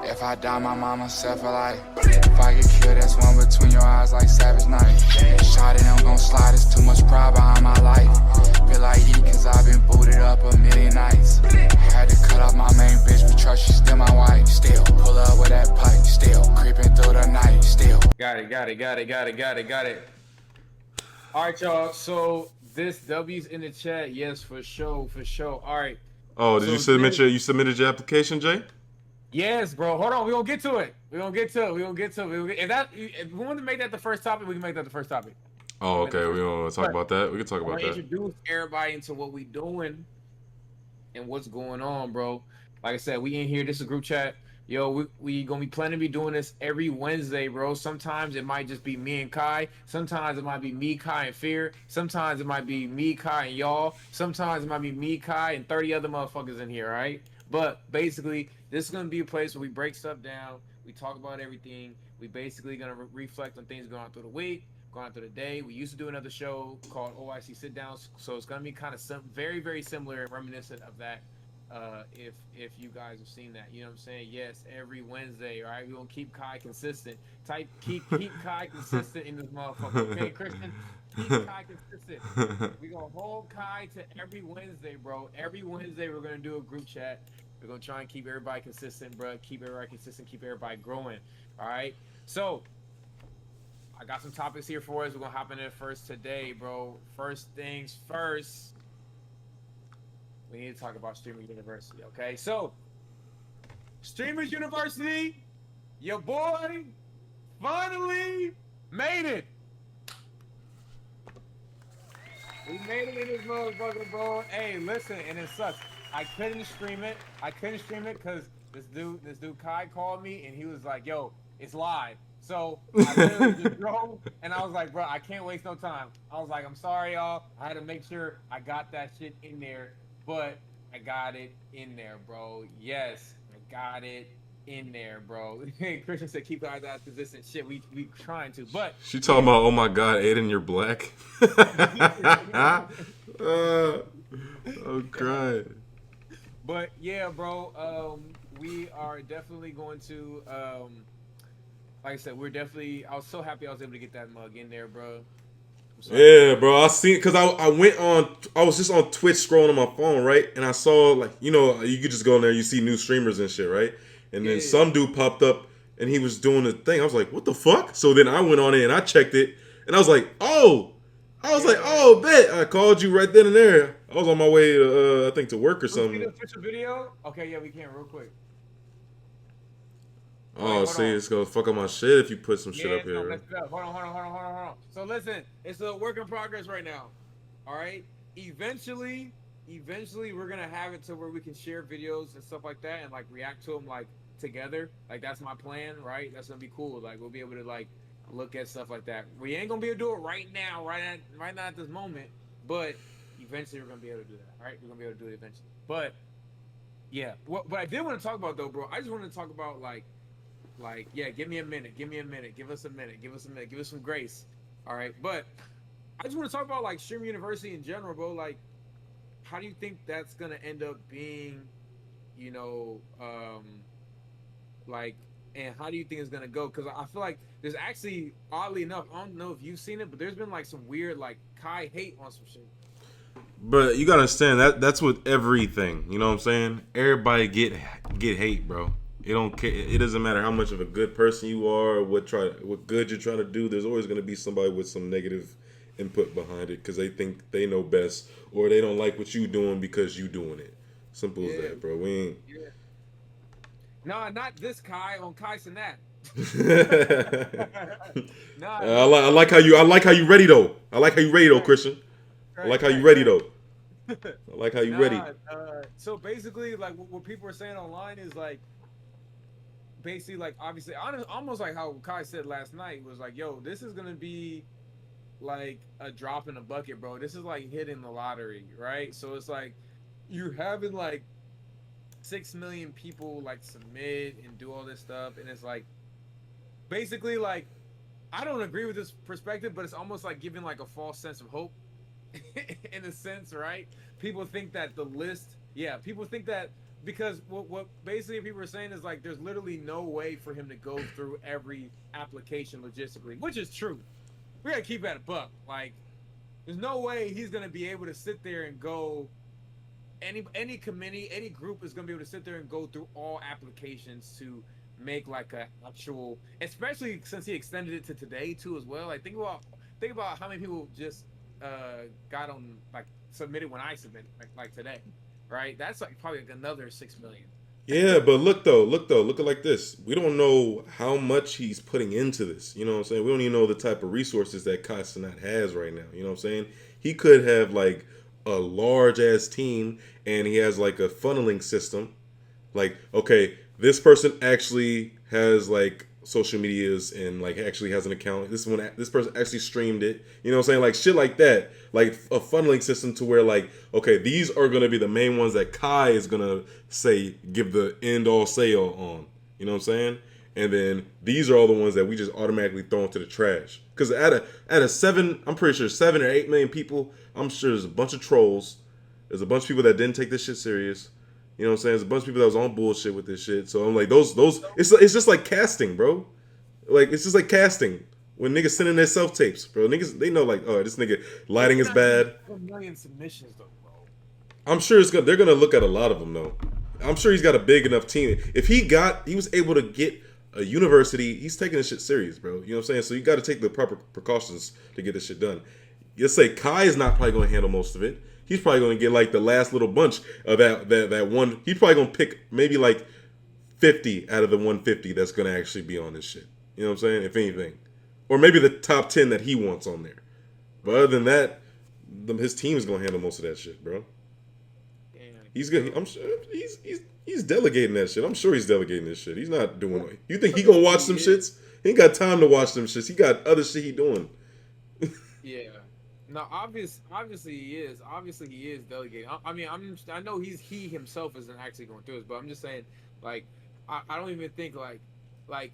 If I die, my mama set for life. If I get killed, that's one between your eyes like Savage Knife. Shot it, I'm gon' slide, it's too much pride behind my life. Feel like E, cause I've been booted up a million nights. Had to cut off my main bitch, but trust she's still my wife. Still pull up with that pipe, still creeping through the night, still. Got it. All right, y'all. So this W's in the chat. Yes, for sure. All right. Oh, did you submitted your application, Jay? Yes, bro. Hold on. We're gonna get to it. If we want to make that the first topic, we can make that the first topic. Oh, okay. We don't want to talk about that. We can talk about that. Introduce everybody into what we doing and what's going on, bro. Like I said, we in here. This is a group chat. Yo, we gonna be planning to be doing this every Wednesday, bro. Sometimes it might just be me and Kai. Sometimes it might be me, Kai, and Fear. Sometimes it might be me, Kai, and y'all. Sometimes it might be me, Kai, and 30 other motherfuckers in here, right? But basically, this is gonna be a place where we break stuff down. We talk about everything. We basically gonna reflect on things going on through the week, going on through the day. We used to do another show called OIC Sit Downs, so it's gonna be kind of very, very similar and reminiscent of that. If you guys have seen that, you know what I'm saying? Yes, every Wednesday, all right? We're gonna keep Kai consistent. Keep Kai consistent in this motherfucker. Okay, Christian? Keep Kai consistent. We're gonna hold Kai to every Wednesday, bro. Every Wednesday we're gonna do a group chat. We're gonna try and keep everybody consistent, bro. Keep everybody consistent, keep everybody growing. All right. So I got some topics here for us. We're gonna hop in it first today, bro. First things first. We need to talk about Streamer University, okay? So, Streamers University, your boy finally made it. We made it in this motherfucker, bro. Hey, listen, and it sucks. I couldn't stream it because this dude Kai called me and he was like, "Yo, it's live." So I literally just drove and I was like, "Bro, I can't waste no time." I was like, "I'm sorry, y'all. I had to make sure I got that shit in there." But I got it in there, bro. Yes, I got it in there, bro. Christian said, "Keep guys out of position." Shit, we trying to, but she talking about, "Oh my God, Aiden, you're black." I'm crying. But yeah, bro. We are definitely going to. Like I said, I was so happy I was able to get that mug in there, bro. Yeah, bro. I seen because I was just on Twitch scrolling on my phone, right? And I saw, like, you could just go in there, you see new streamers and shit, right? And then some dude popped up and he was doing the thing. I was like, what the fuck? So then I went on it and I checked it and I was like, bet. I called you right then and there. I was on my way to I think to work or something. See the official video? Okay, yeah, we can real quick. Oh, see, it's gonna fuck up my shit if you put some shit up here. Hold on. So listen, it's a work in progress right now. All right. Eventually, we're gonna have it to where we can share videos and stuff like that and like react to them like together. Like that's my plan, right? That's gonna be cool. Like we'll be able to like look at stuff like that. We ain't gonna be able to do it right now, right now at this moment, but eventually we're gonna be able to do that. All right, we're gonna be able to do it eventually. But yeah, what I did want to talk about though, bro, I just wanted to talk about like, yeah, give me a minute, give us a minute, give us some grace. All right, but I just want to talk about like Streamer University in general, bro. Like, how do you think that's gonna end up being, like, and how do you think it's gonna go? Because I feel like there's actually, oddly enough, I don't know if you've seen it, but there's been like some weird like Kai hate on some shit. But you gotta understand that's with everything. You know what I'm saying? Everybody get hate, bro. It doesn't matter how much of a good person you are, or what good you're trying to do. There's always gonna be somebody with some negative input behind it because they think they know best, or they don't like what you doing because you doing it. Simple as that, bro. We ain't. Yeah. No, not this Kai on kaicenat. I like how you ready though. I like how you ready though, Christian. I like how you ready though. I like how you ready. So basically, like what people are saying online is like, basically like obviously almost like how Kai said last night was like, yo, this is gonna be like a drop in the bucket, bro. This is like hitting the lottery, right? So it's like you're having like 6 million people like submit and do all this stuff, and it's like basically like I don't agree with this perspective, but it's almost like giving like a false sense of hope in a sense, right? People think that people think that because what basically people are saying is like there's literally no way for him to go through every application logistically, which is true. We gotta keep that a buck. Like, there's no way he's gonna be able to sit there and go. Any committee, any group is gonna be able to sit there and go through all applications to make like a actual, especially since he extended it to today too as well. Like think about how many people just got on like submitted when I submitted like today, right? That's like probably like another 6 million. Yeah, but look at it like this. We don't know how much he's putting into this. You know what I'm saying? We don't even know the type of resources that kaicenat has right now. You know what I'm saying? He could have like a large ass team, and he has like a funneling system. Like, okay, this person actually has like social medias and like actually has an account. This person actually streamed it. You know what I'm saying? Like shit like that. Like a funneling system to where like, okay, these are gonna be the main ones that Kai is gonna say give the end all sale on. You know what I'm saying? And then these are all the ones that we just automatically throw into the trash. Because at a seven, I'm pretty sure 7 or 8 million people, I'm sure there's a bunch of trolls. There's a bunch of people that didn't take this shit serious. You know what I'm saying? There's a bunch of people that was on bullshit with this shit. So I'm like, those, it's just like casting, bro. Like, it's just like casting. When niggas sending their self tapes, bro. Niggas, they know like, oh, this nigga lighting is bad. 1 million submissions though, bro. I'm sure they're gonna look at a lot of them though. I'm sure he's got a big enough team. If he was able to get a university, he's taking this shit serious, bro. You know what I'm saying? So you got to take the proper precautions to get this shit done. Let's say Kai is not probably going to handle most of it. He's probably going to get like the last little bunch of that one. He's probably going to pick maybe like 50 out of the 150 that's going to actually be on this shit. You know what I'm saying? If anything, or maybe the top 10 that he wants on there. But other than that, his team is going to handle most of that shit, bro. He's good. I'm sure he's delegating that shit. I'm sure he's delegating this shit. He's not doing it. You think he gonna watch them shits? He ain't got time to watch them shits. He got other shit he doing. Yeah. No, obviously he is. Obviously he is delegating. I mean, I know he himself isn't actually going through this, but I'm just saying, like, I don't even think like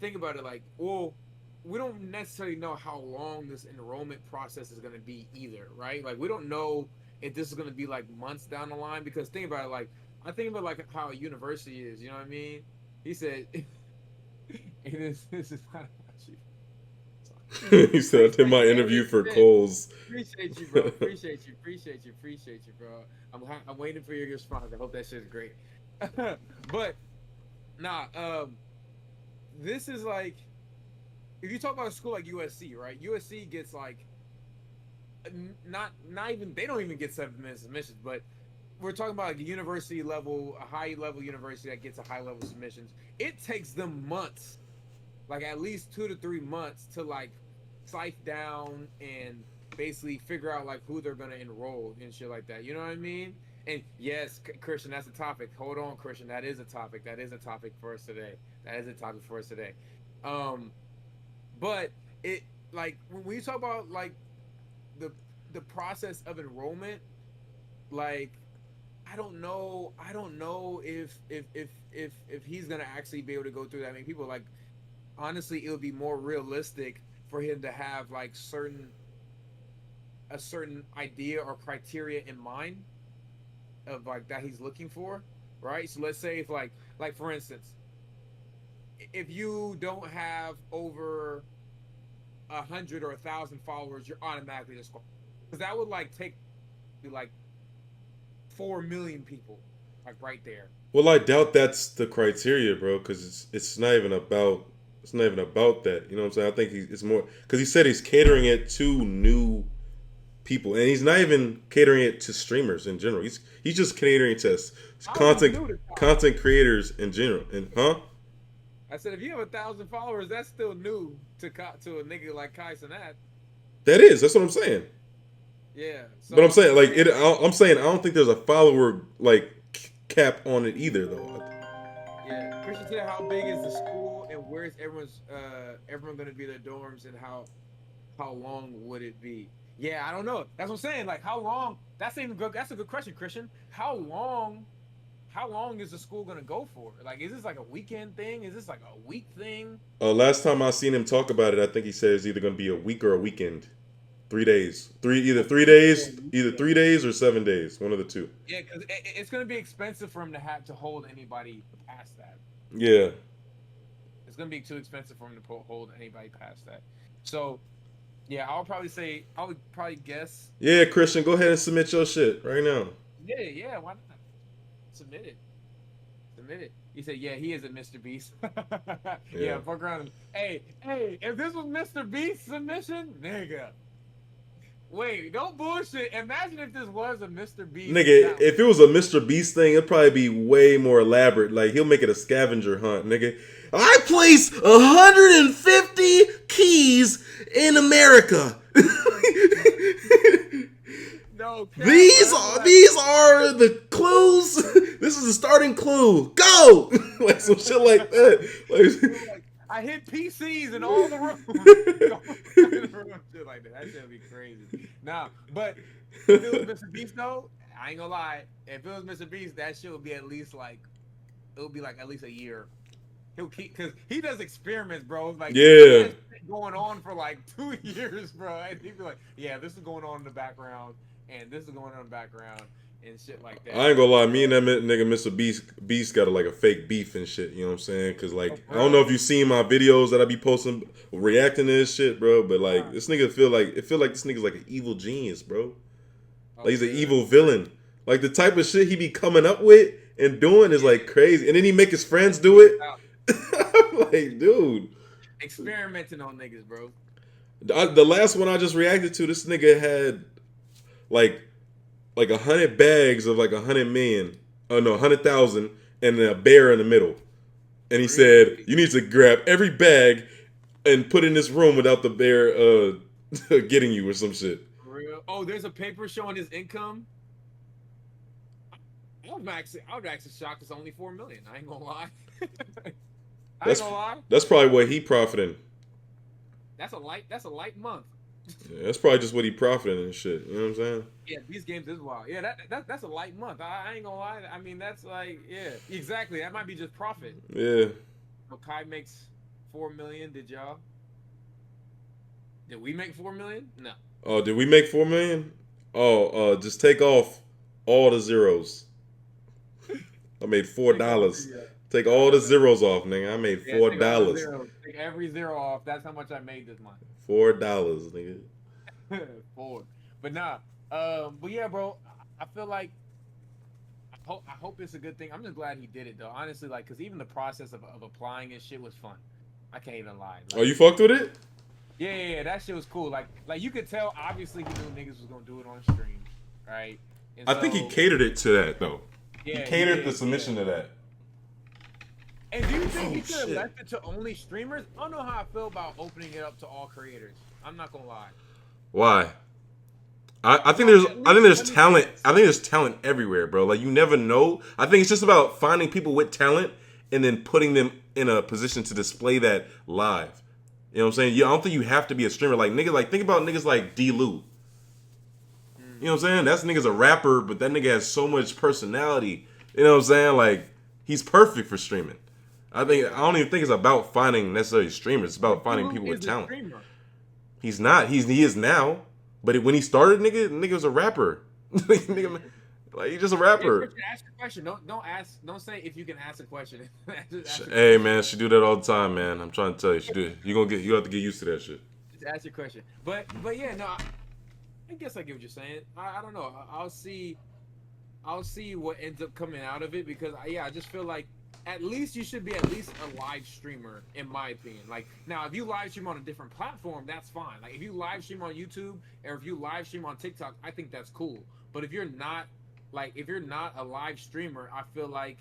think about it like, well, we don't necessarily know how long this enrollment process is gonna be either, right? Like, we don't know if this is gonna be like months down the line, because think about it, like I think about like how a university is, you know what I mean? He said, this is not about you. He said, I did my interview for Coles. Appreciate you, bro. Appreciate you, bro. I'm waiting for your response. I hope that shit is great. But nah, this is like, if you talk about a school like USC, right? USC gets like not even, they don't even get 7 minutes submissions, but we're talking about like a university level, a high level university that gets a high level submissions. It takes them months, like at least 2 to 3 months to like sift down and basically figure out like who they're gonna enroll and shit like that. You know what I mean? And yes, Christian, that's a topic. Hold on, Christian, that is a topic. That is a topic for us today. But it, like, when you talk about like the process of enrollment, like I don't know if he's gonna actually be able to go through that many people. Like, honestly, it would be more realistic for him to have like a certain idea or criteria in mind of like that he's looking for, right? So let's say if like for instance, if you don't have over 100 or 1,000 followers, you're automatically disqualified. Because that would like take like 4 million people, like right there. Well, I doubt that's the criteria, bro, because it's not even about that. You know what I'm saying? I think it's more because he said he's catering it to new people, and he's not even catering it to streamers in general. He's just catering to content creators in general. And I said, if you have 1,000 followers, that's still new to a nigga like kaicenat. That's what I'm saying. Yeah, so, but I'm saying like I'm saying I don't think there's a follower like cap on it either though. Yeah, Christian said, how big is the school and where's everyone gonna be their dorms, and how long would it be? Yeah, I don't know. That's what I'm saying. Like, how long? That's a good question, Christian. How long is the school gonna go for? Like, is this like a weekend thing? Is this like a week thing? Last time I seen him talk about it, I think he said it's either gonna be a week or a weekend. 3 days. Either Yeah. 3 days or 7 days. One of the two. Yeah, because it's gonna be expensive for him to have to hold anybody past that. Yeah. It's gonna be too expensive for him to hold anybody past that. So, yeah, I would probably guess. Yeah, Christian, go ahead and submit your shit right now. Yeah, why not? Submit it. Submit it. He said, yeah, he is a Mr. Beast. Yeah, fuck around. Hey, if this was Mr. Beast's submission, nigga. Wait, don't bullshit. Imagine if this was a Mr. Beast. Nigga, if it was a Mr. Beast thing, it'd probably be way more elaborate. Like, he'll make it a scavenger hunt, nigga. I placed 150 keys in America. No, these are the clues. This is the starting clue. Go! Like some shit like that. Like, I hit PCs in all the rooms. Shit like that. That shit would be crazy. Nah, but if it was Mr. Beast though, I ain't gonna lie. If it was Mr. Beast, that shit would be at least like, it would be like at least a year. He'll keep, cause he does experiments, bro. Like, yeah, going on for like 2 years, bro. And he'd be like, yeah, this is going on in the background, and this is going on in the background, and shit like that. I ain't gonna lie, me and that nigga Mr. Beast got like a fake beef and shit, you know what I'm saying? Cause like, I don't know if you seen my videos that I be posting reacting to this shit, bro, but like, this nigga feel like this nigga's like an evil genius, bro. Like, he's an evil villain. Like, the type of shit he be coming up with and doing is like crazy. And then he make his friends do it. I'm like, dude. Experimenting on niggas, bro. The last one I just reacted to, this nigga had like 100 bags of like 100 million. Oh no, 100,000, and a bear in the middle. And he said, you need to grab every bag and put in this room without the bear getting you or some shit. For real? Oh, there's a paper showing his income. I was actually shocked it's only 4 million. I ain't gonna lie. I ain't gonna lie. That's probably what he profiting. That's a light month. Yeah, that's probably just what he profiting and shit. You know what I'm saying? Yeah, these games is wild. Yeah, that's a light month. I ain't gonna lie. I mean, that's like, yeah, exactly. That might be just profit. Yeah. So Kai makes 4 million. Did y'all? Did we make 4 million? No. Oh, did we make 4 million? Oh, just take off all the zeros. I made $4. Take all the zeros off, nigga. I made $4. Take every zero off. That's how much I made this month. $4, nigga. 4. But nah. But yeah, bro. I feel like I hope it's a good thing. I'm just glad he did it though. Honestly, like, cause even the process of applying and shit was fun. I can't even lie. Like, oh, you fucked with it? Yeah, that shit was cool. Like you could tell. Obviously, he knew niggas was gonna do it on stream, right? And I think he catered it to that though. Yeah, he catered the submission to that. And do you think he could have left it to only streamers? I don't know how I feel about opening it up to all creators. I'm not gonna lie. Why? I think there's talent. I think there's talent everywhere, bro. Like, you never know. I think it's just about finding people with talent and then putting them in a position to display that live. You know what I'm saying? I don't think you have to be a streamer. Like, niggas, like, think about niggas like D-Lou. You know what I'm saying? That nigga's a rapper, but that nigga has so much personality. You know what I'm saying? Like, he's perfect for streaming. I don't even think it's about finding necessarily streamers. It's about finding people with talent. He's not. He is now. But when he started, nigga was a rapper. Nigga, like, he's just a rapper. Ask a question. Don't say if you can ask a question. Hey man, she do that all the time, man. I'm trying to tell you, she do it. You have to get used to that shit. Just ask your question. But yeah, no. I guess I get what you're saying. I don't know. I'll see what ends up coming out of it, because I just feel like at least you should be at least a live streamer, in my opinion. Like, now, if you live stream on a different platform, that's fine. Like, if you live stream on YouTube or if you live stream on TikTok, I think that's cool. But if you're not a live streamer, I feel like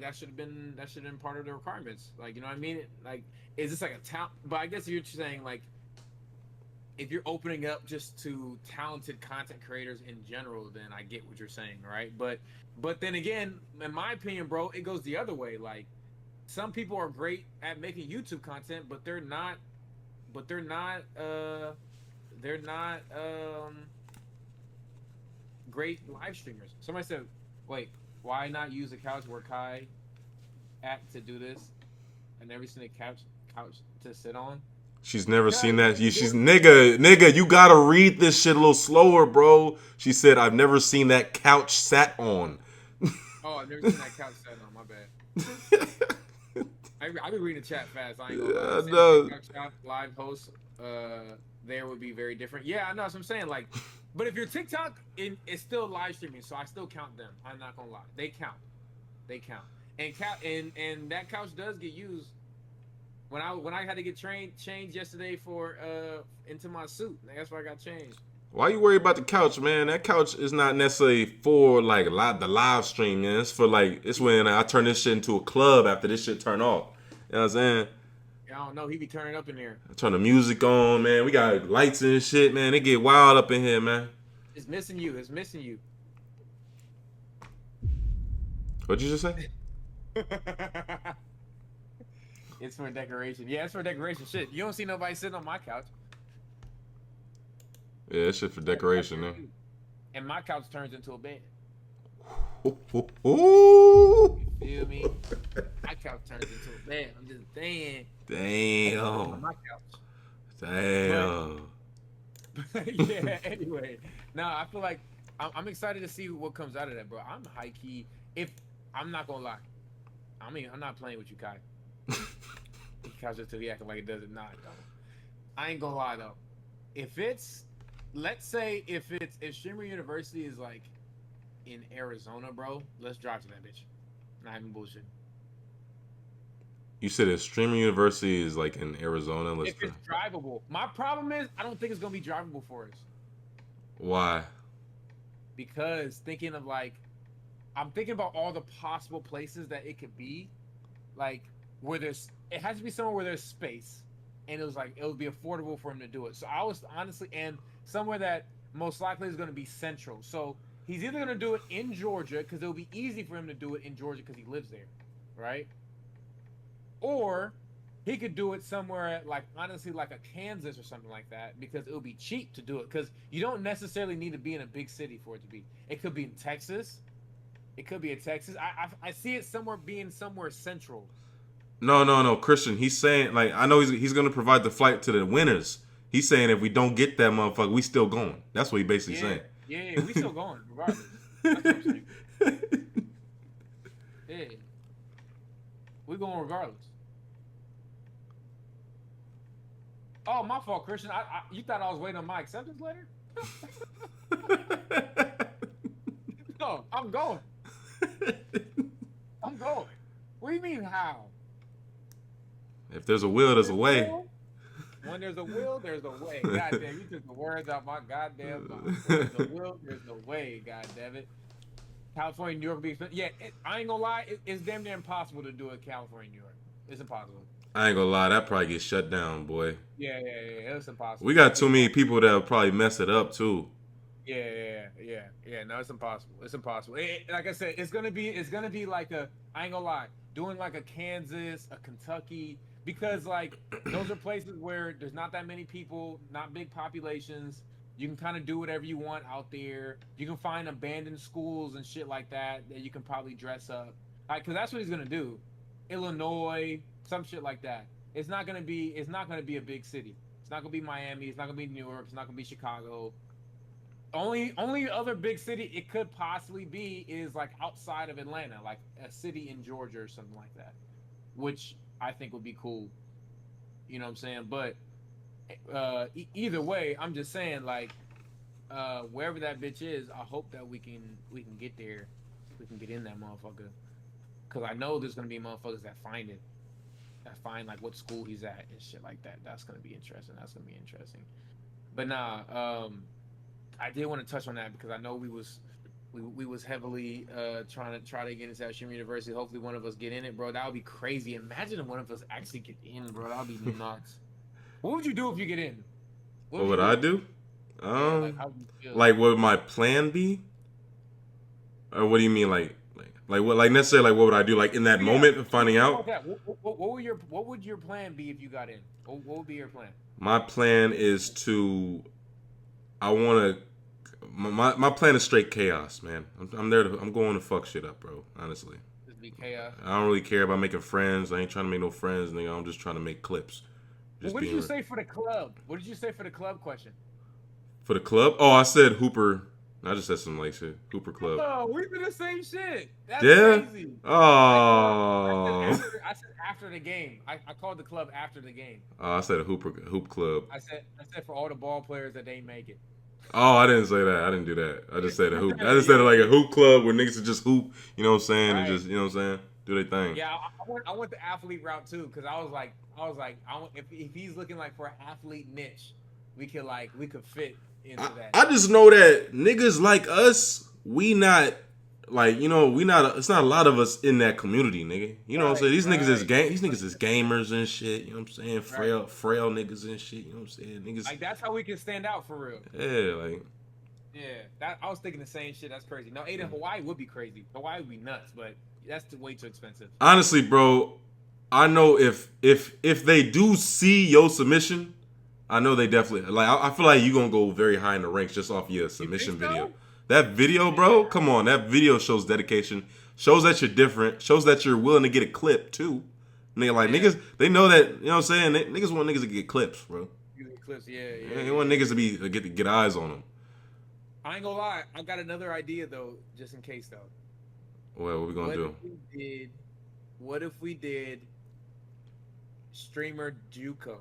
that should have been part of the requirements. Like, you know what I mean? Like, is this like a talent? But I guess you're saying, like, if you're opening up just to talented content creators in general, then I get what you're saying, right? But then again, in my opinion, bro, it goes the other way. Like, some people are great at making YouTube content, but they're not great live streamers. Somebody said, wait, why not use the couch where Kai at to do this? I never seen a couch to sit on. She's never seen that. She's nigga. You gotta read this shit a little slower, bro. She said, "I've never seen that couch sat on." Oh, I've never seen that couch sat on. My bad. I be reading the chat fast. I ain't gonna lie. No. TikTok live host there would be very different. Yeah, I know what I'm saying. Like, but if your TikTok it's still live streaming, so I still count them. I'm not gonna lie. They count. And that couch does get used. When I had to get changed yesterday for into my suit, that's why I got changed. Why you worried about the couch, man? That couch is not necessarily for like the live stream, man. It's for like it's when I turn this shit into a club after this shit turn off. You know what I'm saying? I don't know. He be turning up in there. I turn the music on, man. We got lights and shit, man. It get wild up in here, man. It's missing you. What'd you just say? It's for decoration. Yeah, it's for decoration. Shit, you don't see nobody sitting on my couch. Yeah, that shit for decoration, man. And my couch turns into a bed. Ooh. You feel me? My couch turns into a bed. I'm just saying. Damn. My couch. Damn. But, yeah. Anyway, no, I feel like I'm excited to see what comes out of that, bro. I'm high key. If I'm not gonna lie, I mean, I'm not playing with you, Kai. Couch until he acting like it doesn't. Nah, I ain't gonna lie though. If it's, let's say, if Streamer University is like in Arizona, bro, let's drive to that bitch. Not even bullshit. You said if Streamer University is like in Arizona, let's if it's drivable. My problem is I don't think it's gonna be drivable for us. Why? Because I'm thinking about all the possible places that it could be, like where it has to be somewhere where there's space, and it would be affordable for him to do it. So I was honestly, and somewhere that most likely is going to be central. So he's either going to do it in Georgia because it'll be easy for him to do it in Georgia because he lives there, right? Or he could do it somewhere like honestly like a Kansas or something like that because it would be cheap to do it because you don't necessarily need to be in a big city for it to be. It could be in Texas. It could be in Texas. I see it being somewhere central. No, Christian. He's saying like I know he's gonna provide the flight to the winners. He's saying if we don't get that motherfucker, we still going. That's what he basically saying. Yeah, we still going regardless. That's what I'm saying. Yeah, we going regardless. Oh, my fault, Christian. You thought I was waiting on my acceptance letter? No, I'm going. I'm going. What do you mean how? If there's a will, there's a way. When there's a will, there's a way. Goddamn, you took the words out my goddamn mouth. When there's a will, there's a way. Goddamn it. California, New York, be expensive. Yeah, I ain't gonna lie. It's damn near impossible to do it. California, New York. It's impossible. I ain't gonna lie, that probably gets shut down, boy. Yeah. It's impossible. We got too many people that'll probably mess it up too. Yeah. No, it's impossible. It's impossible. Like I said, it's gonna be like I ain't gonna lie, doing like a Kansas, a Kentucky, because like those are places where there's not that many people, not big populations. You can kind of do whatever you want out there. You can find abandoned schools and shit like that you can probably dress up. Like, cause that's what he's gonna do. Illinois, some shit like that. It's not gonna be a big city. It's not gonna be Miami. It's not gonna be New York. It's not gonna be Chicago. Only other big city it could possibly be is like outside of Atlanta, like a city in Georgia or something like that, which I think would be cool. You know what I'm saying? But either way, I'm just saying like wherever that bitch is, I hope that we can get there. We can get in that motherfucker. Cause I know there's gonna be motherfuckers that find it. That find like what school he's at and shit like that. That's gonna be interesting. But nah, I did want to touch on that because I know we was heavily trying to get into Streamer University. Hopefully one of us get in it, bro. That would be crazy. Imagine if one of us actually get in, bro. That would be nuts. What would you do if you get in? What would I do? Like, how would you feel? Like what would my plan be? Or what do you mean like what like necessarily like what would I do like in that moment of finding out? What would your plan be if you got in? What would be your plan? My plan is to my plan is straight chaos, man. I'm going to fuck shit up, bro. Honestly. Just be chaos. I don't really care about making friends. I ain't trying to make no friends, nigga. I'm just trying to make clips. Just What did being you say for the club? What did you say for the club question? for the club. Oh, I said Hooper. I just said some like shit. Hooper Club. Oh, we did the same shit. That's Yeah. crazy. Oh. I said after the game. I called the club after the game. I said a hoop club. I said for all the ball players that didn't make it. Oh, I didn't say that. I didn't do that. I just said a hoop. I just Yeah. said it like a hoop club where niggas would just hoop. You know what I'm saying? And Right. just, you know what I'm saying? Do their thing. Yeah, I went the athlete route too because I was like, if he's looking like for an athlete niche, we could fit into that. I just know that niggas like us, we not like, you know, it's not a lot of us in that community, nigga. You know what I'm saying? These niggas is gamers and shit, you know what I'm saying? Frail niggas and shit, you know what I'm saying? Niggas like that's how we can stand out for real. Yeah, like I was thinking the same shit. That's crazy. No, Aiden, Hawaii would be crazy. Hawaii would be nuts, but that's way too expensive. Honestly, bro, I know if they do see your submission, I know they definitely like. I feel like you gonna go very high in the ranks just off your submission video. So? That video, bro, come on. That video shows dedication, shows that you're different, shows that you're willing to get a clip too. Nigga, like niggas, they know that. You know what I'm saying? Niggas want niggas to get clips, bro. Clips, yeah. They want niggas to get eyes on them. I ain't gonna lie. I got another idea though, just in case though. Well, what we gonna do? What if we did streamer JUCO?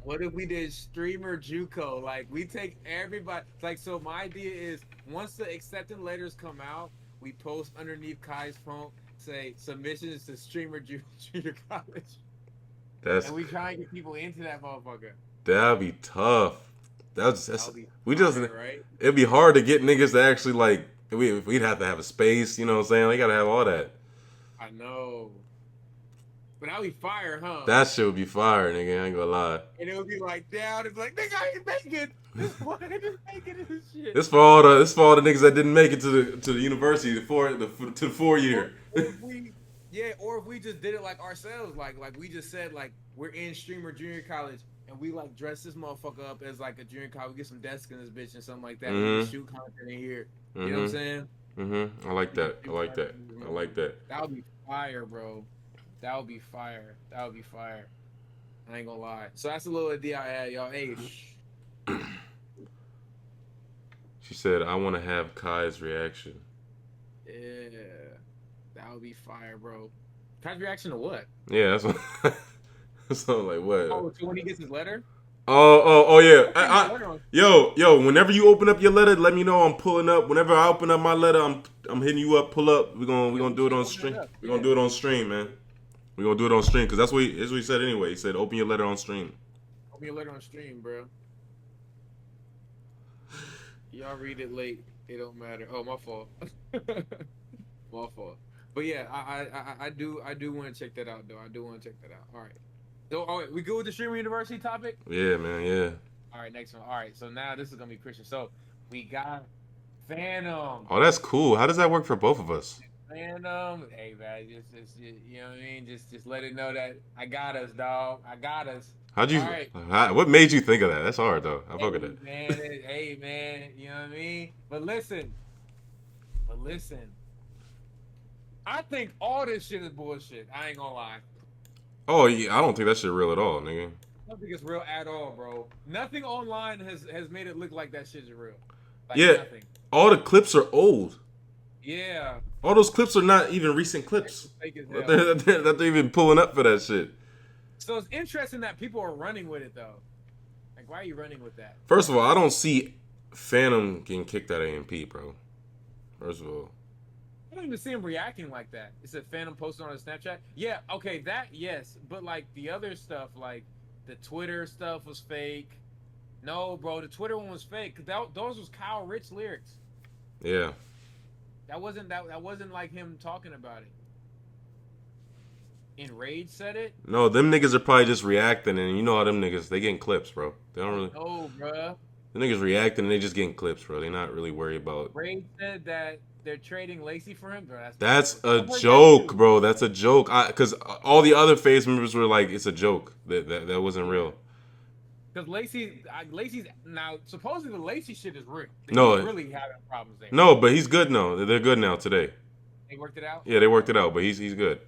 What if we did streamer JUCO? Like we take everybody. Like so, my idea is once the acceptance letters come out, we post underneath Kai's phone, say submissions to streamer junior college. And we try and get people into that motherfucker. That'd be tough. Right? It'd be hard to get niggas to actually like. We'd have to have a space. You know what I'm saying? We gotta have all that. I know. But that'd be fire, huh? That shit would be fire, nigga. I ain't gonna lie. And it would be like down. It's like nigga, I ain't make it. This boy didn't make it in this shit. This for all the niggas that didn't make it to the university to the 4 year. Or if we just did it like ourselves, like we just said like we're in streamer junior college and we like dress this motherfucker up as like a junior college, we get some desks in this bitch and something like that. Mm-hmm. We shoot content in here. You know what I'm saying? Mm-hmm. I like that. I like that. That would be fire, bro. That would be fire. I ain't gonna lie. So that's a little idea I had, y'all. Hey. She said, "I want to have Kai's reaction." Yeah, that would be fire, bro. Kai's reaction to what? Yeah, that's what. So like what? Oh, so when he gets his letter? Oh yeah. Yo, whenever you open up your letter, let me know. I'm pulling up. Whenever I open up my letter, I'm hitting you up. Pull up. We're gonna do it on stream. We're gonna do it on stream, man. We're gonna do it on stream because that's what he said anyway. He said open your letter on stream. Open your letter on stream, bro. Y'all read it late. It don't matter. Oh, my fault. My fault. But yeah, I do want to check that out though. I do want to check that out. All right. So, all right, we good with the Streamer University topic? Yeah, man, yeah. All right, next one. All right, so now this is going to be Christian. So, we got Fanum. Oh, that's cool. How does that work for both of us? Fanum. Hey, man, just you know what I mean? Just let it know that I got us, dog. I got us. What made you think of that? That's hard, though. I fuck with that. Hey, man, you know what I mean? But listen. I think all this shit is bullshit. I ain't gonna lie. Oh yeah, I don't think that shit real at all, nigga. I don't think it's real at all, bro. Nothing online has made it look like that shit's real. Like, yeah, nothing. All the clips are old. Yeah. All those clips are not even recent clips. That they're even pulling up for that shit. So it's interesting that people are running with it though. Like, why are you running with that? First of all, I don't see Fanum getting kicked out of AMP, bro. First of all. I don't even see him reacting like that. It said Fanum posted on his Snapchat. Yeah, okay, that, yes. But, like, the other stuff, like, the Twitter stuff was fake. No, bro, the Twitter one was fake. Because those was Kyle Rich lyrics. Yeah. That wasn't like him talking about it. Enraged said it? No, them niggas are probably just reacting. And you know how them niggas, they getting clips, bro. They don't really. No, bro. The niggas reacting and they just getting clips, bro. They not really worried about. Enraged said that they're trading Lacey for him, bro. That's a joke, bro. That's a joke. Because all the other Phase members were like, it's a joke. That wasn't real. Because Lacey's now supposedly the Lacey shit is real. He's No, really having problems there. no, but he's good now. They're good now today. They worked it out. Yeah, they worked it out, but he's good.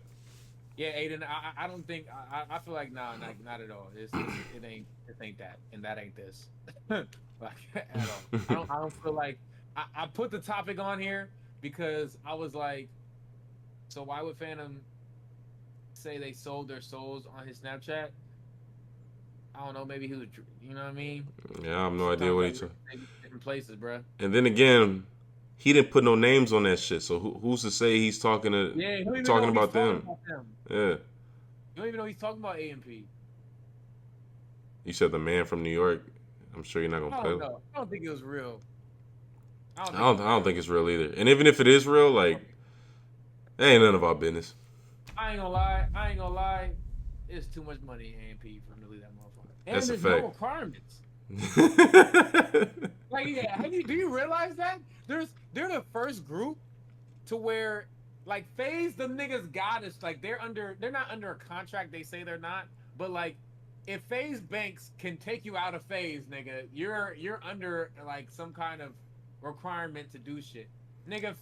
Yeah, Aiden, I don't think I feel like not at all. It ain't that, and that ain't this, like at all. I don't feel like I put the topic on here because I was like, so why would Fanum say they sold their souls on his Snapchat? I don't know. Maybe he was, you know what I mean? Yeah, I have no idea what he's talking. Different places, bro. And then again, he didn't put no names on that shit. So who's to say he's talking about them? Yeah. You don't even know he's talking about AMP. You said the man from New York. I'm sure you're not gonna play. No, I don't think it was real. I don't think it's real either. And even if it is real, like, it ain't none of our business. I ain't gonna lie. It's too much money in AMP for him to leave that motherfucker. And That's a there's fact. no requirements. Like, yeah, do you realize that? They're the first group to where, like, FaZe, the niggas got us. Like, they're not under a contract. They say they're not, but like, if FaZe Banks can take you out of FaZe, nigga, you're under like some kind of requirement to do shit, nigga.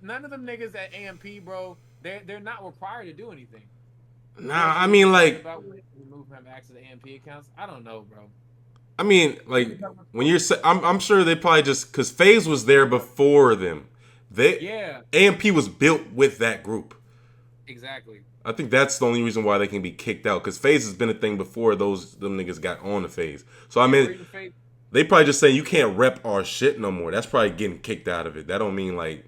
None of them niggas at AMP, bro. They're not required to do anything. Nah, I mean, like, remove him access to AMP accounts. I don't know, bro. I mean, like, when you're, I'm sure they probably just because FaZe was there before them. AMP was built with that group. Exactly. I think that's the only reason why they can be kicked out because FaZe has been a thing before them niggas got on the FaZe. So I mean, they probably just saying you can't rep our shit no more. That's probably getting kicked out of it. That don't mean like,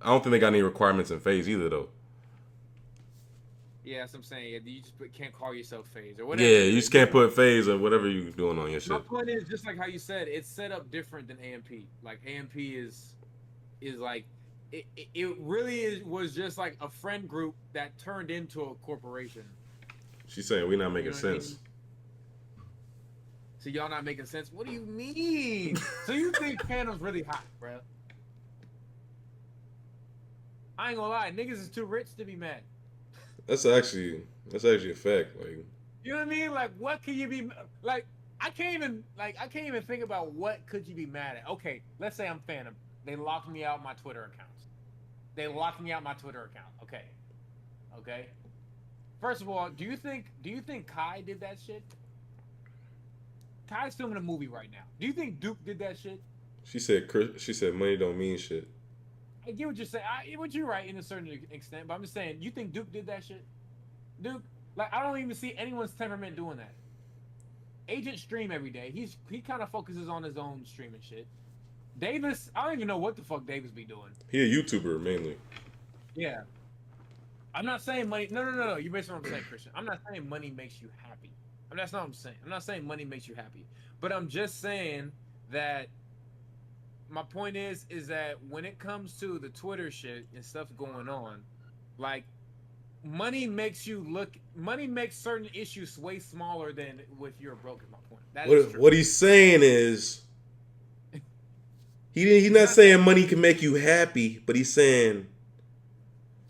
I don't think they got any requirements in FaZe either though. Yeah, that's what I'm saying. Yeah, you just can't call yourself FaZe or whatever. Yeah, you just can't put FaZe or whatever you're doing on your shit. My point is just like how you said, it's set up different than AMP. Like AMP is like it really was just like a friend group that turned into a corporation. She's saying we're not making sense. I mean? So y'all not making sense? What do you mean? So you think Fanum's really hot, bro? I ain't gonna lie, niggas is too rich to be mad. That's actually a fact. Like, you know what I mean? Like, what could you be like? I can't even think about what could you be mad at. Okay, let's say I'm Fanum. They locked me out my Twitter accounts. Okay. First of all, do you think Kai did that shit? Kai's filming a movie right now. Do you think Duke did that shit? She said money don't mean shit. I get what you're saying. What you're right in a certain extent, but I'm just saying, you think Duke did that shit? Duke, like, I don't even see anyone's temperament doing that. Agent stream every day. He kind of focuses on his own streaming shit. Davis, I don't even know what the fuck Davis be doing. He a YouTuber mainly. Yeah. I'm not saying money. No. You basically what I'm saying, Christian. I'm not saying money makes you happy. That's not what I'm saying. I'm not saying money makes you happy. But I'm just saying that my point is that when it comes to the Twitter shit and stuff going on, like, money makes certain issues way smaller than if you're broke, is my point. What he's saying is he's not saying money can make you happy, but he's saying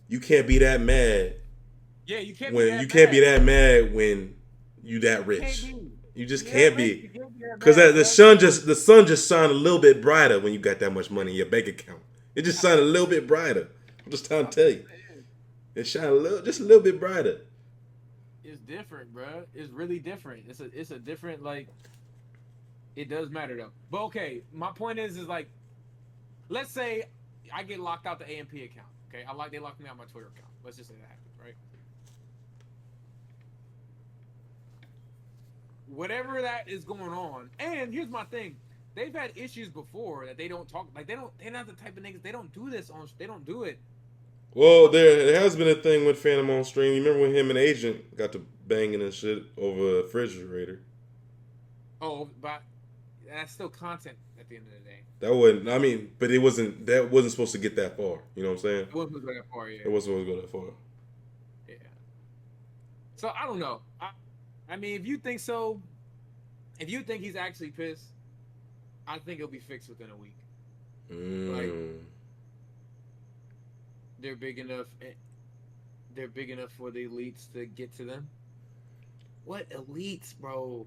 you can't be that mad. Yeah, you can't be that mad when you that rich. You just can't be. Because the sun just shine a little bit brighter when you got that much money in your bank account. It just shine a little bit brighter. I'm just trying to tell you. It shine just a little bit brighter. It's different, bro. It's really different. It's a different, like, it does matter though. But okay, my point is like, let's say I get locked out the AMP account. Okay, they locked me out my Twitter account. Let's just say that happened, right? Whatever that is going on, and here's my thing: they've had issues before that they don't talk. Like, they're not the type of niggas. They don't do this they don't do it. Well, there has been a thing with Fanum on stream. You remember when him and Agent got to banging and shit over a refrigerator? Oh, but that's still content at the end of the day. But that wasn't supposed to get that far. You know what I'm saying? It wasn't supposed to go that far, yeah. It wasn't supposed to go that far. Yeah. So I don't know. I mean, if you think he's actually pissed, I think it'll be fixed within a week. Like, they're big enough for the elites to get to them. What elites, bro?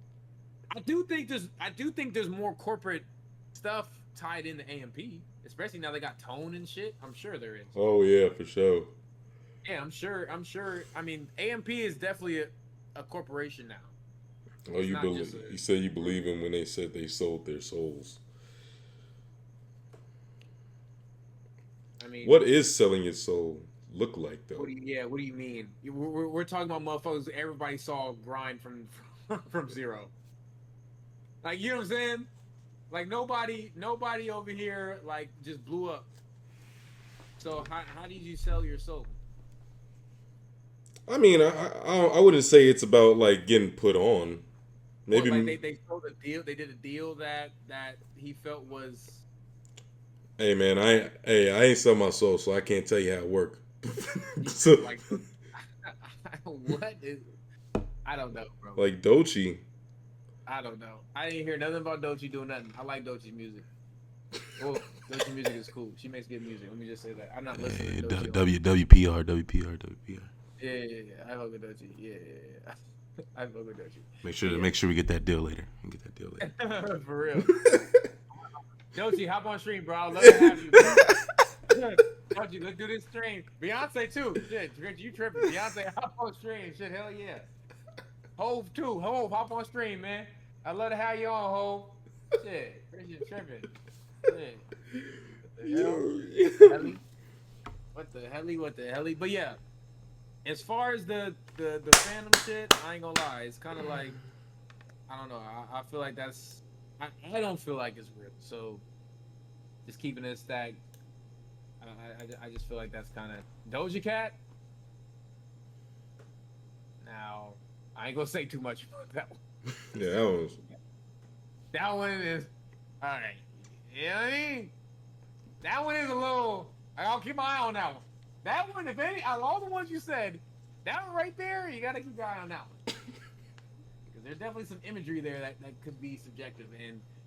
I do think there's more corporate stuff tied into AMP, especially now they got tone and shit. I'm sure there is. Oh yeah, for sure. Yeah, I'm sure. I mean, AMP is definitely a corporation now. Oh, you believe? You say you believe in when they said they sold their souls. I mean, what is selling your soul look like though? What do you mean? We're talking about motherfuckers everybody saw grind from from zero. Like, you know what I'm saying? Like, nobody over here like just blew up. So how did you sell your soul? I mean, I wouldn't say it's about like getting put on. Maybe like they sold a deal. They did a deal that he felt was. Hey man, I ain't sell my soul, so I can't tell you how it worked. So, like, what is? I don't know, bro. Like Doechii. I don't know. I didn't hear nothing about Doechii doing nothing. I like Doechii's music. Well, Doechii music is cool. She makes good music. Let me just say that. I'm not listening to Doechii. WPR. Yeah. I fuck with Doechii. Yeah. I fuck with Doechii. Make sure we get that deal later. For real. Doechii, hop on stream, bro. I'd love to have you, bro. Doechii, let's do this stream. Beyonce too. Shit, you tripping? Beyonce, hop on stream. Shit, hell yeah. Hove too. Hove, hop on stream, man. I'd love to have you on, Hove. Shit, Christian tripping. Shit. What the hell? But yeah, as far as the Fanum shit, I ain't gonna lie. It's kind of like, I don't know. I feel like that's. I don't feel like it's real. So just keeping it stacked. I just feel like that's kind of Doja Cat. Now, I ain't gonna say too much about that one. Yeah, that one is all right. You know what I mean? That one is a little. I'll keep my eye on that one. That one, if any, out of all the ones you said, that one right there, you gotta keep your eye on that one. Because there's definitely some imagery there that could be subjective,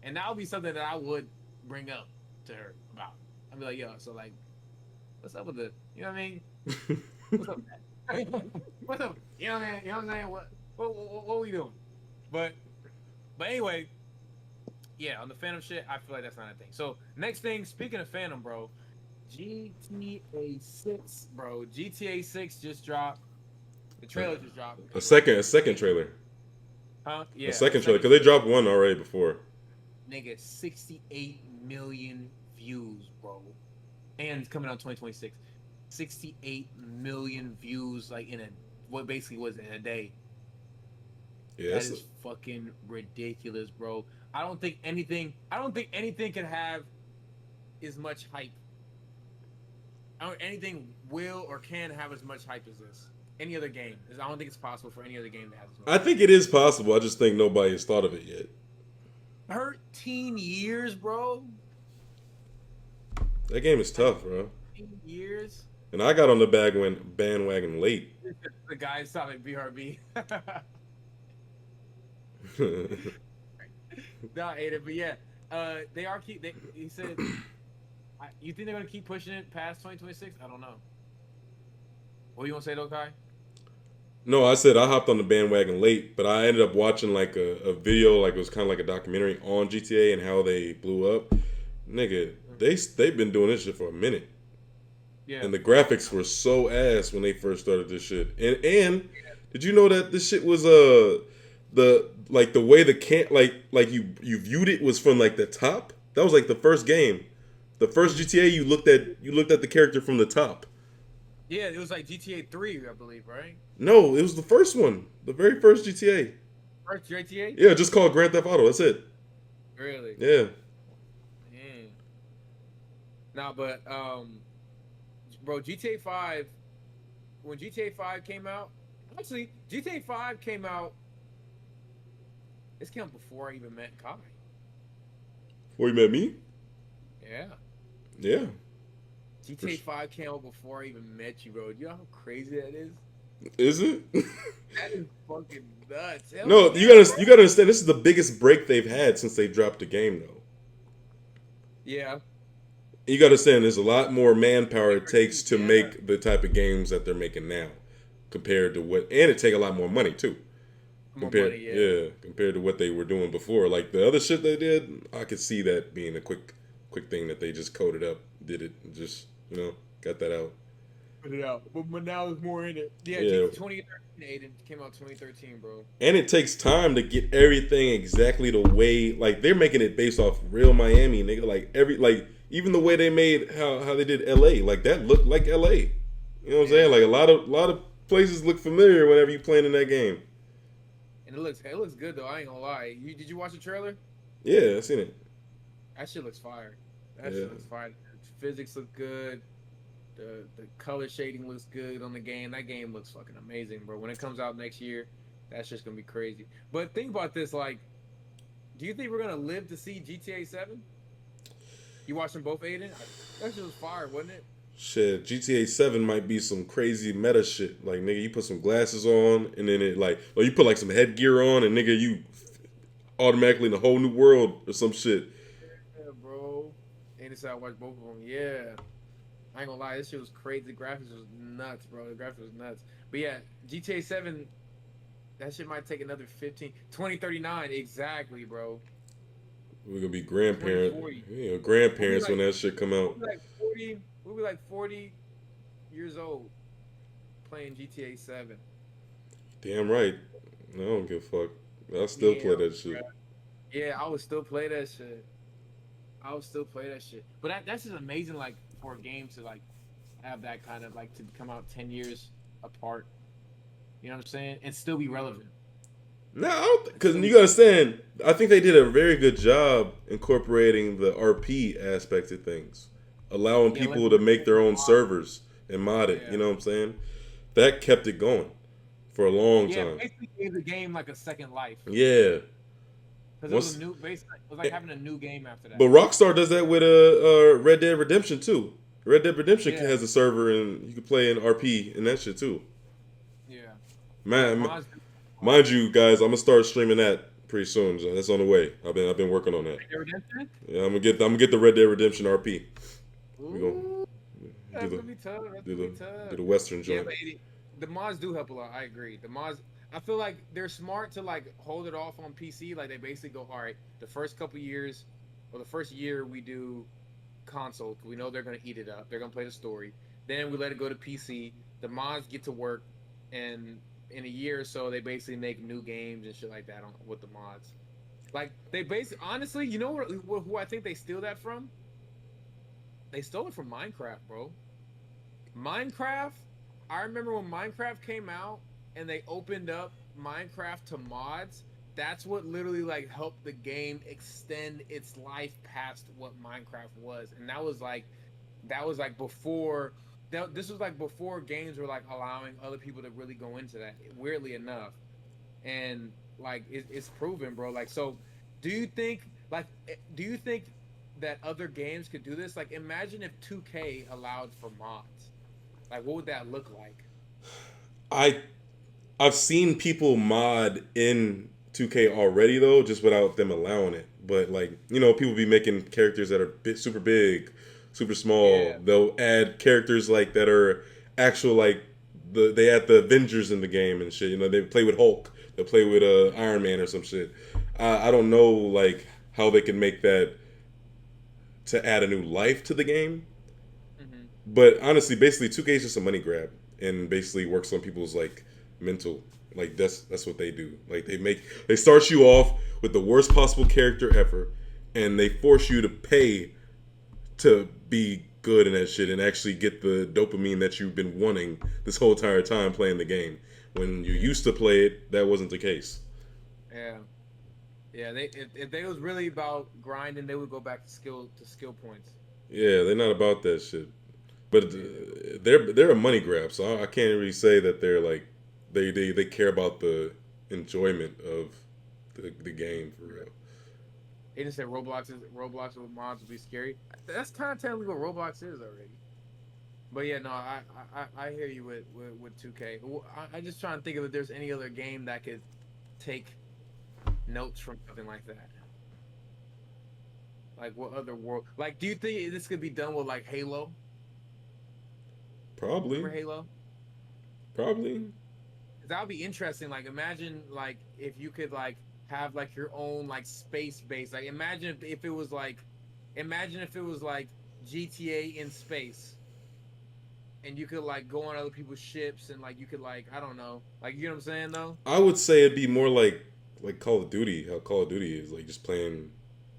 and that would be something that I would bring up to her about. I'd be like, yo, so like, what's up with the, you know what I mean? What's up? What's up? You know what I mean? You know what I'm saying? What we doing? But anyway, yeah, on the Fanum shit, I feel like that's not a thing. So next thing, speaking of Fanum, bro, GTA 6, bro. GTA 6 just dropped. The trailer just dropped. A second trailer. Huh? Yeah. A second trailer, because they dropped one already before. Nigga, 68 million views, bro. And it's coming out 2026. 68 million views, like in what basically was in a day. Yeah, that is fucking ridiculous, bro. I don't think anything can have as much hype. Anything will or can have as much hype as this. Any other game. I don't think it's possible for any other game to have as much I think it is possible. I just think nobody has thought of it yet. 13 years, bro. That game is tough, bro. 13 years. And I got on the bandwagon late. The guys saw it BRB. No, Aiden, but yeah, they are he said, you think they're gonna keep pushing it past 2026? I don't know. What do you want to say, though, Kai? No, I said I hopped on the bandwagon late, but I ended up watching like a video, like it was kind of like a documentary on GTA and how they blew up. Nigga, they've been doing this shit for a minute. Yeah. And the graphics were so ass when they first started this shit. And did you know that this shit was the way the you viewed it was from like the top? That was like the first game. The first GTA you looked at the character from the top. Yeah, it was like GTA 3, I believe, right? No, it was the first one. The very first GTA. First GTA? Yeah, just called Grand Theft Auto. That's it. Really? Yeah. Man. Nah, but bro, GTA 5, when GTA 5 came out, actually, GTA 5 came out, this came out before I even met Kai. Before you met me? Yeah. Yeah. GTA 5 came out before I even met you, bro. Do you know how crazy that is? Is it? That is fucking nuts. No, you gotta understand, this is the biggest break they've had since they dropped the game, though. Yeah. You gotta understand, there's a lot more manpower it takes to make the type of games that they're making now, compared to and it take a lot more money too. More money, compared to what they were doing before. Like the other shit they did, I could see that being a quick thing that they just coded up, did it, and just got that out. Put it out, but now there's more in it. Yeah, Yeah. 2013, Aiden came out 2013, bro. And it takes time to get everything exactly the way, like they're making it based off real Miami, nigga. Like even the way they made how they did LA, like that looked like LA. You know what I'm saying? Like a lot of places look familiar whenever you playing in that game. And it looks good though. I ain't gonna lie. Did you watch the trailer? Yeah, I seen it. That shit looks fire. Shit looks fire. The physics look good. The color shading looks good on the game. That game looks fucking amazing, bro. When it comes out next year, that's just gonna be crazy. But think about this, like, do you think we're gonna live to see GTA 7? You watching both, Aiden? That shit was fire, wasn't it? Shit, GTA 7 might be some crazy meta shit. Like, nigga, you put some glasses on, and then or you put like some headgear on, and nigga, you automatically in a whole new world or some shit. Yeah, bro. Aiden said I watched both of them. Yeah. I ain't gonna lie, this shit was crazy. The graphics was nuts, bro. The graphics was nuts. But yeah, GTA 7, that shit might take another 2039, exactly, bro. We're gonna be grandparents when that shit come out. We'll be like 40 years old playing GTA 7. Damn right. I don't give a fuck. I'll still play that shit. Bro. Yeah, I would still play that shit. But that's just amazing, like, for a game to like have that kind of like to come out 10 years apart, you know what I'm saying, and still be relevant. No, I don't because you gotta understand, I think they did a very good job incorporating the RP aspect of things, allowing people to make their own servers and mod it. You know what I'm saying? That kept it going for a long time. Yeah, basically gave the game like a second life. Yeah. Because it was a new, basically, it was like having a new game after that. But Rockstar does that with Red Dead Redemption too. Red Dead Redemption has a server and you can play in RP and that shit too. Yeah. Mind you, guys, I'm gonna start streaming that pretty soon. So that's on the way. I've been working on that. Red Dead Redemption? Yeah, I'm gonna get the Red Dead Redemption RP. That's gonna be tough. Do the Western joint. Yeah, but the mods do help a lot. I agree. The mods, I feel like they're smart to like hold it off on PC. Like they basically go, all right, the first couple years or the first year we do console. We know they're gonna eat it up. They're gonna play the story. Then we let it go to PC. The mods get to work, and in a year or so, they basically make new games and shit like that with the mods. Like they basically, honestly, you know who I think they steal that from? They stole it from Minecraft, bro. Minecraft. I remember when Minecraft came out and they opened up Minecraft to mods. That's what literally like helped the game extend its life past what Minecraft was, and that was like before. This was like before games were like allowing other people to really go into that. Weirdly enough, and like it's proven, bro. Like, so do you think that other games could do this? Like, imagine if 2K allowed for mods. Like, what would that look like? I've seen people mod in 2K already though, just without them allowing it. But like, people be making characters that are super big, super small. Yeah. They'll add characters like that are actual, like they add the Avengers in the game and shit. They play with Hulk. They'll play with Iron Man or some shit. I don't know like how they can make that to add a new life to the game. Mm-hmm. But honestly, basically 2K is just a money grab and basically works on people's like mental. Like that's what they do. Like they start you off with the worst possible character ever, and they force you to pay to be good in that shit and actually get the dopamine that you've been wanting this whole entire time playing the game. When you used to play it, that wasn't the case. Yeah. If they was really about grinding, they would go back to skill points. Yeah, they're not about that shit. But they're a money grab, so I can't really say that they're like they care about the enjoyment of the game for real. They just said Roblox with mods would be scary. That's kind of technically what Roblox is already. But yeah, no, I hear you with 2K. I just trying to think of if there's any other game that could take notes from something like that. Like what other world? Like, do you think this could be done with like Halo? Probably. Remember Halo? Probably. that would be interesting. Like, imagine like if you could like have like your own like space base. Like, if it was like, imagine if it was like GTA in space, and you could like go on other people's ships and like you could like I don't know, like you know what I'm saying though. I would say it'd be more like Call of Duty. How Call of Duty is like just playing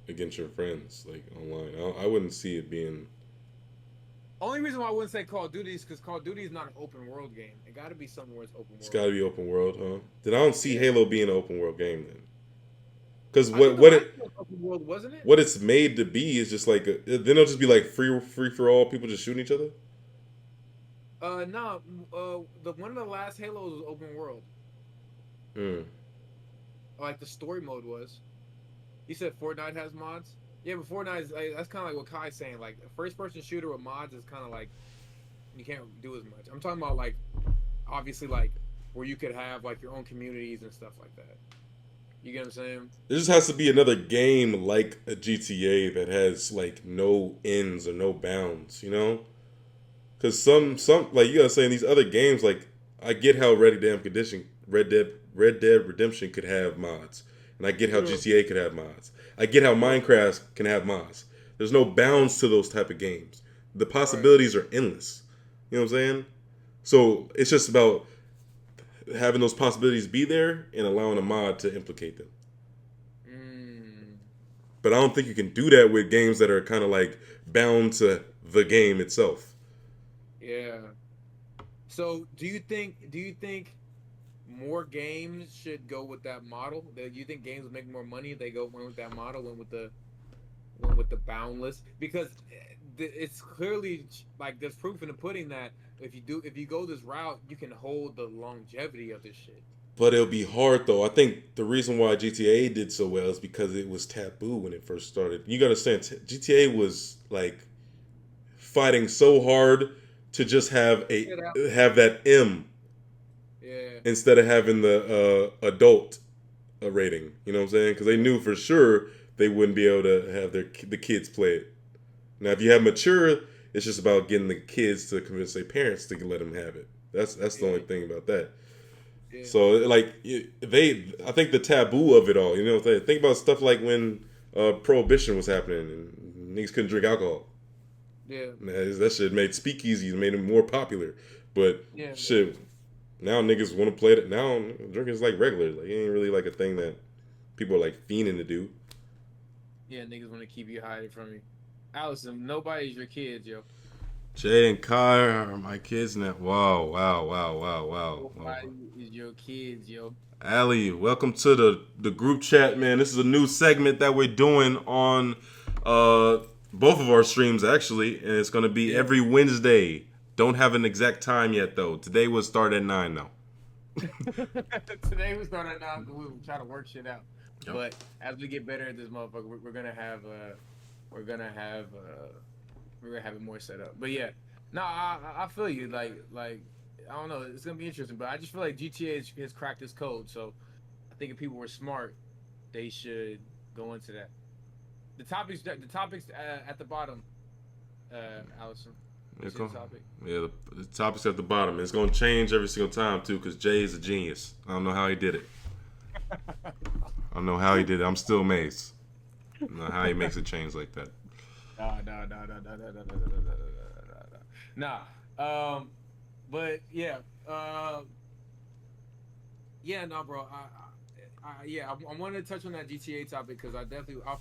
against your friends like online. I wouldn't see it being. Only reason why I wouldn't say Call of Duty is because Call of Duty is not an open world game. It got to be somewhere where it's open world. It's got to be open world, huh? Then I don't see Halo being an open world game then. Because open world wasn't it? what it's made to be is just like then it'll just be like free for all, people just shooting each other. No. The one of the last Halos was open world. Hmm. Like the story mode was. You said Fortnite has mods. Yeah, but Fortnite is like, that's kind of like what Kai's saying. Like a first-person shooter with mods is kind of like you can't do as much. I'm talking about like obviously like where you could have like your own communities and stuff like that. You get what I'm saying? There just has to be another game like a GTA that has like no ends or no bounds, you know? Because some like you gotta say in these other games, like I get how Red Dead Redemption could have mods, and I get how GTA could have mods. I get how Minecraft can have mods. There's no bounds to those type of games. The possibilities are endless. You know what I'm saying? So it's just about having those possibilities be there and allowing a mod to implicate them. But I don't think you can do that with games that are kind of like bound to the game itself. Yeah. So do you think more games should go with that model? Do you think games would make more money if they went with that model, went with the boundless? Because it's clearly like there's proof in the pudding that if you go this route, you can hold the longevity of this shit. But it'll be hard though. I think the reason why GTA did so well is because it was taboo when it first started. You gotta understand, GTA was like fighting so hard to just have that M, instead of having the adult rating. You know what I'm saying? Because they knew for sure they wouldn't be able to have the kids play it. Now, if you have mature, it's just about getting the kids to convince their parents to let them have it. That's the only thing about that. Yeah. So like I think the taboo of it all. You know what I'm saying? Think about stuff like when Prohibition was happening and niggas couldn't drink alcohol. Yeah, that shit made speakeasies, made them more popular. But shit, now niggas want to play it. Now drinking is like regular. Like it ain't really like a thing that people are like fiending to do. Yeah, niggas want to keep you hiding from you. Allison, nobody's your kids, yo. Jay and Kai are my kids now. Wow. Nobody is your kids, yo. Allie, welcome to the group chat, man. This is a new segment that we're doing on both of our streams, actually, and it's going to be every Wednesday. Don't have an exact time yet, though. Today will start at 9, though. Today we start at 9 because we try to work shit out. Yep. But as we get better at this motherfucker, we're gonna have it more set up. But yeah, no, I feel you. Like I don't know, it's gonna be interesting. But I just feel like GTA has cracked this code. So I think if people were smart, they should go into that. The topics at the bottom, Allison. Yeah, the topic's at the bottom. It's gonna change every single time too, because Jay is a genius. I don't know how he did it. I'm still amazed. I don't know how he makes it change like that. Nah. But yeah. No, bro. I wanted to touch on that GTA topic because I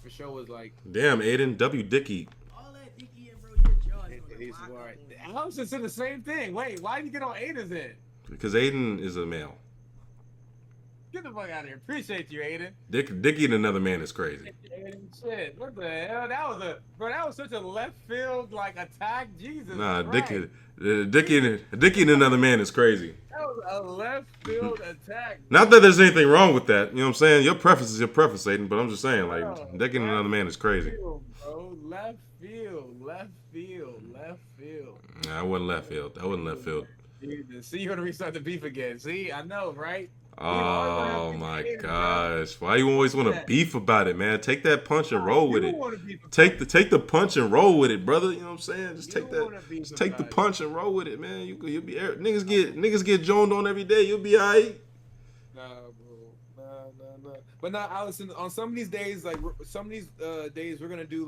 for sure was like, damn, Aiden W. Dickey. All that Dickey and bro, your jaw. He's right. I was just saying the same thing. Wait, why did you get on Aiden's end? Because Aiden is a male. Get the fuck out of here. Appreciate you, Aiden. Dickey and another man is crazy. Shit, what the hell? That was such a left field like attack. Jesus. Nah, Christ. Dickey and another man is crazy. That was a left field attack. Not that there's anything wrong with that. You know what I'm saying? Your preference is your preference, Aiden. But I'm just saying, like, Dickey and another man is crazy. Bro, left field. Nah, I wasn't left field. See, you want to restart the beef again. See, I know, right? Oh my gosh! Why you always want to beef about it, man? Take that punch and roll with it. Take the punch and roll with it, brother. You know what I'm saying? Just take the punch and roll with it, man. You'll be niggas get joned on every day. You'll be alright. Nah, bro. Nah. But now, Allison, on some of these days, like some of these days, we're gonna we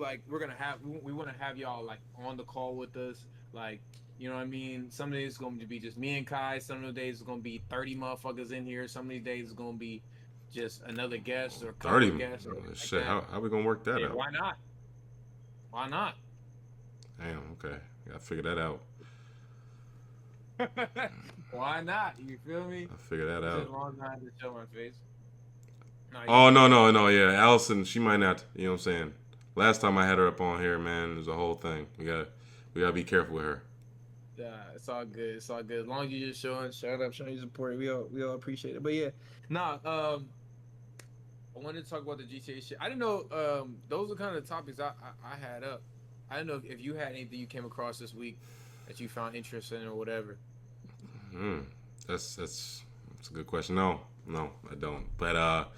want to have y'all like on the call with us, like. You know what I mean? Some days it's going to be just me and Kai. Some of the days it's going to be 30 motherfuckers in here. Some of these days it's going to be just another guest or a couple 30 guests. Or shit, like how we going to work that out? Why not? Why not? Damn, okay. Got to figure that out. Why not? You feel me? I'll figure that out. It's a long time to show my face. No. Yeah, Allison, she might not. You know what I'm saying? Last time I had her up on here, man, it was a whole thing. We got to be careful with her. Yeah, it's all good. It's all good. As long as you just showing your support, we all appreciate it. But yeah, I wanted to talk about the GTA shit. I didn't know those are kind of the topics I had up. I didn't know if you had anything you came across this week that you found interesting or whatever. That's a good question. No, I don't. But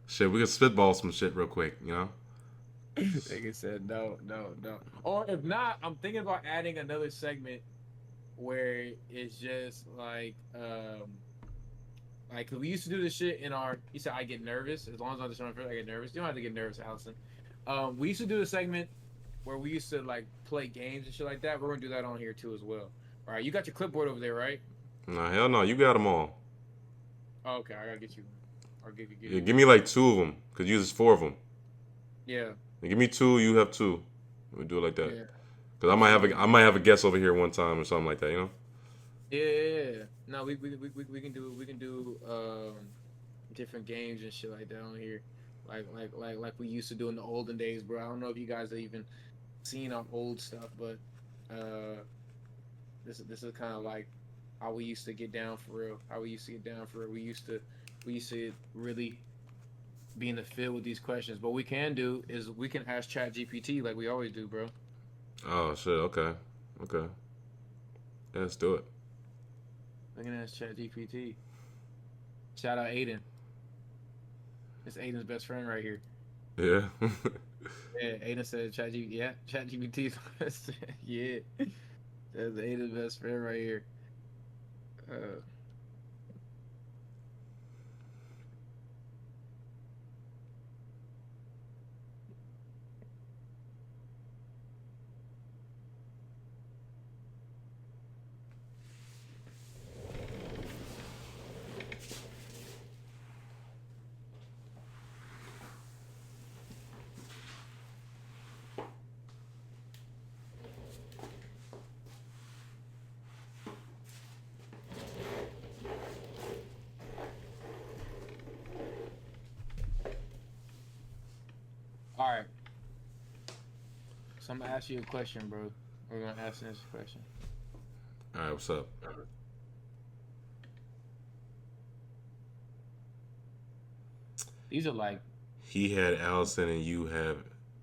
shit, we can spitball some shit real quick, you know? Nigga said no. Or if not, I'm thinking about adding another segment where it's just like cause we used to do this shit in our. You said I get nervous as long as I'm just showing first. I get nervous. You don't have to get nervous, Allison. We used to do a segment where we used to like play games and shit like that. We're gonna do that on here too as well. All right, you got your clipboard over there, right? No, hell no. You got them all. Oh, okay, I gotta get you. I'll give you. Yeah, give me like 2 of them. Cause you use 4 of them. Yeah. Give me 2. You have 2. We do it like that. Yeah. Cause I might have a guest over here one time or something like that, you know? Yeah. No, we can do different games and shit like that on here, like we used to do in the olden days, bro. I don't know if you guys have even seen our old stuff, but this is kind of like how we used to get down for real. We used to really be in the field with these questions. But what we can do is we can ask ChatGPT like we always do, bro. Oh shit! Okay. Yeah, let's do it. We can ask ChatGPT. Shout out Aiden. It's Aiden's best friend right here. Yeah. Yeah, Aiden said ChatGPT. Yeah, ChatGPT. Yeah, that's Aiden's best friend right here. All right. So I'm gonna ask you a question, bro. We're gonna ask this question. All right, what's up? These are like He had Allison and you have.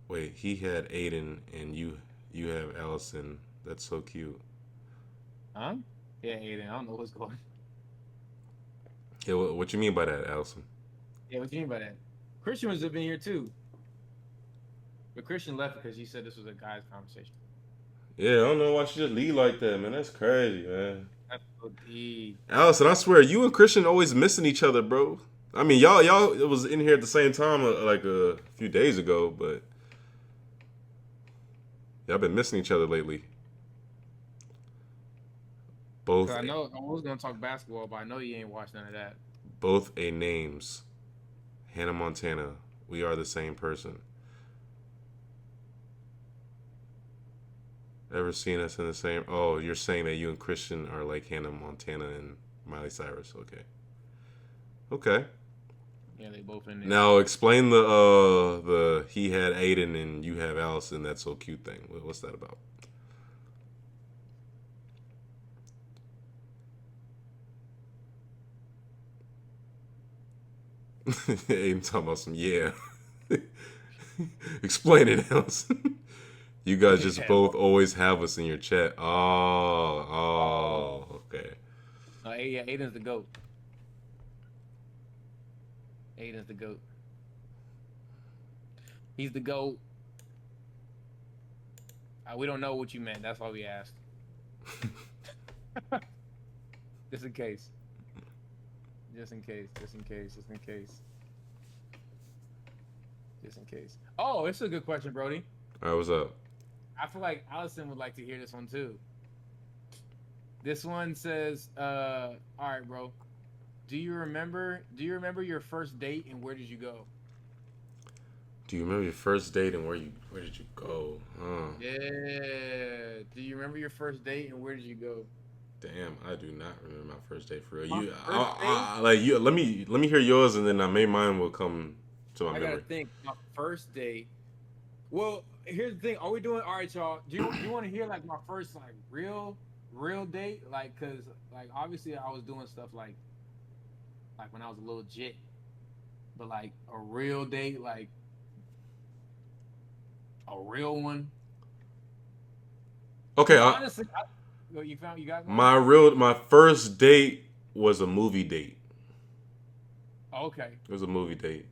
Wait, he had Aiden and you have Allison. That's so cute. Huh? Yeah, Aiden. I don't know what's going on. Yeah, what you mean by that, Allison? Yeah, what do you mean by that? Christian was up in here too. But Christian left because he said this was a guy's conversation. Yeah, I don't know why she just leave like that, man. That's crazy, man. That's so deep. Allison, I swear, you and Christian always missing each other, bro. I mean, y'all it was in here at the same time like a few days ago, but y'all been missing each other lately. Both. I know I was gonna talk basketball, but I know you ain't watched none of that. Both a names. Hannah Montana. We are the same person. Ever seen us in the same? Oh, you're saying that you and Christian are like Hannah Montana and Miley Cyrus. Okay. Yeah, they both in there. Now explain the he had Aiden and you have Allison. That's so cute thing. What's that about? Aiden talking about some Explain it, Allison. You guys just both always have us in your chat. Oh, okay. Yeah, Aiden's the GOAT. Aiden's the GOAT. He's the GOAT. We don't know what you meant. That's why we asked. Just in case. Just in case. Just in case. Just in case. Just in case. Oh, it's a good question, Brody. All right, what's up? I feel like Allison would like to hear this one too. This one says, all right, bro. Do you remember your first date and where did you go? Do you remember your first date and where did you go? Yeah. Do you remember your first date and where did you go? Damn, I do not remember my first date for real. My You, first date? like you. Let me hear yours, and then maybe mine will come to my I memory. gotta think. My first date. Well, here's the thing. Are we doing? All right, y'all. Do you want to hear like my first like real date? Like, cause like obviously I was doing stuff like when I was a little jit, but like a real date, like a real one. Okay, Honestly, you got one? my first date was a movie date. Okay. It was a movie date,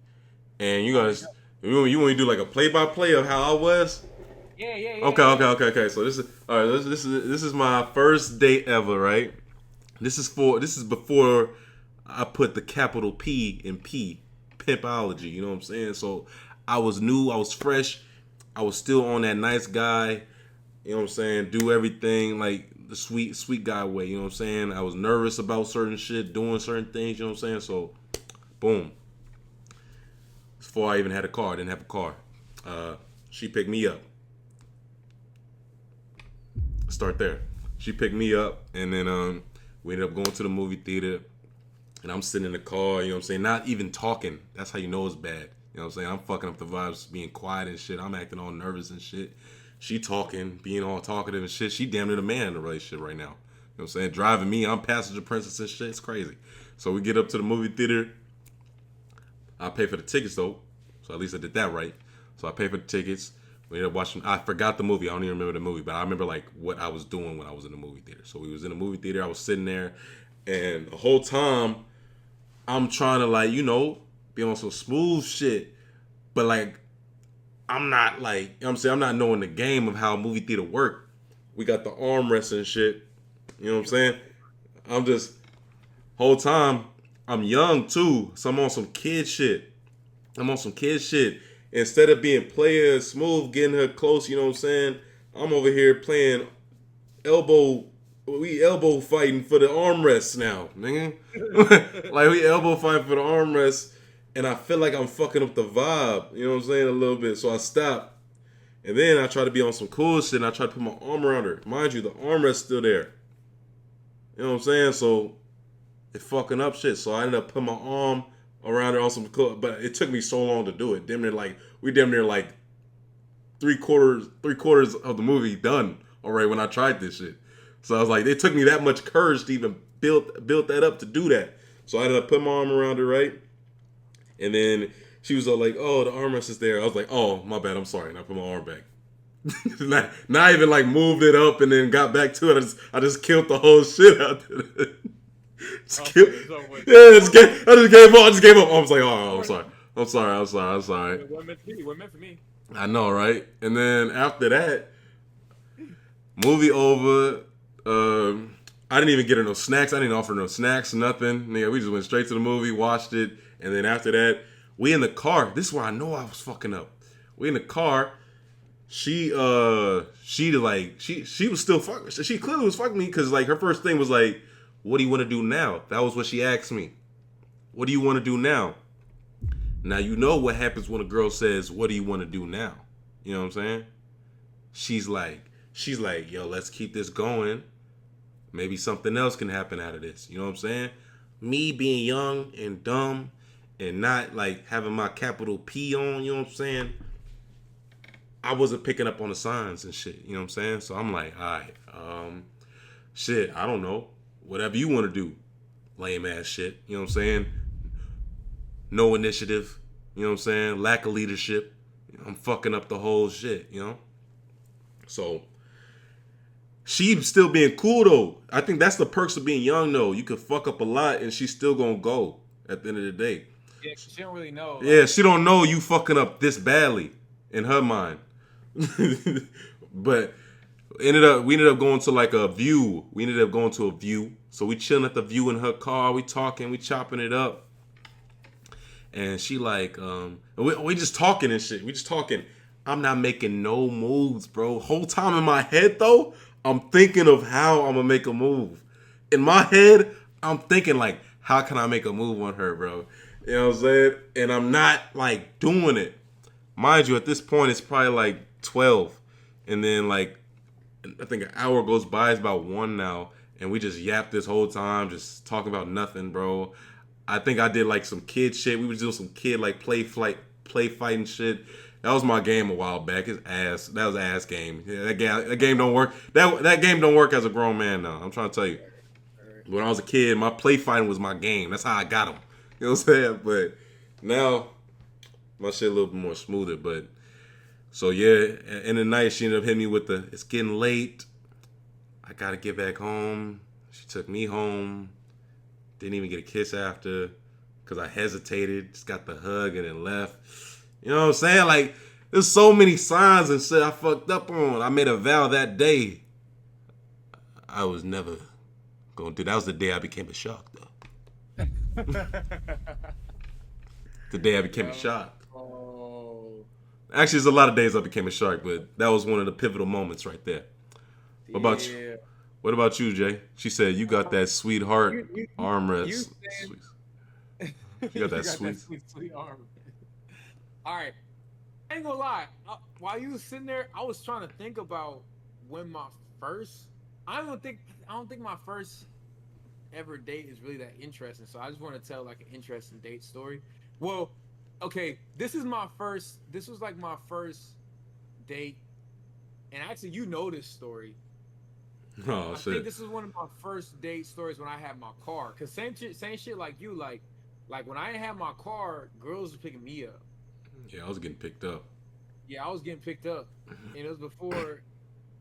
and you want to do like a play by play of how I was. Yeah. Okay. So this is all right. This is my first date ever, right? This is before I put the capital P in pimpology. You know what I'm saying? So I was new, I was fresh, I was still on that nice guy. You know what I'm saying? Do everything like the sweet guy way. You know what I'm saying? I was nervous about certain shit, doing certain things. You know what I'm saying? So, boom. Before I even had a car, I didn't have a car. She picked me up. Start there. She picked me up, and then we ended up going to the movie theater. And I'm sitting in the car, you know what I'm saying? Not even talking. That's how you know it's bad. You know what I'm saying? I'm fucking up the vibes, being quiet and shit. I'm acting all nervous and shit. She talking, being all talkative and shit. She damn near the man in the relationship right now. You know what I'm saying? Driving me, I'm passenger princess and shit. It's crazy. So we get up to the movie theater. I pay for the tickets though. So at least I did that right. So I pay for the tickets. We ended up watching. I forgot the movie. I don't even remember the movie, but I remember like what I was doing when I was in the movie theater. So we was in the movie theater. I was sitting there, and the whole time I'm trying to like, you know, be on some smooth shit, but like I'm not like, you know what I'm saying, I'm not knowing the game of how a movie theater work. We got the armrests and shit. You know what I'm saying? I'm just whole time I'm young too, so I'm on some kid shit. Instead of being player smooth, getting her close, you know what I'm saying? I'm over here playing elbow fighting for the armrests now, nigga. Like we elbow fighting for the armrests, and I feel like I'm fucking up the vibe, you know what I'm saying, a little bit. So I stop, and then I try to be on some cool shit, and I try to put my arm around her. Mind you, the armrest's still there. You know what I'm saying? So it fucking up shit. So I ended up putting my arm around her on some cool, but it took me so long to do it. We damn near like three quarters of the movie done already when I tried this shit. So I was like, it took me that much courage to even build that up to do that. So I ended up putting my arm around her, right? And then she was all like, oh, the armrest is there. I was like, oh, my bad, I'm sorry. And I put my arm back. not even like moved it up and then got back to it. I just killed the whole shit out there. I just gave up. I was like, oh, I'm sorry. What meant for me? I know, right? And then after that, movie over. I didn't even get her no snacks. I didn't offer no snacks, nothing. Nigga, we just went straight to the movie, watched it, and then after that, we in the car. This is where I know I was fucking up. We in the car. She was still fucking. She clearly was fucking me because like her first thing was like, "What do you want to do now?" That was what she asked me. What do you want to do now? Now you know what happens when a girl says, "What do you want to do now?" You know what I'm saying? She's like, "Yo, let's keep this going. Maybe something else can happen out of this." You know what I'm saying? Me being young and dumb and not like having my capital P on, you know what I'm saying? I wasn't picking up on the signs and shit, you know what I'm saying? So I'm like, all right, shit, I don't know. Whatever you want to do, lame ass shit, you know what I'm saying? No initiative, you know what I'm saying? Lack of leadership. I'm fucking up the whole shit, you know? So she's still being cool though. I think that's the perks of being young though. You could fuck up a lot and she's still gonna go at the end of the day. Yeah, she don't really know. Yeah, Like, she don't know you fucking up this badly in her mind. But we ended up going to like a view. We ended up going to a view. So we chilling at the view in her car. We talking. We chopping it up. And she like, we just talking and shit. We just talking. I'm not making no moves, bro. Whole time in my head though, I'm thinking of how I'm gonna make a move. In my head, I'm thinking like, how can I make a move on her, bro? You know what I'm saying? And I'm not like doing it. Mind you, at this point, it's probably like 12, and then like I think an hour goes by. It's about 1 now, and we just yapped this whole time, just talking about nothing, bro. I think I did like some kid shit. We was doing some kid like play fighting shit. That was my game a while back. It's ass. That was ass game. Yeah, that game don't work. That game don't work as a grown man now. I'm trying to tell you. When I was a kid, my play fighting was my game. That's how I got them. You know what I'm saying? But now my shit a little bit more smoother. But so yeah, in the night she ended up hitting me with the it's getting late. I gotta get back home. She took me home. Didn't even get a kiss after because I hesitated. Just got the hug and then left. You know what I'm saying? Like, there's so many signs and shit I fucked up on. I made a vow that day. I was never going to do. That was the day I became a shark, though. The day I became a shark. oh, Actually, there's a lot of days I became a shark, but that was one of the pivotal moments right there. What about you? yeah. What about you, Jay? She said you got that sweetheart You armrest. said You got that sweet. sweet arm. All right, I ain't gonna lie. While you was sitting there, I was trying to think about when my first. I don't think my first ever date is really that interesting. So I just want to tell like an interesting date story. Well, okay, this is my first. This was like my first date, and actually, you know this story. Oh I shit. think this is one of my first date stories when I had my car. Cause same shit like you. Like when I had my car, girls were picking me up. Yeah, I was getting picked up. Yeah, I was getting picked up, and it was before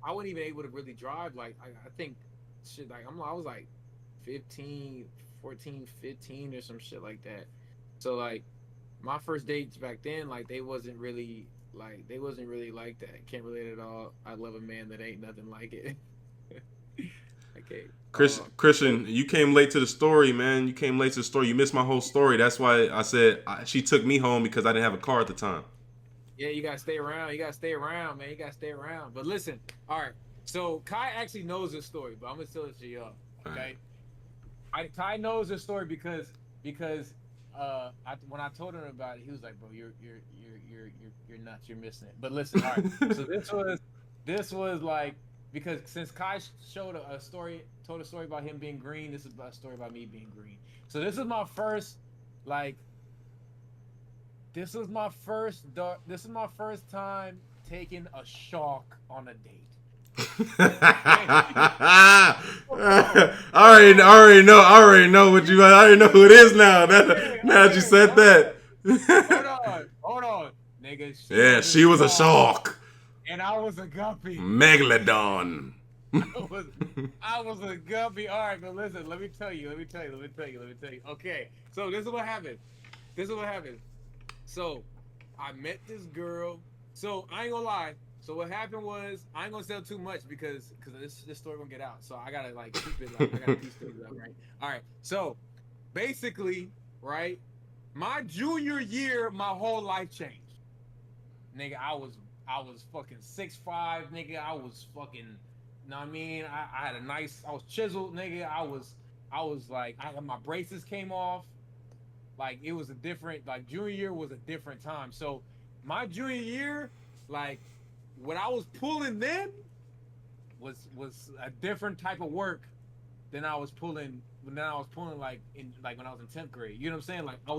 I wasn't even able to really drive. Like I think shit like I was like 15, 14, 15 or some shit like that. So like my first dates back then, like they wasn't really like that. Can't relate at all. I love a man that ain't nothing like it. Okay. Christian, you came late to the story, man. You came late to the story. You missed my whole story. That's why I said she took me home because I didn't have a car at the time. Yeah, you gotta stay around. You gotta stay around, man. You gotta stay around. But listen, all right. So Kai actually knows this story, but I'm gonna tell it to y'all. Okay. Kai knows this story because when I told him about it, he was like, "Bro, you're nuts. You're missing it." But listen, all right. So this was like because since Kai told a story about him being green, this is a story about me being green. So this is my first like. This was my first time taking a shark on a date. I already know what you. I already know who it is now. Now that you said that. Hold on, nigga. She was a shark. And I was a guppy. Megalodon. I was a guppy. All right, but listen. Let me tell you. Okay, so this is what happened. So I met this girl. So I ain't gonna lie. So what happened was I ain't gonna tell too much because this story gonna get out. So I gotta like keep it like I gotta piece things up, right? All right. So basically, right, my junior year, my whole life changed. Nigga, I was fucking 6'5", nigga. I was fucking, you know what I mean? I was chiseled, nigga. I was like, my braces came off. Like it was a different, like junior year was a different time. So my junior year, like what I was pulling then was a different type of work than I was pulling like when I was in 10th grade. You know what I'm saying? Like I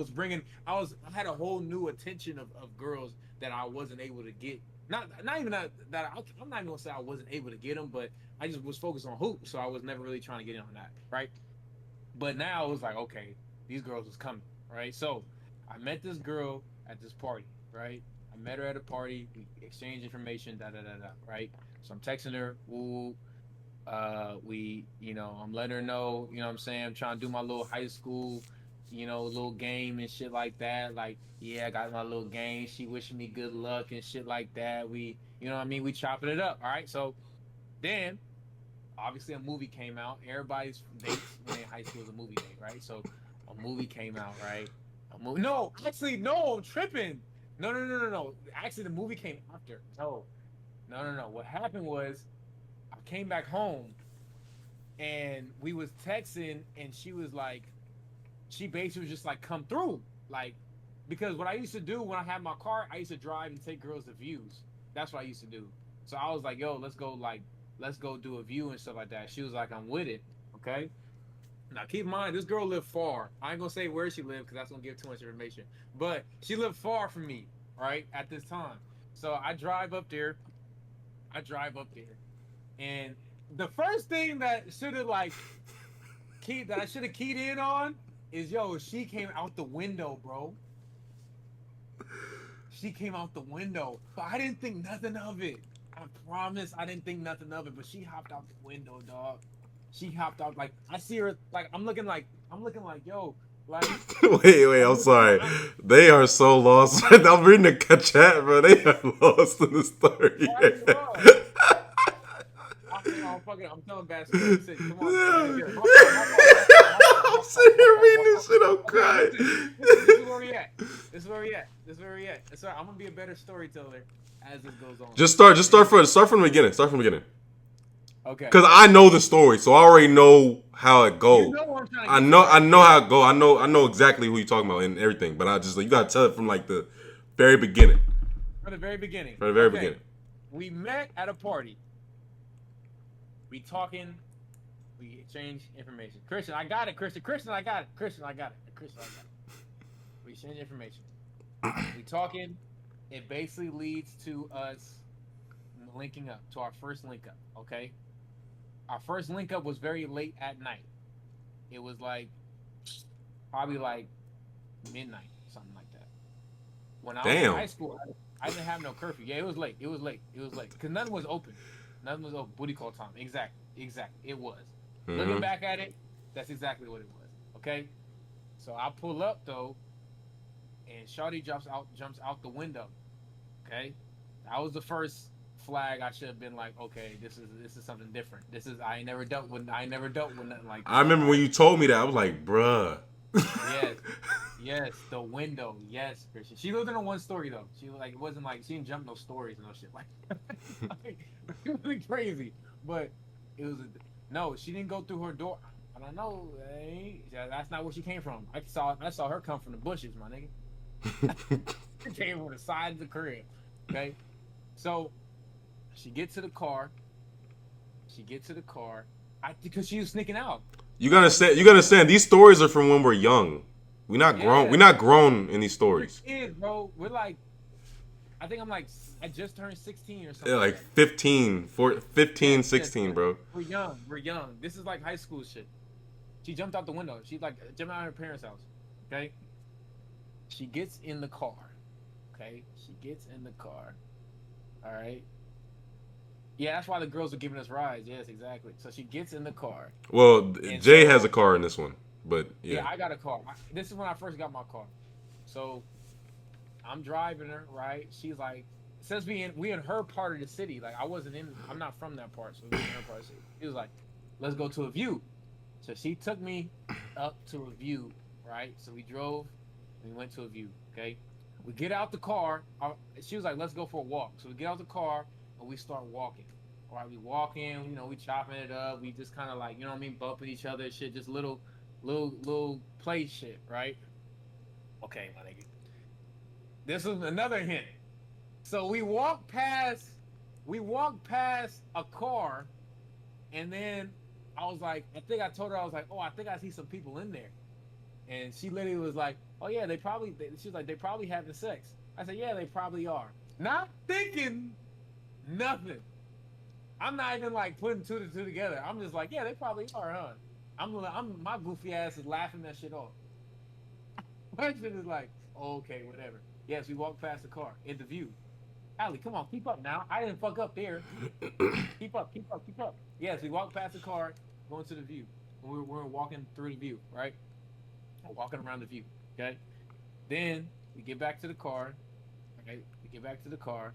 had a whole new attention of girls that I wasn't able to get. Not even that I'm not even gonna say I wasn't able to get them, but I just was focused on hoops, so I was never really trying to get in on that, right? But now it was like, okay, these girls was coming, right? So I met this girl at this party, right? I met her at a party. We exchanged information, right? So I'm texting her, woo. I'm letting her know, you know what I'm saying? I'm trying to do my little high school a little game and shit like that. Like, yeah, I got my little game. She wishing me good luck and shit like that. We, you know what I mean? We chopping it up. All right. So then, obviously, a movie came out. Everybody's dates when they're in high school is a movie date, right? So a movie came out, right? A movie. No, actually, no, I'm tripping. No, no, no, no, no. Actually, the movie came after. No, no, no, no. What happened was, I came back home and we was texting, and she was like, she basically was just like, come through, like, because what I used to do when I had my car, I used to drive and take girls to views. That's what I used to do. So I was like, yo, let's go do a view and stuff like that. She was like, I'm with it. Okay. Now keep in mind, this girl lived far. I ain't gonna say where she lived because that's gonna give too much information. But she lived far from me, right, at this time. So I drive up there. And the first thing that should have I should have keyed in on is, yo, she came out the window, bro. She came out the window, but I didn't think nothing of it. I promise I didn't think nothing of it, but she hopped out the window, dog. She hopped out, like, I see her, like, I'm looking like, yo, like. Wait, I'm sorry. They are so lost. I'm reading the chat, bro. They are lost in the story. I'm telling bad stories. Come on. I'm sitting here reading this shit. I'm crying. This is where we at. So I'm gonna be a better storyteller as this goes on. Just start from the beginning. Start from the beginning. Okay. Because I know the story, so I already know how it goes. You know what I'm trying to I know how it goes. I know exactly who you're talking about and everything. But I just, you gotta tell it from like the very beginning. From the very beginning. Beginning. We met at a party. We talking. We exchange information. Christian, I got it. Christian, I got it. We exchange information. We talking. It basically leads to us linking up, to our first link up. Okay. Our first link up was very late at night. It was like probably like midnight, something like that. When I was in high school, I didn't have no curfew. Yeah, it was late. Because nothing was open. Booty call time. Exactly. It was. Mm-hmm. Looking back at it, that's exactly what it was. Okay. So I pull up though, and Shawty jumps out the window. Okay. That was the first flag. I should have been like, okay, this is something different. I ain't never dealt with nothing like that. I remember when you told me that, I was like, bruh. Yes, the window. Yes, Christian. She lived in a one story though. She was like, it wasn't like she didn't jump no stories and no shit like it was crazy. But it was no, she didn't go through her door. I don't know. That's not where she came from. I saw her come from the bushes, my nigga. She came from the side of the crib. Okay. So she gets to the car. Because she was sneaking out. You gotta understand. These stories are from when we're young. We're not grown. We're not grown in these stories. We're kids, bro. We're like, I think I just turned 16 or something. Yeah, like 15, 16, bro. We're young. This is like high school shit. She jumped out the window. She like jumped out of her parents' house. Okay. She gets in the car. All right. Yeah, that's why the girls are giving us rides. Yes, exactly. So she gets in the car. Well, Jay has a car in this one, but yeah. Yeah, I got a car. This is when I first got my car. So I'm driving her, right? She's like, since we in her part of the city, like I'm not from that part, so we in her part of the city. She was like, let's go to a view. So she took me up to a view, right? So we went to a view, okay? We get out the car. She was like, let's go for a walk. So we get out the car and we start walking. All right, we walking, we chopping it up. We just kind of like, bumping each other and shit. Just little play shit, right? Okay, my nigga. This is another hint. So we walked past a car, and then I was like, I told her, I was like, oh, I think I see some people in there. And she literally was like, oh yeah, she was like, they probably having sex. I said, yeah, they probably are. Not thinking nothing. I'm not even like putting two to two together. I'm just like, yeah, they probably are, huh? My goofy ass is laughing that shit off. My shit is like, okay, whatever. Yes, we walked past the car in the view. Allie, come on, keep up now. I didn't fuck up there. Keep up. Yes, we walked past the car, going to the view. We're walking through the view, right? walking around the view. Okay. Then we get back to the car. Okay. We get back to the car.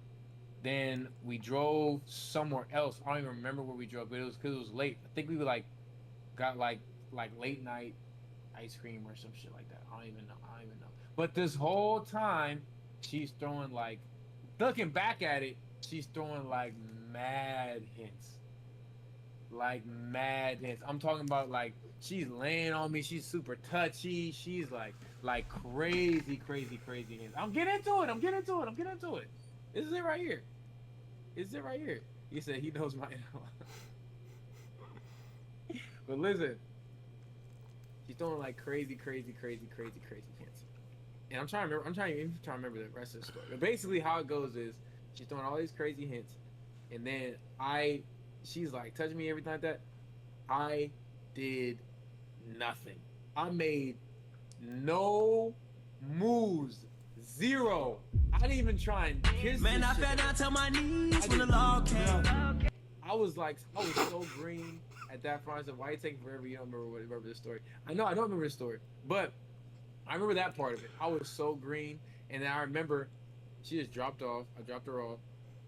Then we drove somewhere else. I don't even remember where we drove, but it was because it was late. I think we were like got like late night ice cream or some shit like that. I don't even know. But this whole time, she's throwing like, looking back at it, she's throwing like mad hints. Like mad hints. I'm talking about like she's laying on me. She's super touchy. She's like crazy hints. I'm getting into it. This is it right here. He said he knows my. But listen, she's throwing like crazy hints. And I'm trying to remember the rest of the story. But basically, how it goes is she's throwing all these crazy hints, and then she's like touching me, everything like that. I did nothing. I made no moves, zero. I didn't even try and kiss. Man, I fell down to my knees when the law came. I was so green at that point. I said, "Why are you taking forever? You don't remember the story." I know, I don't remember the story, but I remember that part of it. I was so green, and then I remember she just dropped off. I dropped her off,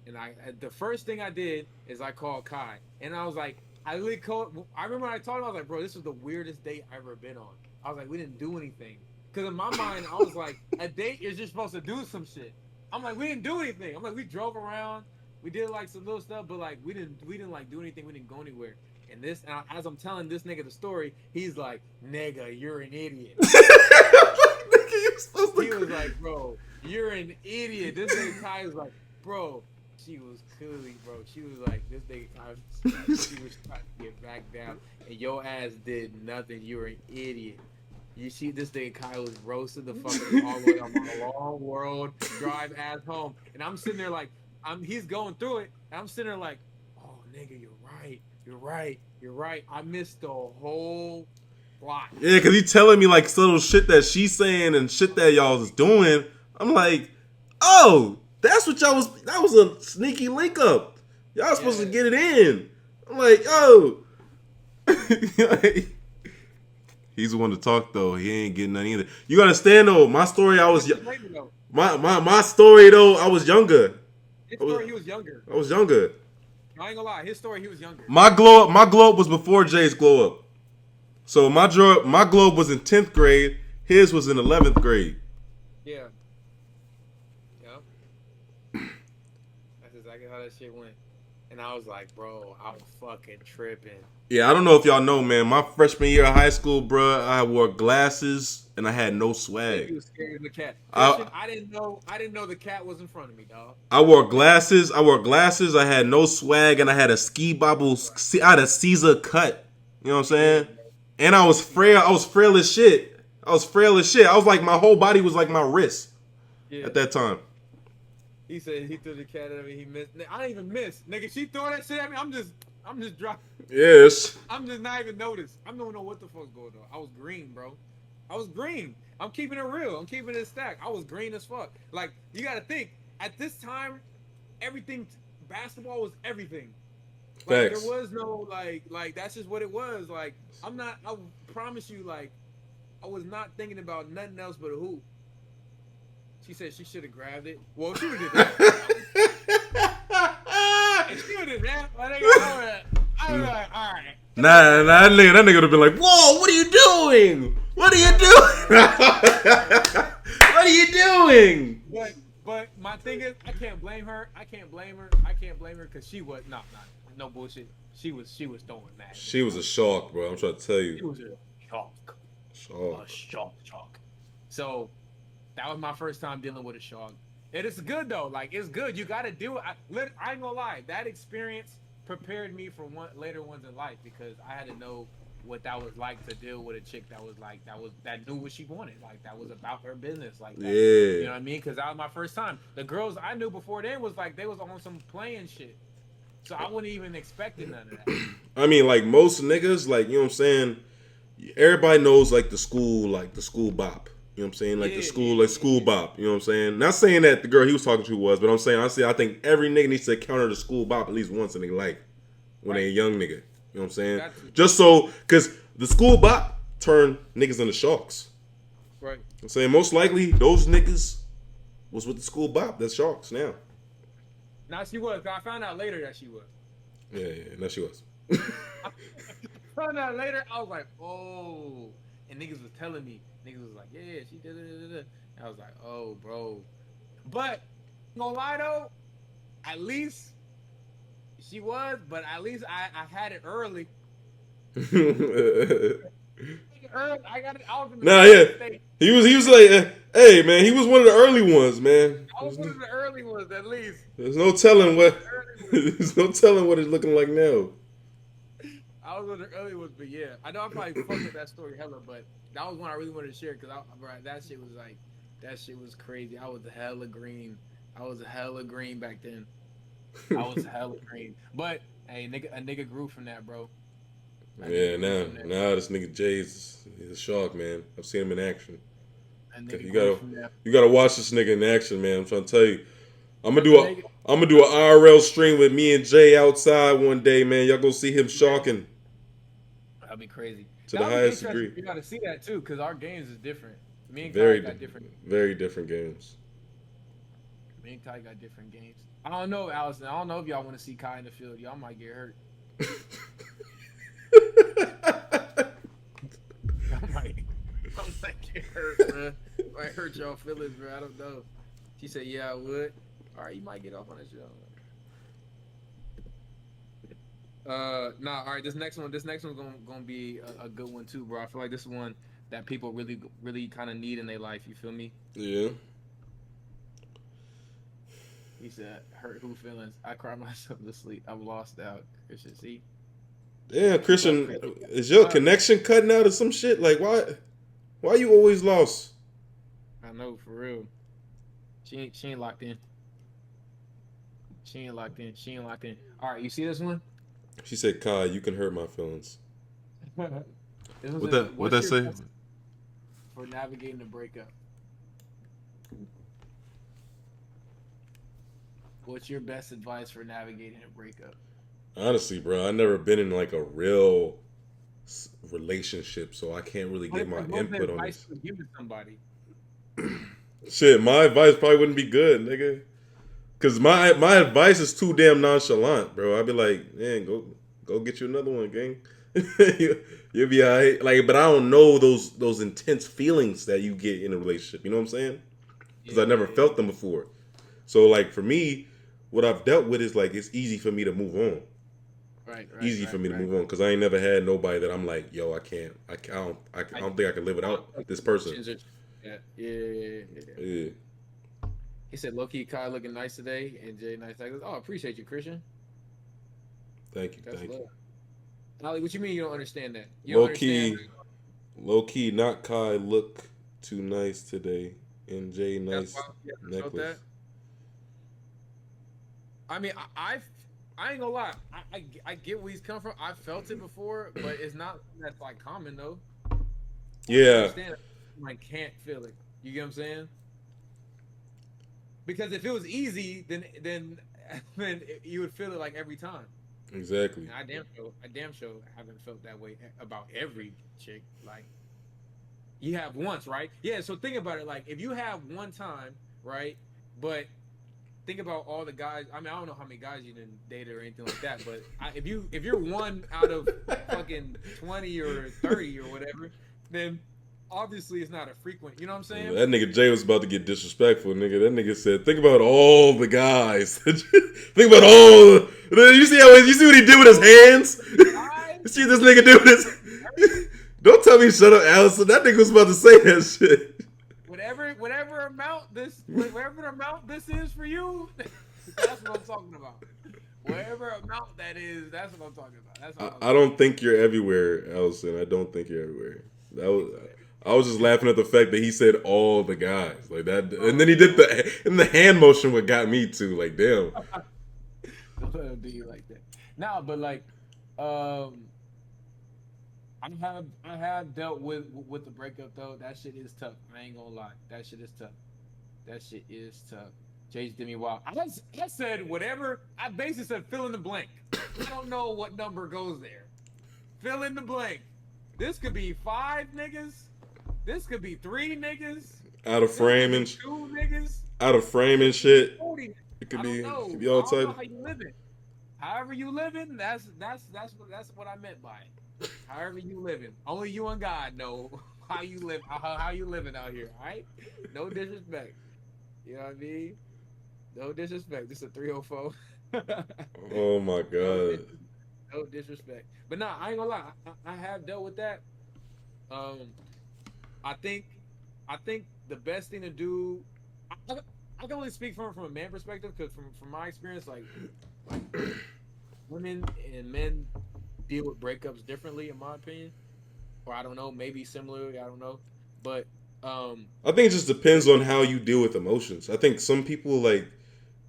and the first thing I did is I called Kai, and I was like, I remember when I told him, I was like, bro, this was the weirdest date I've ever been on. I was like, we didn't do anything, because in my mind, I was like, a date is just supposed to do some shit. I'm like, we didn't do anything. I'm like, we drove around, we did like some little stuff, but like we didn't like do anything. We didn't go anywhere. And as I'm telling this nigga the story, he's like, nigga, you're an idiot. He was like, bro, you're an idiot. This nigga Kai was like, bro, she was cooling, bro. She was like, this nigga Kai, she was trying to get back down, and your ass did nothing. You were an idiot. You see, this nigga Kai was roasting the fucking all the way on my long world drive ass home, and I'm sitting there like, he's going through it, and I'm sitting there like, oh nigga, you're right. I missed the whole plot. Yeah, because he's telling me like little shit that she's saying and shit that y'all was doing. I'm like, oh, that's what y'all was. That was a sneaky link up. Y'all supposed to get it in. I'm like, oh. He's the one to talk though. He ain't getting none either. You understand though? My story, I was my story though. I was younger. His story, he was younger. I was younger. I ain't gonna lie. His story, he was younger. My glow up was before Jay's glow up. So my glow up was in 10th grade. His was in 11th grade. Yeah. Yep. That's exactly how that shit went. And I was like, bro, I'm fucking tripping. Yeah, I don't know if y'all know, man. My freshman year of high school, bro, I wore glasses and I had no swag. You was scared of the cat. I didn't know the cat was in front of me, dog. I wore glasses. I had no swag, and I had a ski bobble. I had a Caesar cut. You know what I'm saying? And I was frail. I was frail as shit. I was like, my whole body was like my wrist at that time. He said he threw the cat at me. He missed. I didn't even miss. Nigga, she threw that shit at me. I'm just dropping. Yes. I'm just not even noticed. I don't know what the fuck's going on. I was green, bro. I was green. I'm keeping it real. I'm keeping it stacked. I was green as fuck. Like, you gotta think, at this time, basketball was everything. Like, Facts. there was no, like, that's just what it was. Like, I promise you, like, I was not thinking about nothing else but a hoop. She said she should have grabbed it. Well, she would have did that. And she would have did that. I was like, all right. Nah, that nigga would have been like, whoa, what are you doing? What are you doing? But my thing is, I can't blame her because she was no bullshit. She was throwing mad. She was a shark, bro. I'm trying to tell you. She was a shark. A shark. So that was my first time dealing with a shark. And it's good though. Like, it's good. You got to do it. I ain't gonna lie. That experience prepared me for later ones in life, because I had to know what that was like to deal with a chick that knew what she wanted, like that was about her business, like that. Yeah, you know what I mean? Because that was my first time. The girls I knew before then was like they was on some playing shit, so I wouldn't even expected none of that. I mean, like most niggas, like, you know what I'm saying, everybody knows like the school bop. You know what I'm saying? Like school bop. You know what I'm saying? Not saying that the girl he was talking to was, but I'm saying I think every nigga needs to encounter the school bop at least once in their life when they a young nigga. You know what I'm saying? Just so, because the school bop turn niggas into sharks. Right. I'm saying most likely those niggas was with the school bop. That's Sharks now. Now she was. I found out later that she was. Yeah, no, she was. I found out later. I was like, oh. And niggas was telling me. Niggas was like, yeah, she did it. I was like, oh, bro. But, no lie though, at least she was, but at least I had it early. I got it. I was in the Nah, yeah. state. He was like, hey man, he was one of the early ones, man. I was one of the early ones, at least. There's no telling what. There's no telling what it's looking like now. I was one of the early ones, but yeah, I know I probably fucked with that story hella, but that was one I really wanted to share because that shit was like, that shit was crazy. I was hella green. I was hella green back then. I was hella green, but hey, a nigga grew from that, bro. Yeah, now this nigga Jay's he's a shark, man. I've seen him in action. You gotta watch this nigga in action, man. I'm trying to tell you. I'm gonna do an IRL stream with me and Jay outside one day, man. Y'all gonna see him sharking. That'd be crazy. To the highest degree. You gotta see that too, because our games is different. Me and Very Kai got different. Very different games. Me and Kai got different games. I don't know, Allison. I don't know if y'all want to see Kai in the field. Y'all might get hurt. I might get hurt, bro. Might hurt y'all feelings, bro. I don't know. She said, "Yeah, I would." All right, you might get off on that show. Nah. All right, this next one's gonna be a good one too, bro. I feel like this is one that people really kind of need in their life. You feel me? Yeah. He said, "Hurt who feelings? I cry myself to sleep. I'm lost out." Christian, see? Damn, Christian, is your connection cutting out or some shit? Like, why you always lost? I know, for real. She ain't locked in. She ain't locked in. All right, you see this one? She said, "Kai, you can hurt my feelings." What that say? For navigating the breakup. What's your best advice for navigating a breakup? Honestly, bro, I never been in like a real relationship, so I can't really give my input on this. Give to somebody. Shit, my advice probably wouldn't be good, nigga. Cause my advice is too damn nonchalant, bro. I'd be like, man, go get you another one, gang. You'll be alright. Like, but I don't know those intense feelings that you get in a relationship. You know what I'm saying? Because I never felt them before. So like for me, what I've dealt with is like it's easy for me to move on. Right. Easy for me to move on because I ain't never had nobody that I'm like, yo, I don't think I can live without this person. Yeah. He said, "Low key, Kai looking nice today," and Jay nice. Like, oh, appreciate you, Christian. Thank you. Ollie, what you mean you don't understand that? Low key, not Kai look too nice today, and Jay nice necklace. I mean, I ain't gonna lie. I get where he's coming from. I felt it before, but it's not that's like common though. Yeah. I can't feel it. You get what I'm saying? Because if it was easy, then you would feel it like every time. Exactly. And I damn sure haven't felt that way about every chick. Like, you have once, right? Yeah. So think about it. Like, if you have one time, right? But think about all the guys. I mean, I don't know how many guys you didn't date or anything like that. But if you're one out of fucking 20 or 30 or whatever, then obviously it's not a frequent. You know what I'm saying? That nigga Jay was about to get disrespectful, nigga. That nigga said, "Think about all the guys. Think about all." You see what he did with his hands? You see what this nigga do with his? Don't tell me shut up, Allison. That nigga was about to say that shit. Whatever amount this is for you, that's what I'm talking about. Whatever amount that is, that's what I'm talking about. I don't think you're everywhere, Allison. I don't think you're everywhere. I was just laughing at the fact that he said all the guys like that, and then he did the hand motion. What got me too, like damn. Don't do you like that? No, but like, I have dealt with the breakup though. That shit is tough. I ain't gonna lie. That shit is tough. Jay's did me wild. I said whatever. I basically said fill in the blank. I don't know what number goes there. Fill in the blank. This could be 5 niggas. This could be 3 niggas. Out of This could frame be and 2 niggas. out of frame and shit. 40. It could I be don't know. all I don't know type. how you living. However you living, that's what I meant by it. However you living. Only you and God know how you live, how you living out here. All right. No disrespect. You know what I mean? No disrespect. This is a 304. Oh my No, god. no disrespect. But nah, I ain't gonna lie. I have dealt with that. Um, I think the best thing to do. I can only speak from a man perspective because from my experience, like women and men deal with breakups differently, in my opinion. Or I don't know, maybe similarly. I don't know, but I think it just depends on how you deal with emotions. I think some people like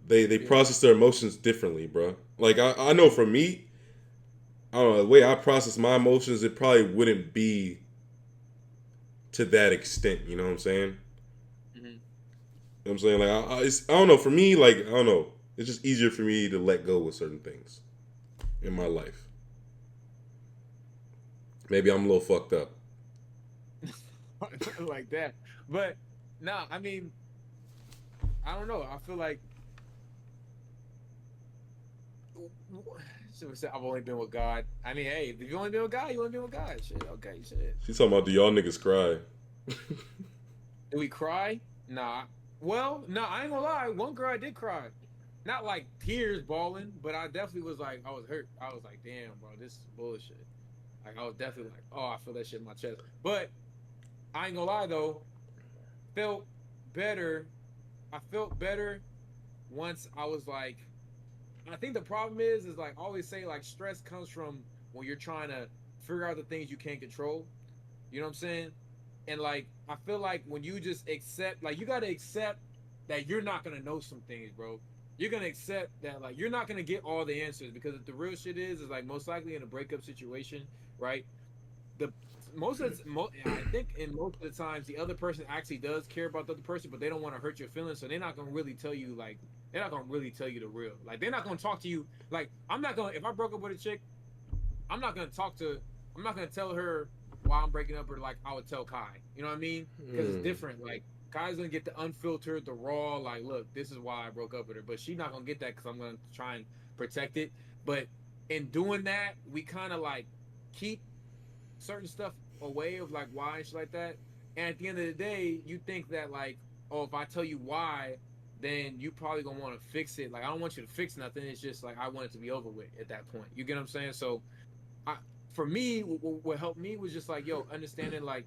they yeah, process their emotions differently, bro. Like I know for me, I don't know, the way I process my emotions, it probably wouldn't be to that extent. You know what I'm saying? hmm You know what I'm saying? Like I don't know. For me, like I don't know. It's just easier for me to let go with certain things in my life. Maybe I'm a little fucked up. like that. But nah, I mean, I don't know. I feel like should we say I've only been with God. I mean, hey, if you only been with God, you only been with God. Shit, okay, shit. She's talking about do y'all niggas cry? Did we cry? Nah. Well, nah, I ain't gonna lie. One girl I did cry. Not like tears bawling, but I definitely was like, I was hurt. I was like, damn, bro, this is bullshit. Like, I was definitely like, oh, I feel that shit in my chest. But I ain't gonna lie though, felt better. I felt better once I was like, I think the problem is like I always say like stress comes from when you're trying to figure out the things you can't control. You know what I'm saying? And like I feel like when you just accept, like you gotta accept that you're not gonna know some things, bro. You're gonna accept that like you're not gonna get all the answers because if the real shit is like most likely in a breakup situation, right? The I think in most of the times the other person actually does care about the other person, but they don't want to hurt your feelings, so they're not gonna really tell you like they're not gonna really tell you the real. Like they're not gonna talk to you. Like I'm not gonna if I broke up with a chick, I'm not gonna talk to. I'm not gonna tell her why I'm breaking up, or like I would tell Kai. You know what I mean? Because it's different. Like Kai's gonna get the unfiltered, the raw. Like, look, this is why I broke up with her. But she's not gonna get that because I'm gonna try and protect it. But in doing that, we kind of like keep certain stuff away of like why and shit like that. And at the end of the day, you think that like, oh, if I tell you why, then you probably gonna want to fix it. Like I don't want you to fix nothing. It's just like I want it to be over with at that point. You get what I'm saying? So I, for me, what helped me was just like, yo, understanding like,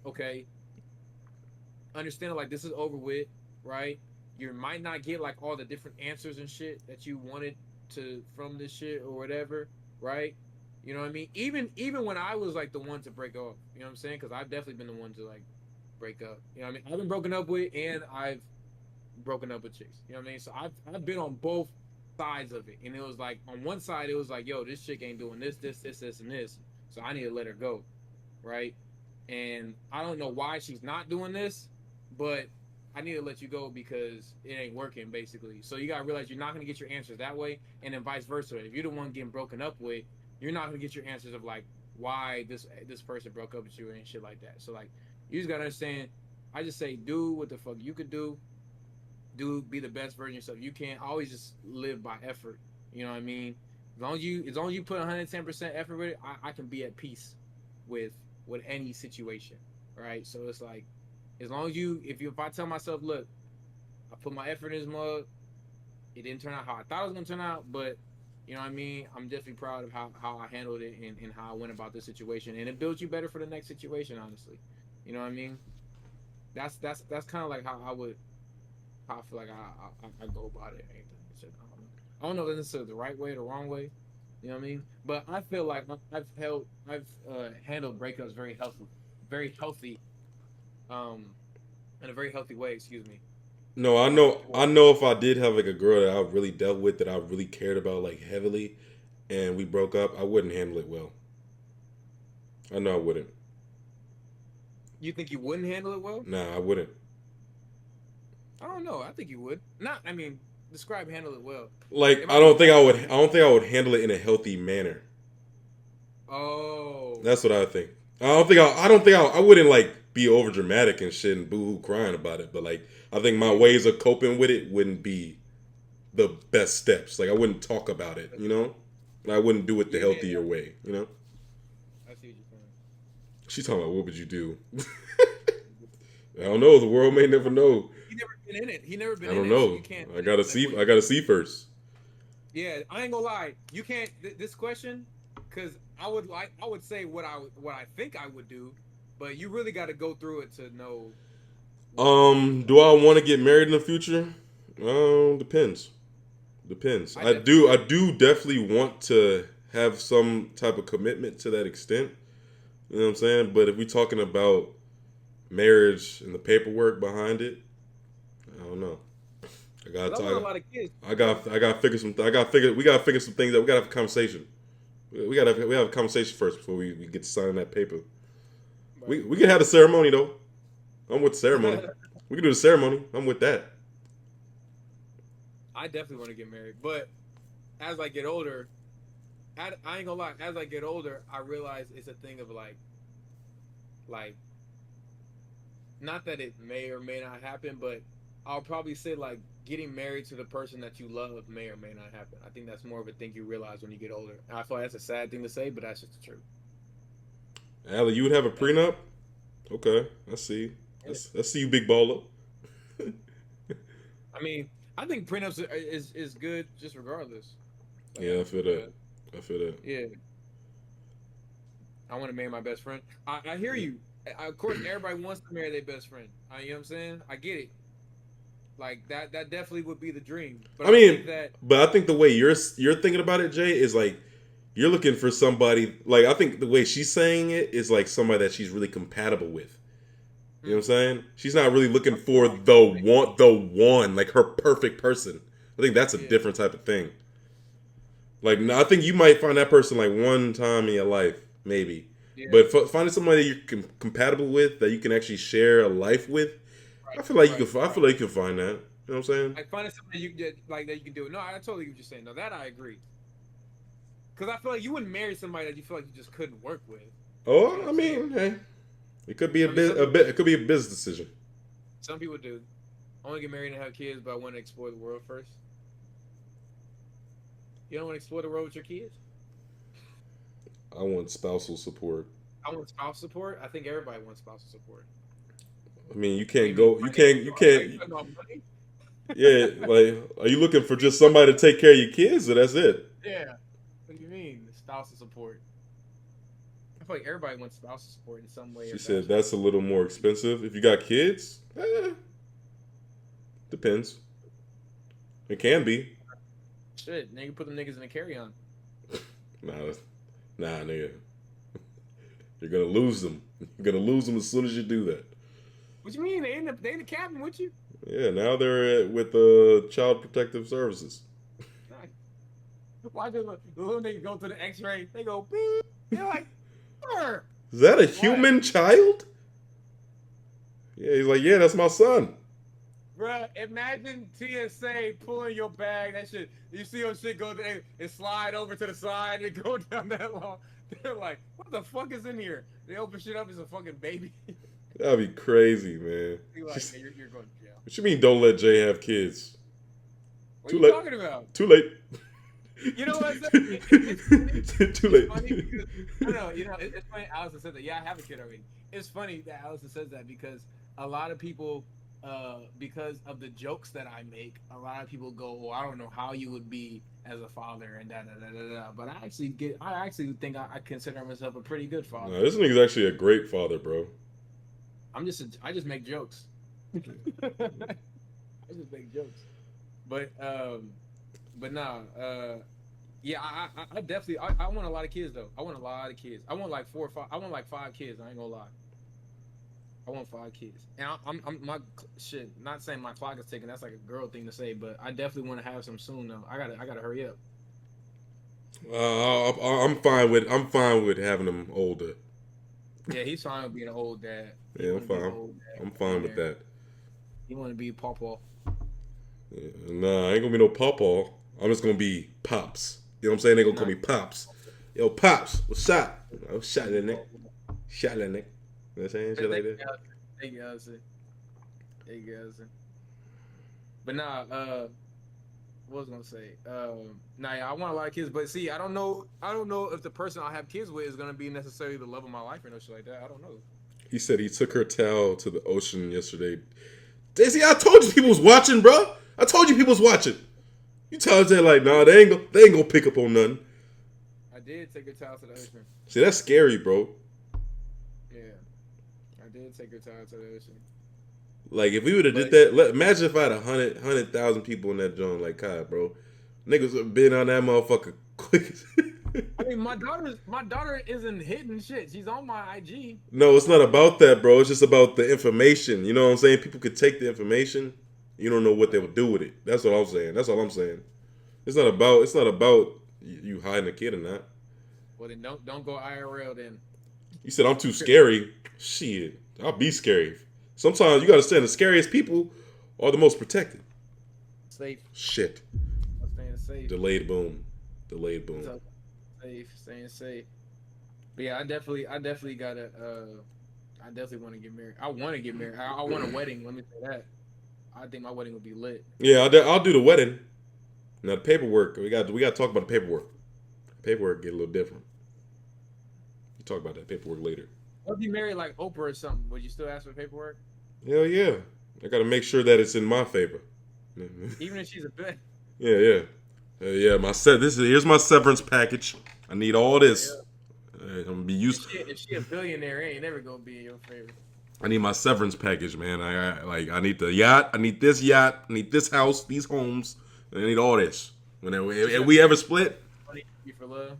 okay, understanding like this is over with, right? You might not get like all the different answers and shit that you wanted to from this shit or whatever, right? You know what I mean? Even when I was like the one to break up, you know what I'm saying? Because I've definitely been the one to like break up. You know what I mean? I've been broken up with, and I've broken up with chicks. You know what I mean? So I've been on both sides of it, and it was like on one side it was like, yo, this chick ain't doing this, and this, so I need to let her go, right? And I don't know why she's not doing this, but I need to let you go because it ain't working, basically. So you gotta realize you're not gonna get your answers that way, and then vice versa. If you're the one getting broken up with, you're not gonna get your answers of like why this person broke up with you and shit like that. So like you just gotta understand. I just say do what the fuck you could do. Be the best version of yourself you can. Always just live by effort. You know what I mean? As long as you put 110% effort with it, I can be at peace with any situation, right? So it's like as long as if I tell myself, look, I put my effort in this mug, it didn't turn out how I thought it was gonna turn out, but you know what I mean? I'm definitely proud of how I handled it and how I went about this situation, and it builds you better for the next situation. Honestly, you know what I mean? That's kind of like how I feel like I go about it. I don't know if this is the right way or the wrong way. You know what I mean? But I feel like I've handled breakups very healthy, in a very healthy way. Excuse me. No, I know if I did have like a girl that I really dealt with that I really cared about like heavily and we broke up, I wouldn't handle it well. I know I wouldn't. You think you wouldn't handle it well? Nah, I wouldn't. I don't know. I think you would. Not. I mean, describe handle it well. Like I don't think I would handle it in a healthy manner. Oh. That's what I think. I don't think I wouldn't like be over dramatic and shit and boo-hoo crying about it. But like, I think my ways of coping with it wouldn't be the best steps. Like, I wouldn't talk about it, you know? I wouldn't do it the healthier way, you know? I see what you're saying. She's talking about, what would you do? I don't know. The world may never know. He never been in it. He never been I in don't it. know. So you can't. I gotta see. I gotta see first. Yeah, I ain't gonna lie. You can't. This question, because I would say what I think I would do, but you really got to go through it to know. Do I want to get married in the future? Depends. Depends. I do definitely want to have some type of commitment to that extent. You know what I'm saying? But if we're talking about marriage and the paperwork behind it, I don't know. I gotta talk. A lot of kids. I gotta figure some. We gotta figure some things out. We gotta have a conversation. We have a conversation first before we get to signing that paper. Right. We can have the ceremony though. I'm with the ceremony. We can do the ceremony. I'm with that. I definitely want to get married, but as I get older, I ain't gonna lie. As I get older, I realize it's a thing of like, not that it may or may not happen, but I'll probably say like getting married to the person that you love may or may not happen. I think that's more of a thing you realize when you get older. And I feel like that's a sad thing to say, but that's just the truth. Allie, you would have a prenup? Okay, I see. I see you, big baller. I mean, I think prenups is good just regardless. Like, Yeah, I feel that. I feel that. Yeah. I want to marry my best friend. I hear you. Of course, everybody wants to marry their best friend. You know what I'm saying? I get it. Like that definitely would be the dream. But I think the way you're thinking about it, Jay, is like you're looking for somebody. Like, I think the way she's saying it is like somebody that she's really compatible with. You know what I'm saying? She's not really looking for the one, like her perfect person. I think that's a different type of thing. Like, I think you might find that person like one time in your life, maybe. Yeah. But finding somebody that you're compatible with, that you can actually share a life with, I feel like you can find that. You know what I'm saying? Like finding something you get like that you can do it. No, I totally get what you're saying. No, that I agree. Because I feel like you wouldn't marry somebody that you feel like you just couldn't work with. Oh, I mean, hey, it could be it could be a business decision. Some people do. I want to get married and have kids, but I want to explore the world first. You don't want to explore the world with your kids? I want spousal support. I want spousal support. I think everybody wants spousal support. I mean, you can't. Yeah, like, are you looking for just somebody to take care of your kids, or that's it? Yeah. What do you mean, spousal support? I feel like everybody wants spousal support in some way. She said that's a little more expensive. If you got kids, depends. It can be. Shit, nigga, put them niggas in a carry-on. Nah, nigga. You're gonna lose them. You're gonna lose them as soon as you do that. What you mean? They in the cabin with you? Yeah, now they're with the Child Protective Services. Why do the little nigga go to the X-ray? They go beep. They're like, Burr. Is that a human child? Yeah, he's like, yeah, that's my son. Bruh, imagine TSA pulling your bag. That shit, you see your shit go there and slide over to the side and go down that long. They're like, what the fuck is in here? They open shit up, it's a fucking baby. That'd be crazy, man. You're like, hey, you're going to jail. What you mean don't let Jay have kids? What are you talking about? Too late. You know what? It's too late. Funny because, it's funny Allison said that. Yeah, I have a kid already. It's funny that Allison says that because a lot of people, because of the jokes that I make, a lot of people go, well, I don't know how you would be as a father and da. But I actually think I consider myself a pretty good father. No, this nigga's actually a great father, bro. I just make jokes. I just make jokes. But nah, yeah, I definitely I want a lot of kids though. I want a lot of kids. I want like 4 or 5. I want like 5 kids. I ain't gonna lie. I want 5 kids. And I'm my shit. Not saying my clock is ticking. That's like a girl thing to say. But I definitely want to have some soon though. I gotta hurry up. I'm fine with having them older. Yeah, he's fine with being an old dad. Yeah, I'm fine with that. You want to be pawpaw? Yeah, nah, I ain't gonna be no pawpaw. I'm just gonna be Pops. You know what I'm saying? They gonna call me Pops. Yo, Pops, what's up? Oh, shot that neck. You know what I'm saying? Shit like that. Thank you, Allison. Thank you, Allison. But nah, what was I gonna say? Nah, yeah, I want a lot of kids, but see, I don't know if the person I have kids with is gonna be necessarily the love of my life or no shit like that. I don't know. He said he took her towel to the ocean yesterday. Daisy, I told you people was watching, bro. I told you people was watching. You tell us that like, nah, they ain't gonna pick up on nothing. I did take her towel to the ocean. See, that's scary, bro. Yeah, I did take her towel to the ocean. Like, if we would have did that, imagine if I had 100,000 people in that joint, like, God, bro. Niggas would have been on that motherfucker quick. I mean, my daughter isn't hidden shit. She's on my IG. No, it's not about that, bro. It's just about the information. You know what I'm saying? People could take the information. You don't know what they would do with it. That's what I'm saying. That's all I'm saying. It's not about you hiding a kid or not. Well, then don't go IRL then. You said I'm too scary. Shit, I'll be scary. Sometimes you gotta understand the scariest people are the most protected. Safe. Shit. I'm staying safe. Delayed boom. Safe, staying safe. But yeah, I definitely gotta. I definitely want to get married. I want to get married. I want a wedding. Let me say that. I think my wedding would be lit. Yeah, I'll do the wedding. Now the paperwork. We got to talk about the paperwork. Paperwork get a little different. We'll talk about that paperwork later. What if you married like Oprah or something? Would you still ask for paperwork? Hell yeah. I got to make sure that it's in my favor. Even if she's a bitch. Yeah. Here's my severance package. I need all this. I'm gonna be used. If she a billionaire, it ain't never gonna be in your favor. I need my severance package, man. I need the yacht. I need this yacht. I need this house. These homes. I need all this. If we ever split, Money for love.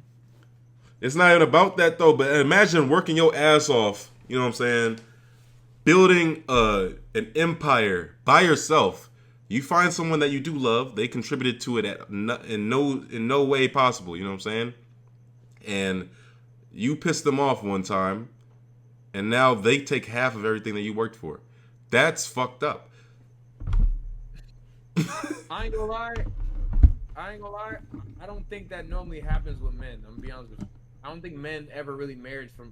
it's not even about that though. But imagine working your ass off. You know what I'm saying? Building an empire by yourself. You find someone that you do love. They contributed to it in no way possible. You know what I'm saying? And you pissed them off one time, and now they take half of everything that you worked for. That's fucked up. I ain't gonna lie. I don't think that normally happens with men. I'm gonna be honest with you. I don't think men ever really marry for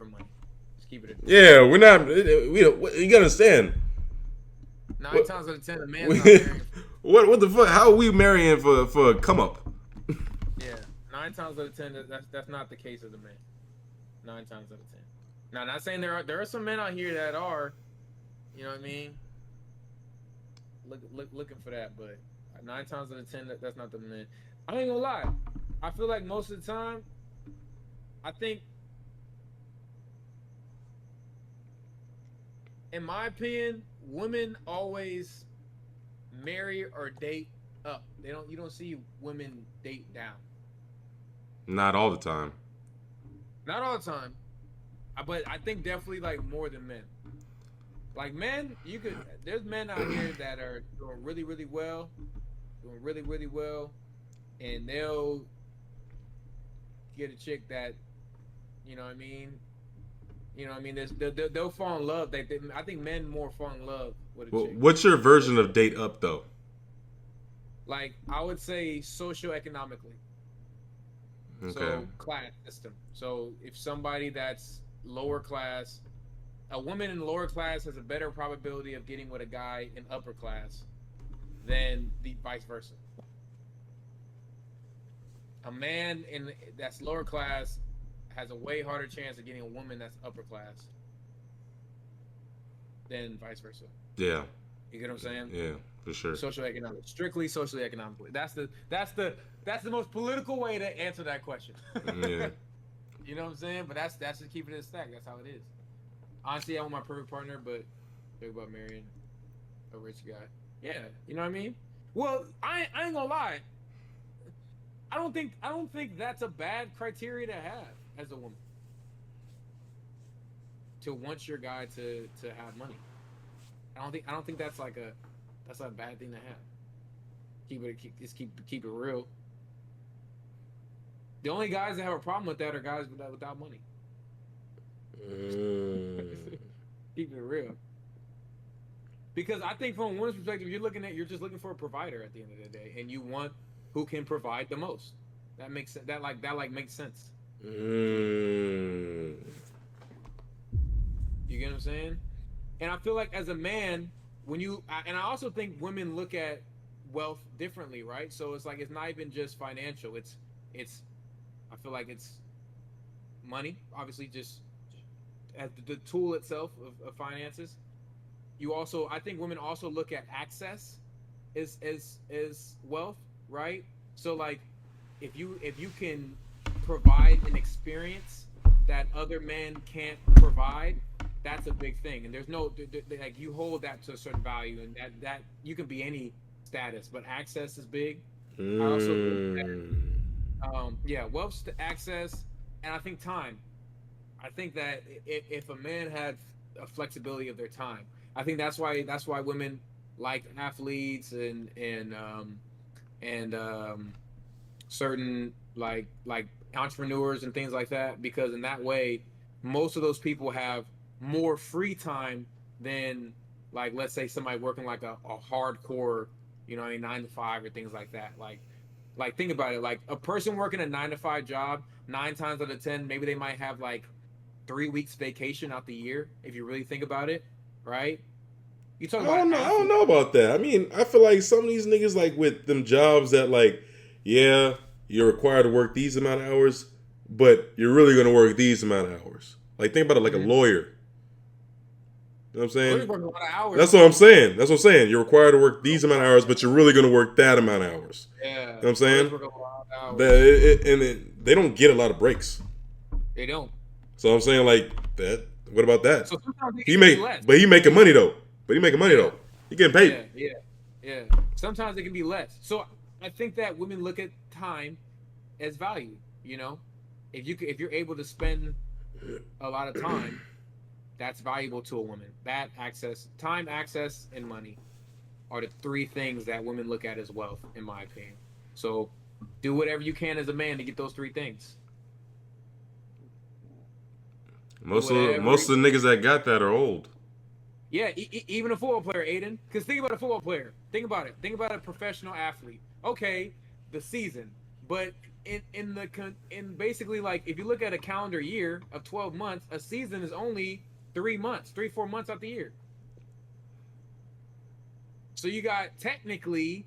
money. Just keep it. Yeah, we're not. You gotta understand. 9 times out of 10, a man's not marrying. What the fuck? How are we marrying for a come up? Yeah, 9 times out of 10, that's not the case of the man. 9 times out of 10. Now, not saying there are some men out here that are, you know what I mean, looking for that, but 9 times out of 10, that's not the man. I ain't gonna lie. I feel like most of the time, I think, in my opinion, women always marry or date up. You don't see women date down. Not all the time. Not all the time, but I think definitely like more than men. Like men, there's men out here that are doing really, really well, and they'll get a chick that, you know what I mean. You know what I mean? They'll fall in love. I think men more fall in love with a chick. What's your version of date up though? Like I would say socioeconomically. Okay. So class system. So if somebody that's lower class, a woman in lower class has a better probability of getting with a guy in upper class than the vice versa. A man that's lower class has a way harder chance of getting a woman that's upper class than vice versa. Yeah. You get what I'm saying? Yeah, for sure. Socioeconomic, strictly socially economically. That's the most political way to answer that question. Yeah. You know what I'm saying? But that's just keeping it a stack. That's how it is. Honestly, I want my perfect partner, but think about marrying a rich guy. Yeah, you know what I mean? Well, I ain't gonna lie. I don't think that's a bad criteria to have as a woman. To want your guy to have money. I don't think that's a bad thing to have. Keep it real. The only guys that have a problem with that are guys without money. Keep it real. Because I think from a woman's perspective, you're just looking for a provider at the end of the day, and you want who can provide the most. That makes sense. That makes sense. You You get what I'm saying? And I feel like as a man, and I also think women look at wealth differently, right? So it's like it's not even just financial. It's I feel like it's money, obviously, just as the tool itself of finances. I think women also look at access as wealth, right? So like if you can provide an experience that other men can't provide, that's a big thing. And there's no like you hold that to a certain value, and that you can be any status, but access is big. I also think that wealth, access, and I think time. I think that if a man had a flexibility of their time, I think that's why women like athletes and certain like entrepreneurs and things like that, because in that way most of those people have more free time than, like, let's say somebody working like a hardcore, 9 to 5 or things like that. Like think about it, like a person working a 9 to 5 job, 9 times out of 10 maybe they might have like 3 weeks vacation out the year, if you really think about it, right? You talk about I don't know about that. I mean, I feel like some of these niggas, like with them jobs that, like, yeah, you're required to work these amount of hours, but you're really gonna work these amount of hours. Like, think about it like a lawyer. You know what I'm saying? working a lot of hours. That's what I'm saying. That's what I'm saying. You're required to work these amount of hours, but you're really gonna work that amount of hours. Yeah, you know what I'm saying? Work a lot of hours. They don't get a lot of breaks. They don't. So I'm saying, like, that. What about that? So sometimes He making money though. He getting paid. Yeah. Sometimes it can be less. So I think that women look at time as value. If you're able to spend a lot of time, that's valuable to a woman. That time, access, and money are the 3 things that women look at as wealth, in my opinion. So do whatever you can as a man to get those 3 things. Most of the niggas that got that are old. Yeah, even a football player, Aiden. Because think about a football player. Think about it. Think about a professional athlete. Okay, the season, but in basically, like, if you look at a calendar year of 12 months, a season is only 3 months, 4 months out the year. So you got technically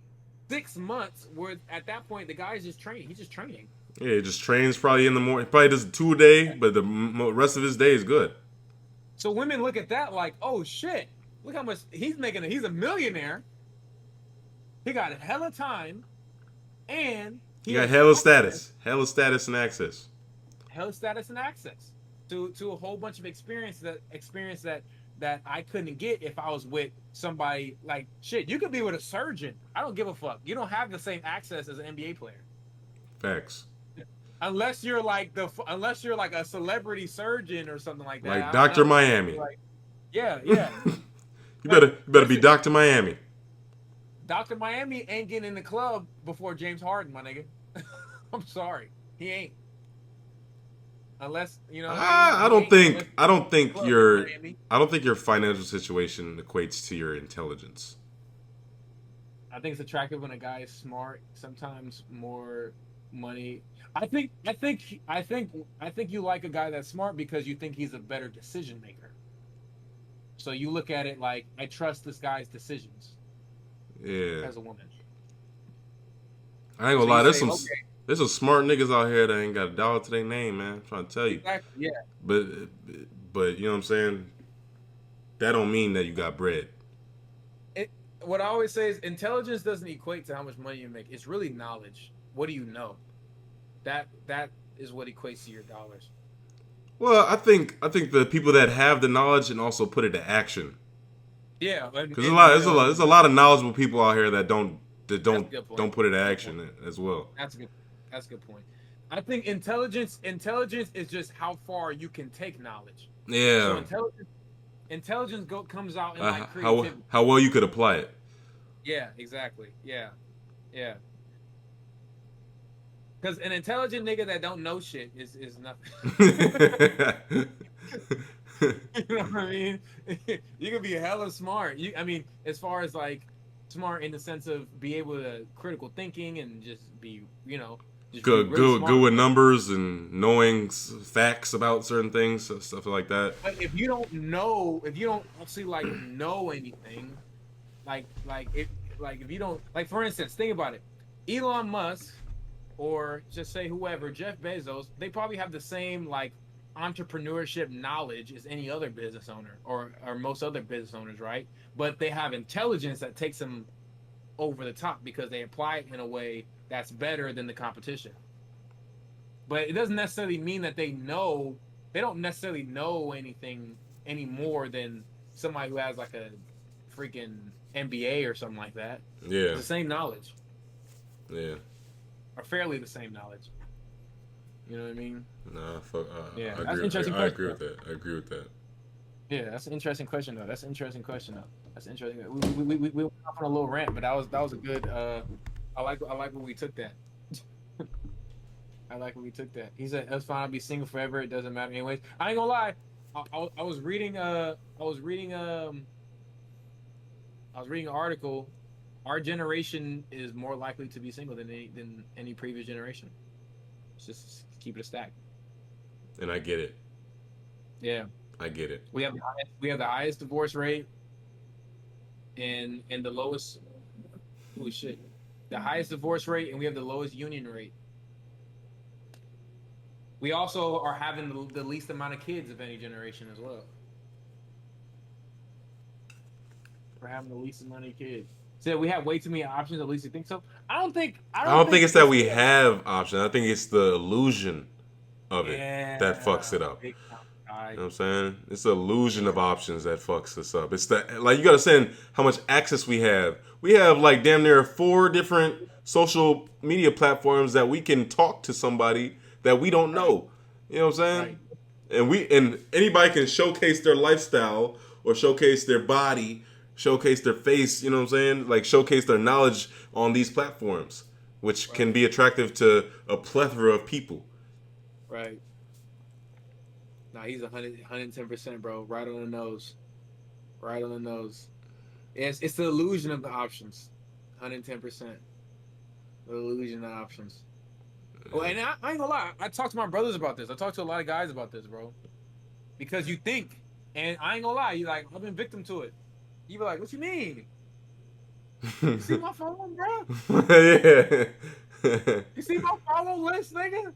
6 months where at that point the guy's just training. He's just training. Yeah, he just trains probably in the morning. Probably does 2 a day, but the rest of his day is good. So women look at that like, oh shit, look how much he's making. He's a millionaire. He got a hella time, and he got hella status and access. Hella status and access to a whole bunch of experience that I couldn't get if I was with somebody. Like, shit, you could be with a surgeon. I don't give a fuck. You don't have the same access as an NBA player. Facts. Unless you're like a celebrity surgeon or something like that. Like Dr. Miami. Yeah. you better be Dr. Miami. Dr. Miami ain't getting in the club before James Harden, my nigga. I'm sorry, he ain't. Unless I don't think your financial situation equates to your intelligence. I think it's attractive when a guy is smart. Sometimes more money. I think you like a guy that's smart because you think he's a better decision maker. So you look at it like, I trust this guy's decisions. Yeah. As a woman. I ain't gonna lie, there's some smart niggas out here that ain't got a dollar to their name, man. I'm trying to tell you. Exactly. Yeah. But you know what I'm saying? That don't mean that you got bread. What I always say is intelligence doesn't equate to how much money you make. It's really knowledge. What do you know? That is what equates to your dollars. Well, I think the people that have the knowledge and also put it to action. Yeah, because there's a lot of knowledgeable people out here that don't put it to action as well. That's a good point. I think intelligence is just how far you can take knowledge. Yeah. So intelligence comes out in like creativity. How well you could apply it. Yeah, exactly. Yeah. Because an intelligent nigga that don't know shit is nothing. You know what I mean? You can be hella smart. As far as like smart in the sense of be able to critical thinking and just be, Just be Good, really good, smart. good with numbers and knowing facts about certain things, stuff like that. But if you don't know, if you don't actually like know anything, like if you don't, like, for instance, think about it. Elon Musk, or just say whoever, Jeff Bezos, they probably have the same like entrepreneurship knowledge as any other business owner or most other business owners, right? But they have intelligence that takes them over the top because they apply it in a way that's better than the competition. But it doesn't necessarily mean that they don't necessarily know anything any more than somebody who has like a freaking MBA or something like that. Yeah, It's the same knowledge, yeah. or fairly the same knowledge. You know what I mean? Nah, fuck. Yeah, I that's agree. an interesting I question. agree with that. I agree with that. Yeah, that's an interesting question though. That's interesting. We went off on a little rant, but that was a good. I like where we took that. I like when we took that. He said, "It's fine. I'll be single forever. It doesn't matter anyways." I ain't gonna lie. I was reading an article. Our generation is more likely to be single than any previous generation. It's just keep it a stack. And I get it. Yeah, I get it. we have the highest divorce rate, and the lowest. Holy shit! The highest divorce rate, and we have the lowest union rate. We also are having the least amount of kids of any generation as well. We're having the least amount of kids. So we have way too many options. At least you think so. I don't think it's that we have options. I think it's the illusion of it that fucks it up. You know what I'm saying? It's the illusion of options that fucks us up. It's that, like, you gotta understand how much access we have. We have like damn near 4 different social media platforms that we can talk to somebody that we don't know. You know what I'm saying? Right. And anybody can showcase their lifestyle or showcase their body, showcase their face, you know what I'm saying? Like, showcase their knowledge on these platforms, which can be attractive to a plethora of people. Right. Nah, he's 110%, bro. Right on the nose. Right on the nose. It's the illusion of the options. 110%. The illusion of the options. Oh, and I ain't gonna lie. I talk to my brothers about this. I talk to a lot of guys about this, bro. Because you think, and I ain't gonna lie, you like, I've been victim to it. You be like, what you mean? You see my phone, bro? Yeah. You see my follow list, nigga?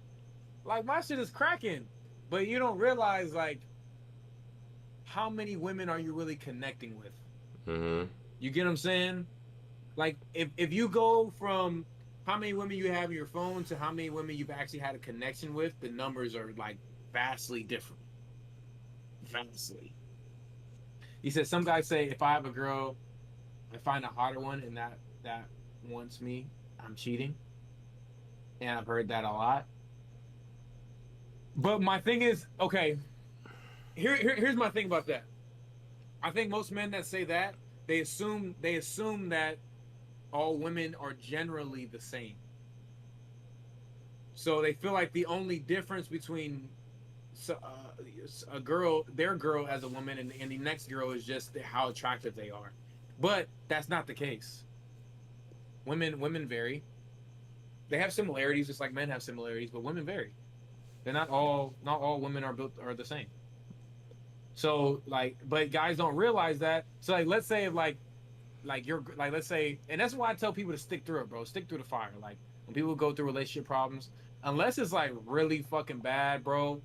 Like, my shit is cracking. But you don't realize, like, how many women are you really connecting with? Mm-hmm. You get what I'm saying? Like, if you go from how many women you have in your phone to how many women you've actually had a connection with, the numbers are, like, vastly different. Vastly. He said, some guys say, if I have a girl, I find a hotter one and that wants me, I'm cheating. And I've heard that a lot. But my thing is, okay, here's my thing about that. I think most men that say that, they assume that all women are generally the same. So they feel like the only difference between their girl as a woman, and the next girl is just how attractive they are. But that's not the case. Women vary. They have similarities, just like men have similarities, but women vary. They're not all women are the same. So, like, but guys don't realize that. So, like, let's say let's say, and that's why I tell people to stick through it, bro. Stick through the fire. Like, when people go through relationship problems, unless it's like really fucking bad, bro,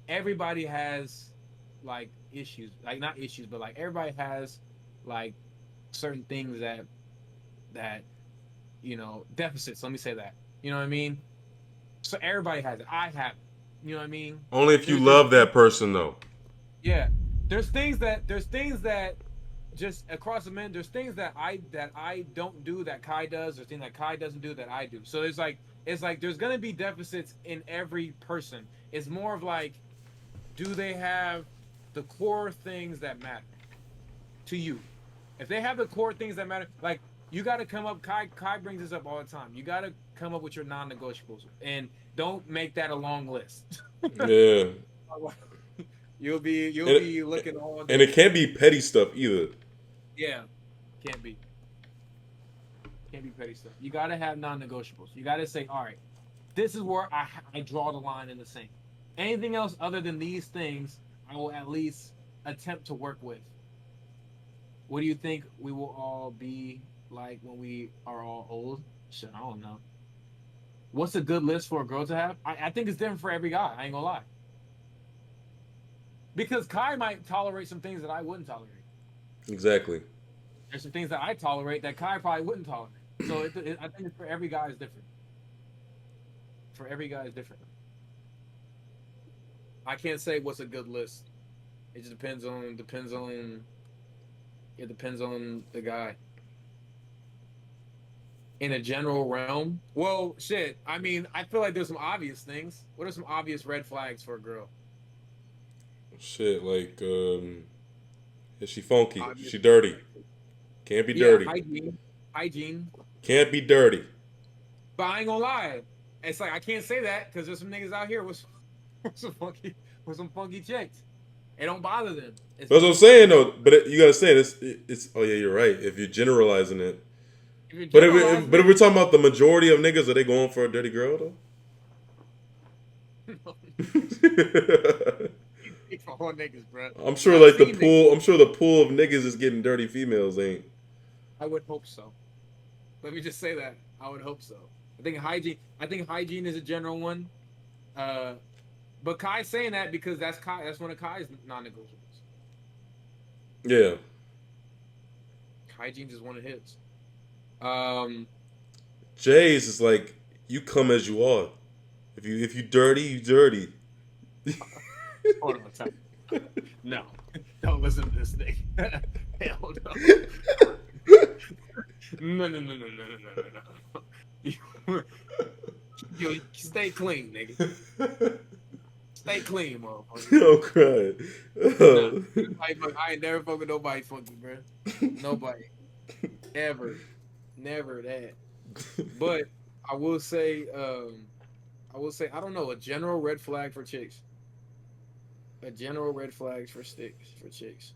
everybody has like issues. Like, not issues, but like everybody has like certain things that you know, deficits. Let me say that. You know what I mean? So everybody has it. I have it. You know what I mean? Only if you love that person, though. Yeah. There's things that just across the men, there's things that I don't do that Kai does, there's things that Kai doesn't do that I do. So it's like there's gonna be deficits in every person. It's more of like, do they have the core things that matter to you? If they have the core things that matter, like, you gotta come up, Kai brings this up all the time. You gotta come up with your non-negotiables. And don't make that a long list. Yeah. You'll be looking all day. And it can't be petty stuff either. Yeah, can't be petty stuff. You gotta have non-negotiables. You gotta say, all right, This is where I draw the line in the sand. Anything else other than these things, I will at least attempt to work with. What do you think we will all be like when we are all old? Shit, I don't know. What's a good list for a girl to have? I think it's different for every guy. I ain't gonna lie. Because Kai might tolerate some things that I wouldn't tolerate. Exactly. There's some things that I tolerate that Kai probably wouldn't tolerate. So I think it's for every guy is different. For every guy is different. I can't say what's a good list. It just depends on the guy. In a general realm, well, shit. I mean, I feel like there's some obvious things. What are some obvious red flags for a girl? Shit, like, is she funky? Obvious. She dirty? Can't be dirty. Hygiene. Can't be dirty. But I ain't gonna lie. It's like I can't say that because there's some niggas out here with some funky chicks. It don't bother them. That's what I'm saying though. But you gotta say it's. Oh yeah, you're right. If you're generalizing it. But if we're talking about the majority of niggas, are they going for a dirty girl though? For all niggas, bro. I'm sure like the pool. I'm sure the pool of niggas is getting dirty females, ain't? I would hope so. Let me just say that. I would hope so. I think hygiene is a general one. But Kai's saying that because that's one of Kai's non-negotiables. Yeah. Hygiene's is one of his. Jay's is like you come as you are. If you dirty, you dirty. Hold on, time. No, don't listen to this thing. Hell no. No. You stay clean, nigga. Stay clean, motherfucker. Oh, crying. Nah, I ain't never fucking nobody funky, bro. Nobody. Ever. Never that. But I will say, I don't know, a general red flag for chicks. A general red flag for chicks.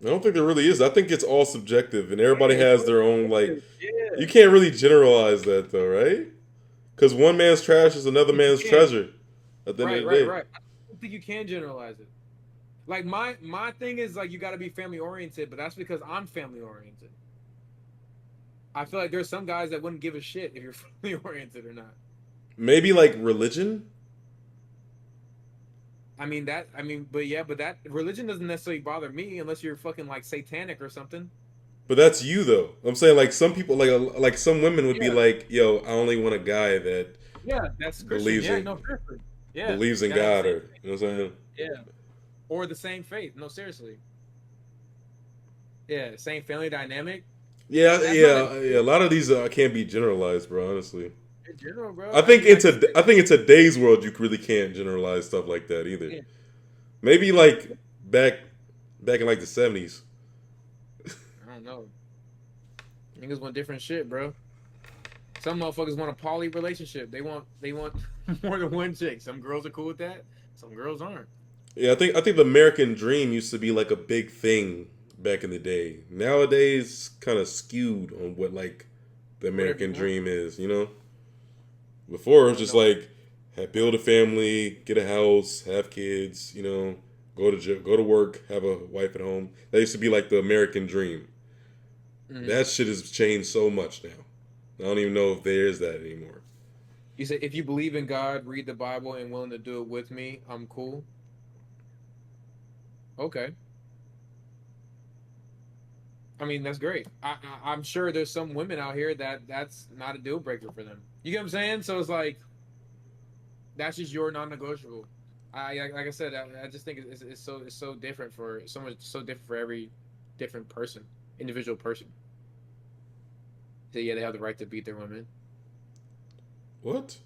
I don't think there really is. I think it's all subjective, and everybody has their own, like... Yeah. You can't really generalize that, though, right? Because one man's trash is another man's treasure at the end of the day. Right. I don't think you can generalize it. Like, my thing is, like, you got to be family-oriented, but that's because I'm family-oriented. I feel like there's some guys that wouldn't give a shit if you're family-oriented or not. Maybe, like, religion? But that religion doesn't necessarily bother me unless you're fucking like satanic or something. But that's you though. I'm saying like some people like some women would be like, yo, I only want a guy that that's believes in believes in God, or you know what I'm saying? Yeah. Or the same faith. No, seriously. Yeah, same family dynamic. Yeah. A lot of these can't be generalized, bro, honestly. In general, bro. I think in today's world you really can't generalize stuff like that either. Yeah. Maybe like back in like the 70s. I don't know. Niggas want different shit, bro. Some motherfuckers want a poly relationship. They want more than one chick. Some girls are cool with that. Some girls aren't. Yeah, I think the American dream used to be like a big thing back in the day. Nowadays, kind of skewed on what like the American dream is, you know? Before it was just like build a family, get a house, have kids, you know, go to work, have a wife at home. That used to be like the American dream. Mm-hmm. That shit has changed so much now. I don't even know if there is that anymore. You said if you believe in God, read the Bible, and willing to do it with me, I'm cool. Okay. I mean, that's great. I'm sure there's some women out here that's not a deal breaker for them. You get what I'm saying? So it's like, that's just your non-negotiable. Like I said, I just think it's so different for someone, so different for every different person, individual person. So yeah, they have the right to beat their women. What?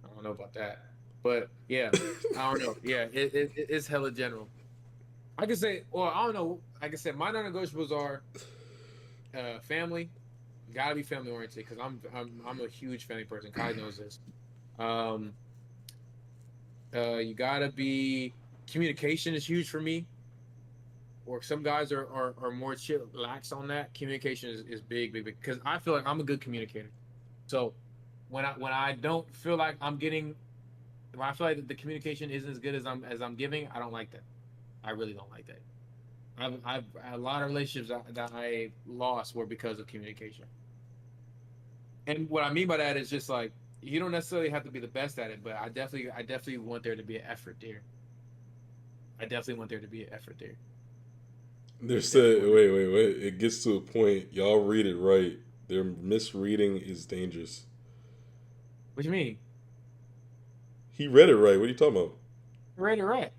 I don't know about that, but yeah, I don't know. Yeah, it's hella general. I could say, well, I don't know. Like I said, my non-negotiables are family. Gotta be family oriented because I'm a huge family person. Kai knows this. You gotta be, communication is huge for me. Or some guys are more lax on that. Communication is big because I feel like I'm a good communicator. So when I don't feel like I'm getting, when I feel like the communication isn't as good as I'm giving, I don't like that. I really don't like that. I've a lot of relationships that I lost were because of communication. And what I mean by that is just like you don't necessarily have to be the best at it, but I definitely want there to be an effort there. I definitely want there to be an effort there. They're said, wait. It gets to a point. Y'all read it right. Their misreading is dangerous. What you mean? He read it right. What are you talking about? Right.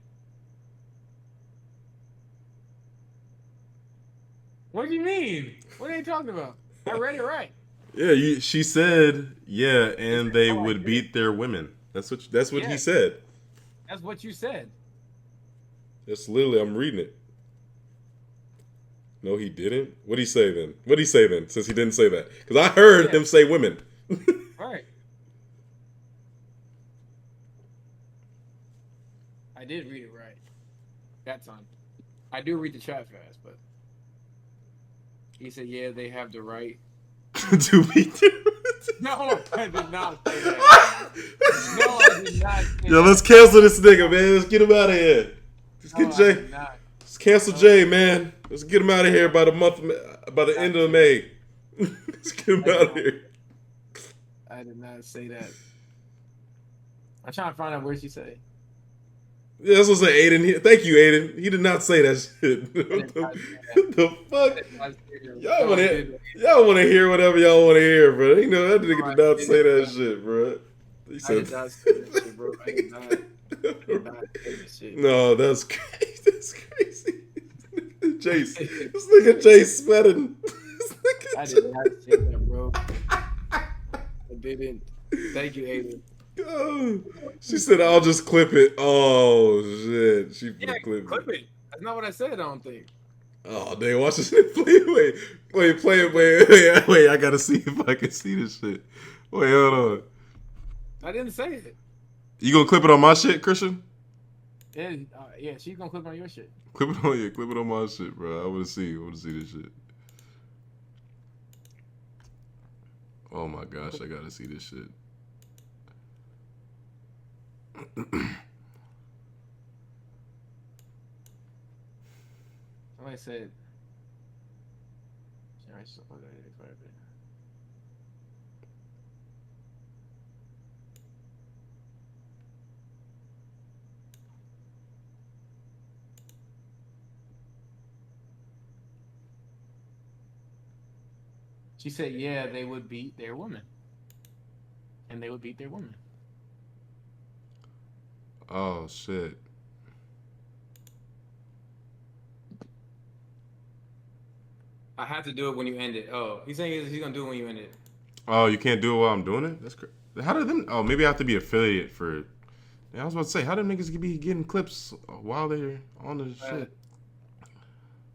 What do you mean? What are you talking about? I read it right. Yeah, she said, yeah, and they I would did. beat their women. That's what he Yeah. said. That's what you said. That's literally, I'm reading it. No, he didn't. What'd he say then? Since he didn't say that, because I heard him say women. Right. I did read it right that time. I do read the chat fast, but he said, "Yeah, they have the right." To beat them. No, I did not say that. No, I did not say Yo, that. let's cancel this nigga, man. Let's get him out of here. Let's No, get I Jay. did not. Let's cancel Jay, man. Let's get him out of here by the end of May. Let's get him out of here. I did not say that. I'm trying to find out where she said. Yeah, that's what I say, Aiden. Thank you, Aiden. He did not say that shit. What the fuck? Y'all want to hear whatever y'all want to hear, bro. You know that nigga did not say that shit, bro. He I did not say that shit, bro. I did not say that shit. No, that's crazy. That's crazy. Jace. This nigga Jace sweating. I did not say that, bro. I didn't. Thank you, Aiden. Oh, she said, "I'll just clip it." Oh shit, she clip it. That's not what I said. I don't think. Oh, they watch this shit. Wait. I gotta see if I can see this shit. Wait, hold on. I didn't say it. You gonna clip it on my shit, Christian? Yeah, she's gonna clip on your shit. Clip it on my shit, bro. I wanna see this shit. Oh my gosh, I gotta see this shit. Somebody said. She said, "Yeah, they would beat their woman, and they would beat their woman." Oh shit. I have to do it when you end it. Oh, he's saying he's gonna do it when you end it. Oh, you can't do it while I'm doing it? That's crazy. How did them? Oh, maybe I have to be affiliate for it. Yeah, I was about to say, how do niggas be getting clips while they're on the shit?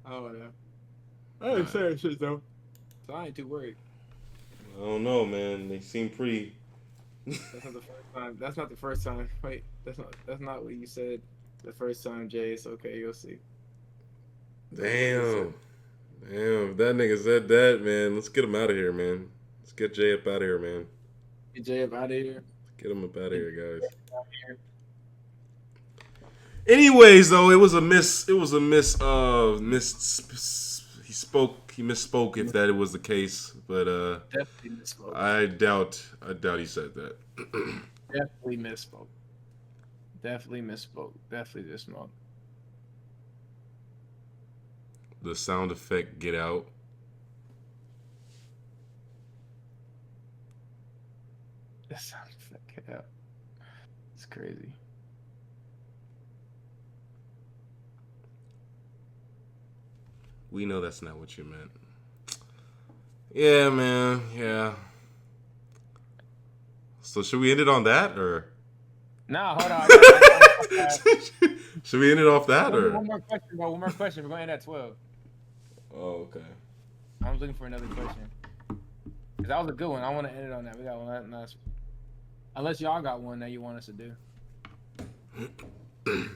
Oh yeah. I didn't say that shit though, so I ain't too worried. I don't know, man. They seem pretty. That's not the first time. That's not the first time. Wait, that's not what you said the first time, Jay. It's okay. You'll see. Damn. If that nigga said that, man, let's get him out of here, man. Let's get Jay up out of here, man. Get Jay up out of here. Get him up out of here, guys. Anyways, though, it was a miss. He misspoke if that was the case, but Definitely misspoke. I doubt he said that. Definitely misspoke. Definitely misspoke. The sound effect, get out. The sound effect, get out. It's crazy. We know that's not what you meant. Yeah, man. Yeah. So should we end it on that, or? Nah, hold on. Should we end it off that, or? One more question, bro. One more question. We're going to end at 12. Oh, okay. I was looking for another question. Because that was a good one. I want to end it on that. We got one nice. Unless y'all got one that you want us to do.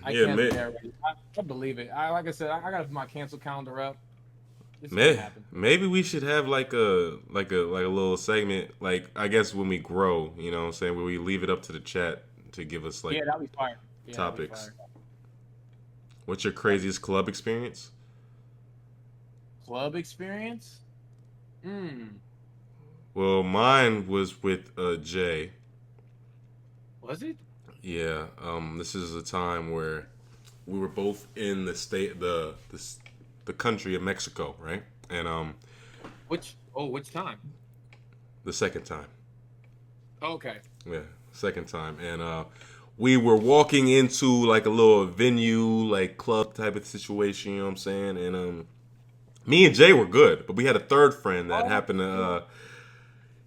I Yeah, can't man. say that already. I believe it. Like I said, I got my cancel calendar up. This is gonna happen. Maybe we should have like a little segment, like I guess when we grow, you know what I'm saying, where we leave it up to the chat to give us like That'd be fire. Yeah, topics. that'd be fire. What's your craziest club experience? Club experience? Well, mine was with Jay. Was it? Yeah. This is a time where we were both in the state, the country of Mexico, right? And Which time? the second time. Okay. Yeah, second time. And we were walking into like a little venue, like club type of situation, you know what I'm saying? And me and Jay were good, but we had a third friend that happened to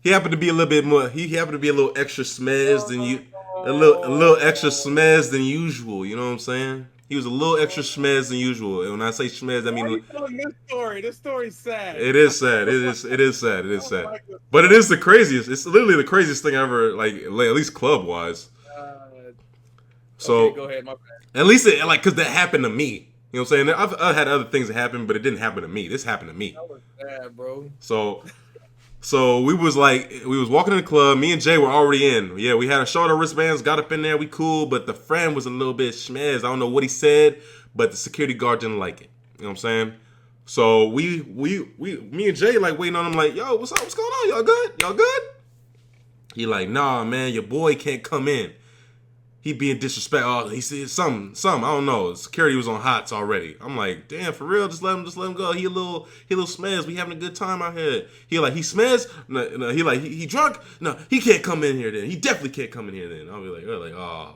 he happened to be a little bit more, he happened to be a little extra smez than you, a little extra smez than usual, you know what I'm saying? He was a little extra smez than usual. And when I say smez, I mean, Why are you telling this story? This story's sad. it is sad. It is sad. It is sad. But it is the craziest. It's literally the craziest thing ever, like at least club wise. So okay, go ahead, my bad. at least because that happened to me. You know what I'm saying? I've had other things that happen, but it didn't happen to me. This happened to me. That was sad, bro. So we was walking in the club. Me and Jay were already in. Yeah, we had our shoulder wristbands, got up in there. We cool, but the friend was a little bit schmaz. I don't know what he said, but the security guard didn't like it. You know what I'm saying? So me and Jay like waiting on him like, yo, what's up? What's going on? Y'all good? Y'all good? He like, nah, man, your boy can't come in. He being disrespectful. Oh, he said something. I don't know. Security was on hots already. I'm like, damn, for real, just let him go. He a little smez. We having a good time out here. He like, he smez? No, he like, he drunk? No, he can't come in here then. He definitely can't come in here then. I'll be like, oh.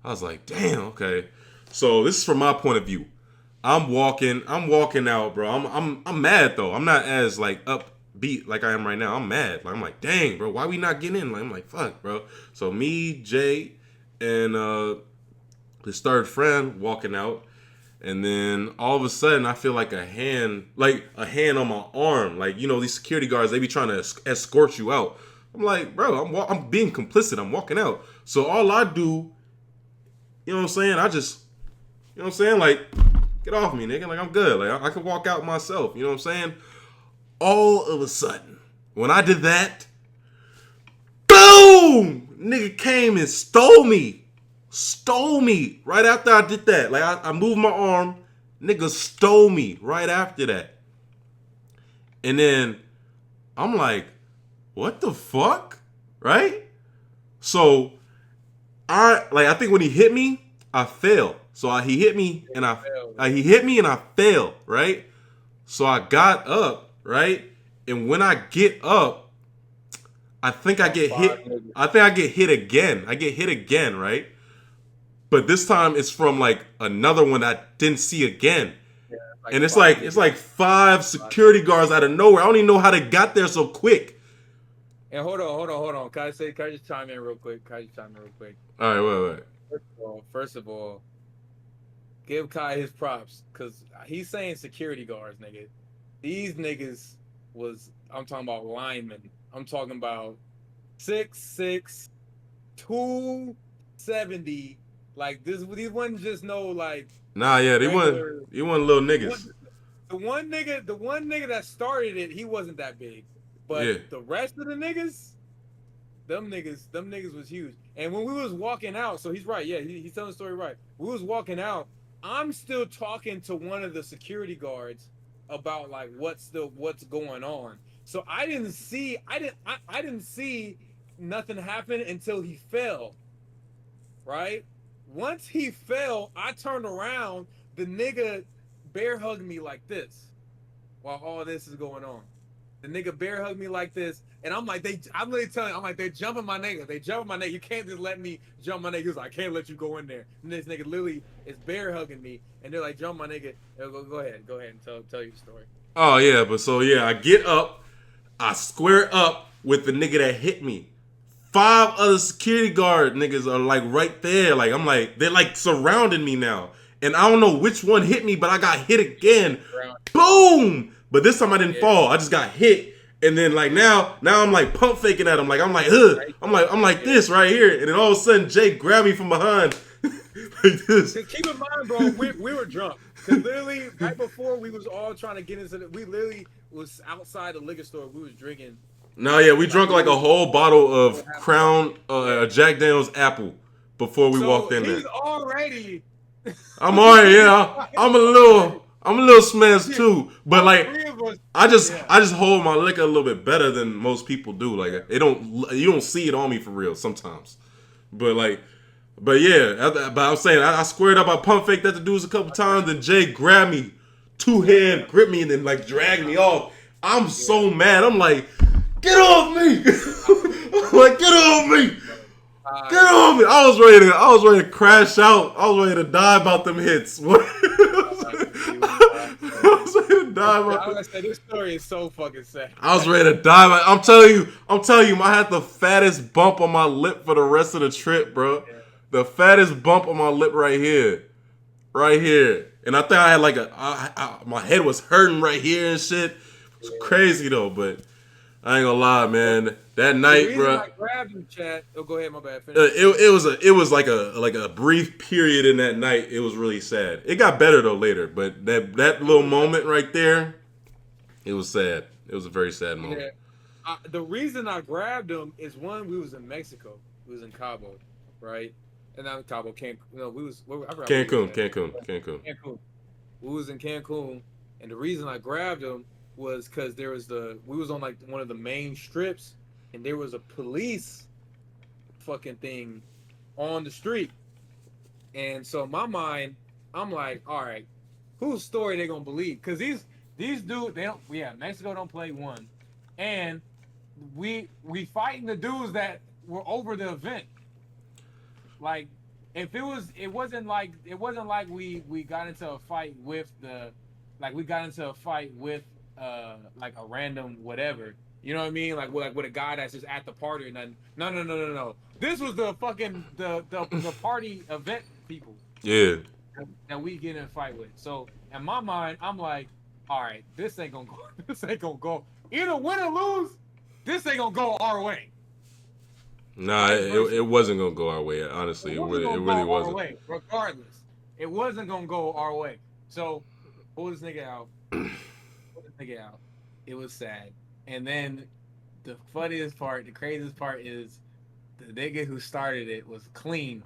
I was like, damn, okay. So this is from my point of view. I'm walking out, bro. I'm mad though. I'm not as like upbeat like I am right now. I'm mad. Like I'm like, dang, bro, why we not getting in? Like, I'm like, fuck, bro. So me, Jay, and this third friend walking out, and then all of a sudden I feel like a hand on my arm. Like, you know, these security guards, they be trying to escort you out. I'm like, bro, I'm being complicit. I'm walking out. So all I do, you know what I'm saying? I just, you know what I'm saying? Like, get off me, nigga. Like, I'm good. Like, I can walk out myself. You know what I'm saying? All of a sudden, when I did that, boom! Nigga came and stole me right after I did that. Like I moved my arm, nigga stole me right after that. And then I'm like, what the fuck? Right? So I think when he hit me, I fell. So he hit me and I fell, right? So I got up, right? And when I get up, I think I get hit again. I get hit again, right? But this time it's from like another one that I didn't see again. Yeah, and it's like 5 security guards out of nowhere. I don't even know how they got there so quick. And hold on. Can I just chime in real quick? All right, wait. First of all, give Kai his props, because he's saying security guards, nigga. These niggas I'm talking about linemen. I'm talking about 6'6", 270. Like these wasn't just no like. Nah, yeah, they weren't little niggas. The one nigga that started it, he wasn't that big, but the rest of the niggas, them niggas was huge. And when we was walking out, so he's right. Yeah, he's telling the story right. We was walking out. I'm still talking to one of the security guards about like what's going on. So I didn't see nothing happen until he fell. Right? Once he fell, I turned around. The nigga bear hugged me like this while all this is going on. The nigga bear hugged me like this, and I'm like, I'm literally telling you, I'm like, they're jumping my nigga. They jumping my nigga. You can't just let me jump my nigga. He was like, I can't let you go in there. And this nigga literally is bear hugging me, and they're like, jump my nigga. Go ahead and tell your story. Oh yeah, but so yeah, I get up, I square up with the nigga that hit me. 5 other security guard niggas are like right there. Like I'm like, they're like surrounding me now. And I don't know which one hit me, but I got hit again. Boom! But this time I didn't fall. I just got hit. And then like now I'm like pump faking at him. Like I'm like, ugh. I'm like this right here. And then all of a sudden Jay grabbed me from behind. Like this. Keep in mind, bro, we were drunk. Cause literally right before we was all trying to get into we literally was outside the liquor store. We was drinking. No, yeah, we drunk like a whole bottle of Crown Jack Daniel's Apple before we walked in there. He's already. I'm alright, yeah. I'm a little smashed too, but like I just hold my liquor a little bit better than most people do. Like you don't see it on me for real sometimes, but yeah. But I was saying I squared up. I pump faked that the dudes a couple times. Then Jay grabbed me, two-hand gripped me, and then like dragged me off. I'm so mad. I'm like, get off me! I'm like, get off me! Get off me! I was ready to crash out. I was ready to die about them hits. I was ready to die about them. I said this story is so fucking sad. I was ready to die. I'm telling you, I had the fattest bump on my lip for the rest of the trip, bro. Yeah. The fattest bump on my lip right here. And I think I had like my head was hurting right here and shit. It was crazy though, but I ain't gonna lie, man. That night, bro. I grabbed him, chat. Oh, go ahead, my bad. It was like a brief period in that night. It was really sad. It got better though later, but that little moment right there, it was sad. It was a very sad moment. Yeah. The reason I grabbed him is one, we was in Mexico. We was in Cabo, right? And not Cabo, Cancun. No, we was Cancun. We was in Cancun, and the reason I grabbed him was because we was on like one of the main strips, and there was a police fucking thing on the street. And so in my mind, I'm like, all right, whose story they gonna believe? Because these dudes, Mexico don't play one, and we fighting the dudes that were over the event. Like, if it wasn't like we got into a fight with like a random whatever. You know what I mean? Like with a guy that's just at the party or nothing. No. This was the fucking the party event people. Yeah. That we get in a fight with. So in my mind, I'm like, all right, this ain't gonna go. Either win or lose, this ain't gonna go our way. Nah, it wasn't gonna go our way. Honestly, it really wasn't. Regardless, it wasn't gonna go our way. So pull this nigga out. It was sad. And then the funniest part, the craziest part is the nigga who started it was clean.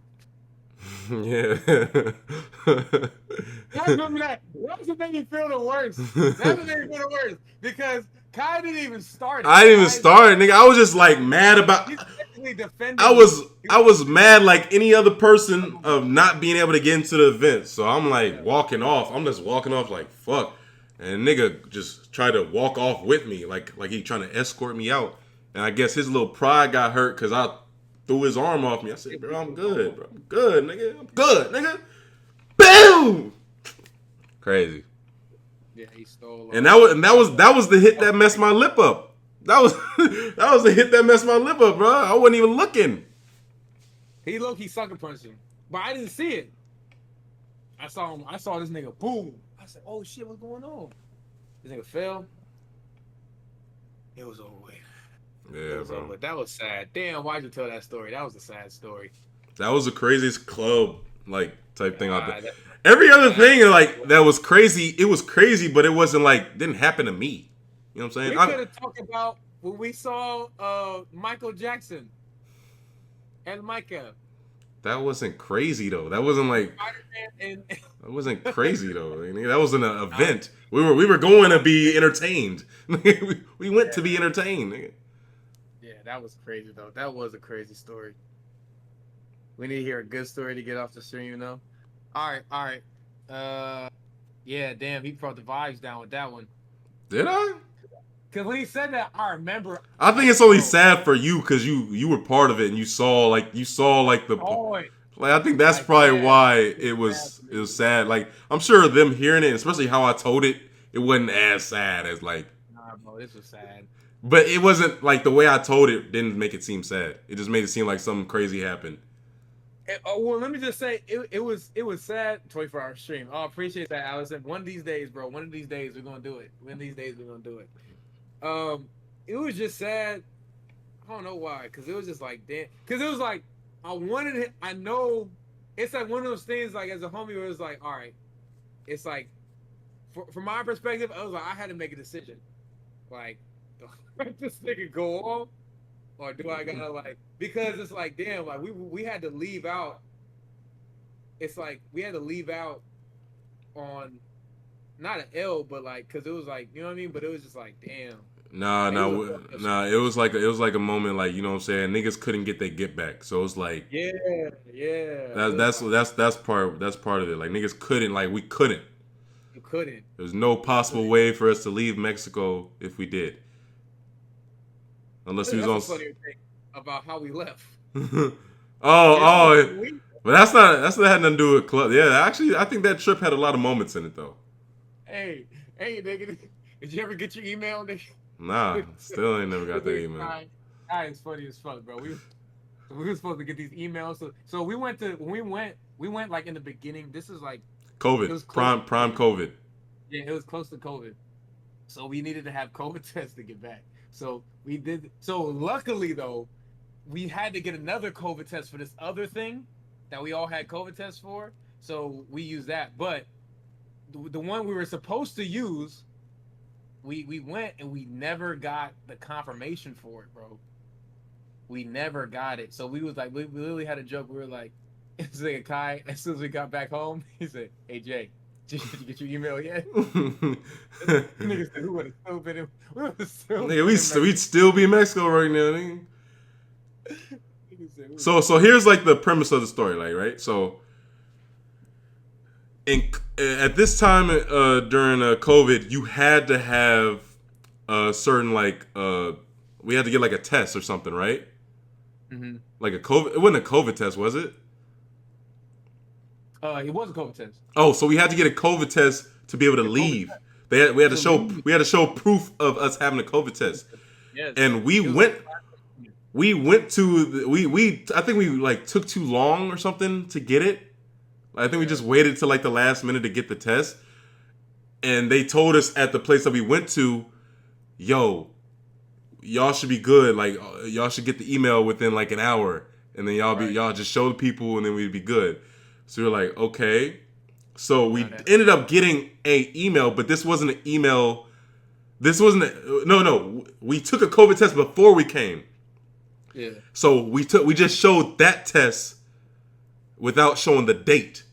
Yeah. I remember that. That's what made me feel the worst. Because Kai didn't even start it. I didn't even start it, nigga. I was just like mad about. I was mad like any other person of not being able to get into the event. So I'm like walking off. I'm just walking off like fuck. And nigga just tried to walk off with me like he trying to escort me out. And I guess his little pride got hurt because I threw his arm off me. I said, bro, I'm good, bro. I'm good, nigga. Boom! Crazy. Yeah, he stole. And that was the hit that messed my lip up. That was the hit that messed my lip up, bro. I wasn't even looking. He low-key sucker punched him, but I didn't see it. I saw him. I saw this nigga boom. I said, "Oh shit, what's going on?" This nigga fell. It was over with. Yeah, bro. But that was sad. Damn, why'd you tell that story? That was a sad story. That was the craziest club like type thing I've done. Every other thing like that was crazy. It was crazy, but it wasn't like didn't happen to me. You know what I'm saying? We could have talked about when we saw Michael Jackson and Micah. That wasn't crazy though. That wasn't like that wasn't crazy though. That wasn't an event. We were going to be entertained. we went to be entertained. Nigga. Yeah, that was crazy though. That was a crazy story. We need to hear a good story to get off the stream, you know. All right. Yeah, damn, he brought the vibes down with that one. Did I? Because when he said that, I remember. I think it's only sad for you because you were part of it and you saw the. Like I think that's probably why it was sad. Like I'm sure them hearing it, especially how I told it, it wasn't as sad as like. Nah, bro, this was sad. But it wasn't like the way I told it didn't make it seem sad. It just made it seem like something crazy happened. Well, let me just say it was sad. 24-hour stream. Oh, appreciate that, Allison. One of these days, bro. One of these days we're gonna do it. It was just sad. I don't know why, because it was just like damn. Because it was like I wanted it. I know it's like one of those things like as a homie where it's like, all right, it's like, from my perspective, I was like, I had to make a decision. Like, do I let this nigga go on, or do I gotta like? Because it's like, damn, like we had to leave out. It's like we had to leave out on not an L, but like, cause it was like, you know what I mean. But it was just like, damn. Nah. It was like a moment, like, you know what I'm saying. Niggas couldn't get their get back, so it's like, Yeah. that's part of it. Like, niggas couldn't, like, we couldn't. You couldn't. There's no possible way for us to leave Mexico if we did, unless we was That's a on. funnier thing about how we left. oh, but that's not had nothing to do with club. Yeah, actually, I think that trip had a lot of moments in it though. Hey, nigga, did you ever get your email, nigga? Nah, still ain't never got that email. It's funny as fuck, bro. We were supposed to get these emails. So we went like in the beginning. This is like COVID, prime COVID. Yeah, it was close to COVID. So we needed to have COVID tests to get back. So we did. So luckily though, we had to get another COVID test for this other thing that we all had COVID tests for. So we used that. But the one we were supposed to use, we went and we never got the confirmation for it, bro. We never got it. So we was like, we literally had a joke. We were like, it's like a Kai. As soon as we got back home, he said, "Hey Jay, did you get your email yet?" Niggas said, "Who would have still been in?" Nigga, we'd still be in Mexico right now, nigga. So here's like the premise of the story, like, right? So at this time during COVID, you had to have a certain like we had to get like a test or something, right? Mm-hmm. Like a COVID. It wasn't a COVID test, was it? It was a COVID test. Oh, so we had to get a COVID test to be able to leave. We had to show proof of us having a COVID test. Yes. And we went to I think we like took too long or something to get it. I think we just waited till like the last minute to get the test. And they told us at the place that we went to, yo, y'all should be good. Like, y'all should get the email within like an hour. And then y'all just show the people and then we'd be good. So we were like, okay. So we ended up getting a email, but this wasn't an email. No. We took a COVID test before we came. Yeah. So we just showed that test without showing the date.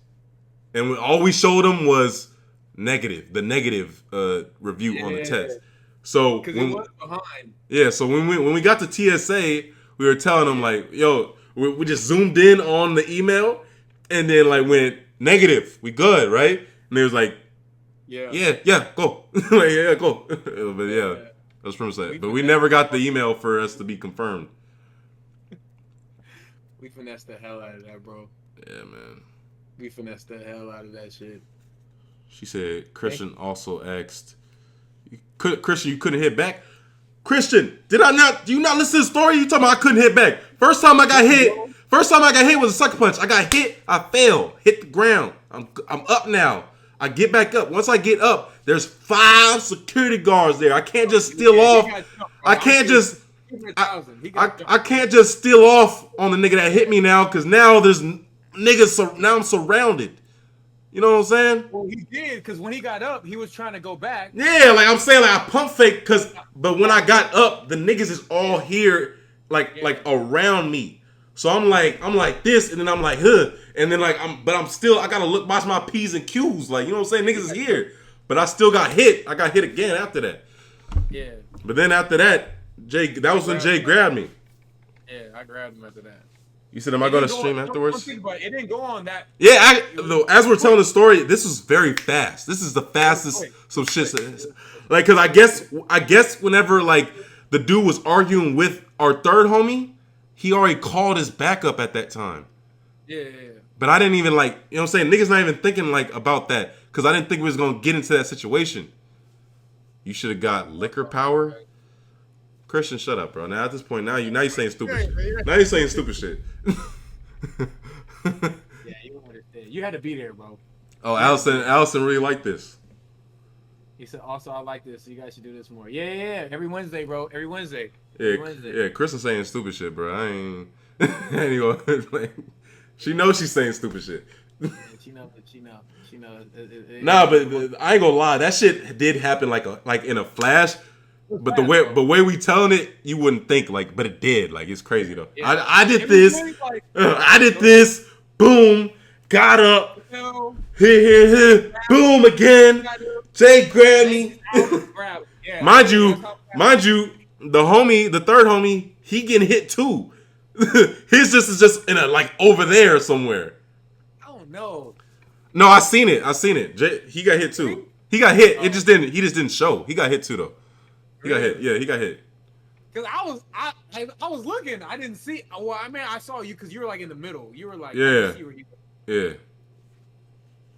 And all we showed them was negative review on the test. So because it was behind. Yeah, so when we got to TSA, we were telling them like, yo, we just zoomed in on the email and then like went negative. We good, right? And they was like, yeah, go. Like, yeah, go. But yeah, that was pretty much that. But we never got the email for us to be confirmed. We finessed the hell out of that, bro. Yeah, man. We finessed the hell out of that shit. She said Christian also asked, Christian, you couldn't hit back? Christian, do you not listen to the story? You talking about I couldn't hit back. First time I got hit was a sucker punch. I got hit, I fell, hit the ground. I'm up now. I get back up. Once I get up, there's 5 security guards there. I can't just steal off. I can't just steal off on the nigga that hit me now, because now there's niggas. Now I'm surrounded. You know what I'm saying? Well, he did, because when he got up, he was trying to go back. Yeah, like I'm saying, like I pump fake, but when I got up, the niggas is all here, like around me. So I'm like this, and then I'm like, huh, and then like I gotta watch my P's and Q's, like, you know what I'm saying? Niggas is here, but I still got hit. I got hit again after that. Yeah. But then after that, that was when Jay grabbed me. Yeah, I grabbed him after that. You said, am I going to stream afterwards? It didn't go on that. Yeah, as we're telling the story, this was very fast. This is the fastest some shit. Like, because I guess whenever, like, the dude was arguing with our third homie, he already called his backup at that time. Yeah. But I didn't even, like, you know what I'm saying? Niggas not even thinking, like, about that. Because I didn't think we was going to get into that situation. You should have got liquor power. Christian, shut up, bro. Now at this point, now you're saying stupid shit. Now you're saying stupid shit. Yeah, you understand. You had to be there, bro. Oh, Allison really liked this. He said, also, I like this, so you guys should do this more. Yeah. Every Wednesday, bro. Every Wednesday. Yeah, Chris is saying stupid shit, bro. I ain't anyway. Like, she knows she's saying stupid shit. Yeah, she know. She know. Nah, but I ain't gonna lie. That shit did happen like in a flash. But the way we telling it, you wouldn't think like, but it did. Like it's crazy though. Yeah, I did it was this. really like I did this. Boom. Got up. No, Here. Boom again. Jay grabbed me. Yeah, mind that's you, how mind you, the third homie, he getting hit too. His just is just in a like over there somewhere. I don't know. No, I seen it. He got hit too. He got hit. It just didn't. He just didn't show. He got hit too though. He got hit. Yeah, he got hit. Cause I was looking. I didn't see. Well, I mean, I saw you because you were like in the middle. You were like, I Yeah. didn't see where you were. Yeah.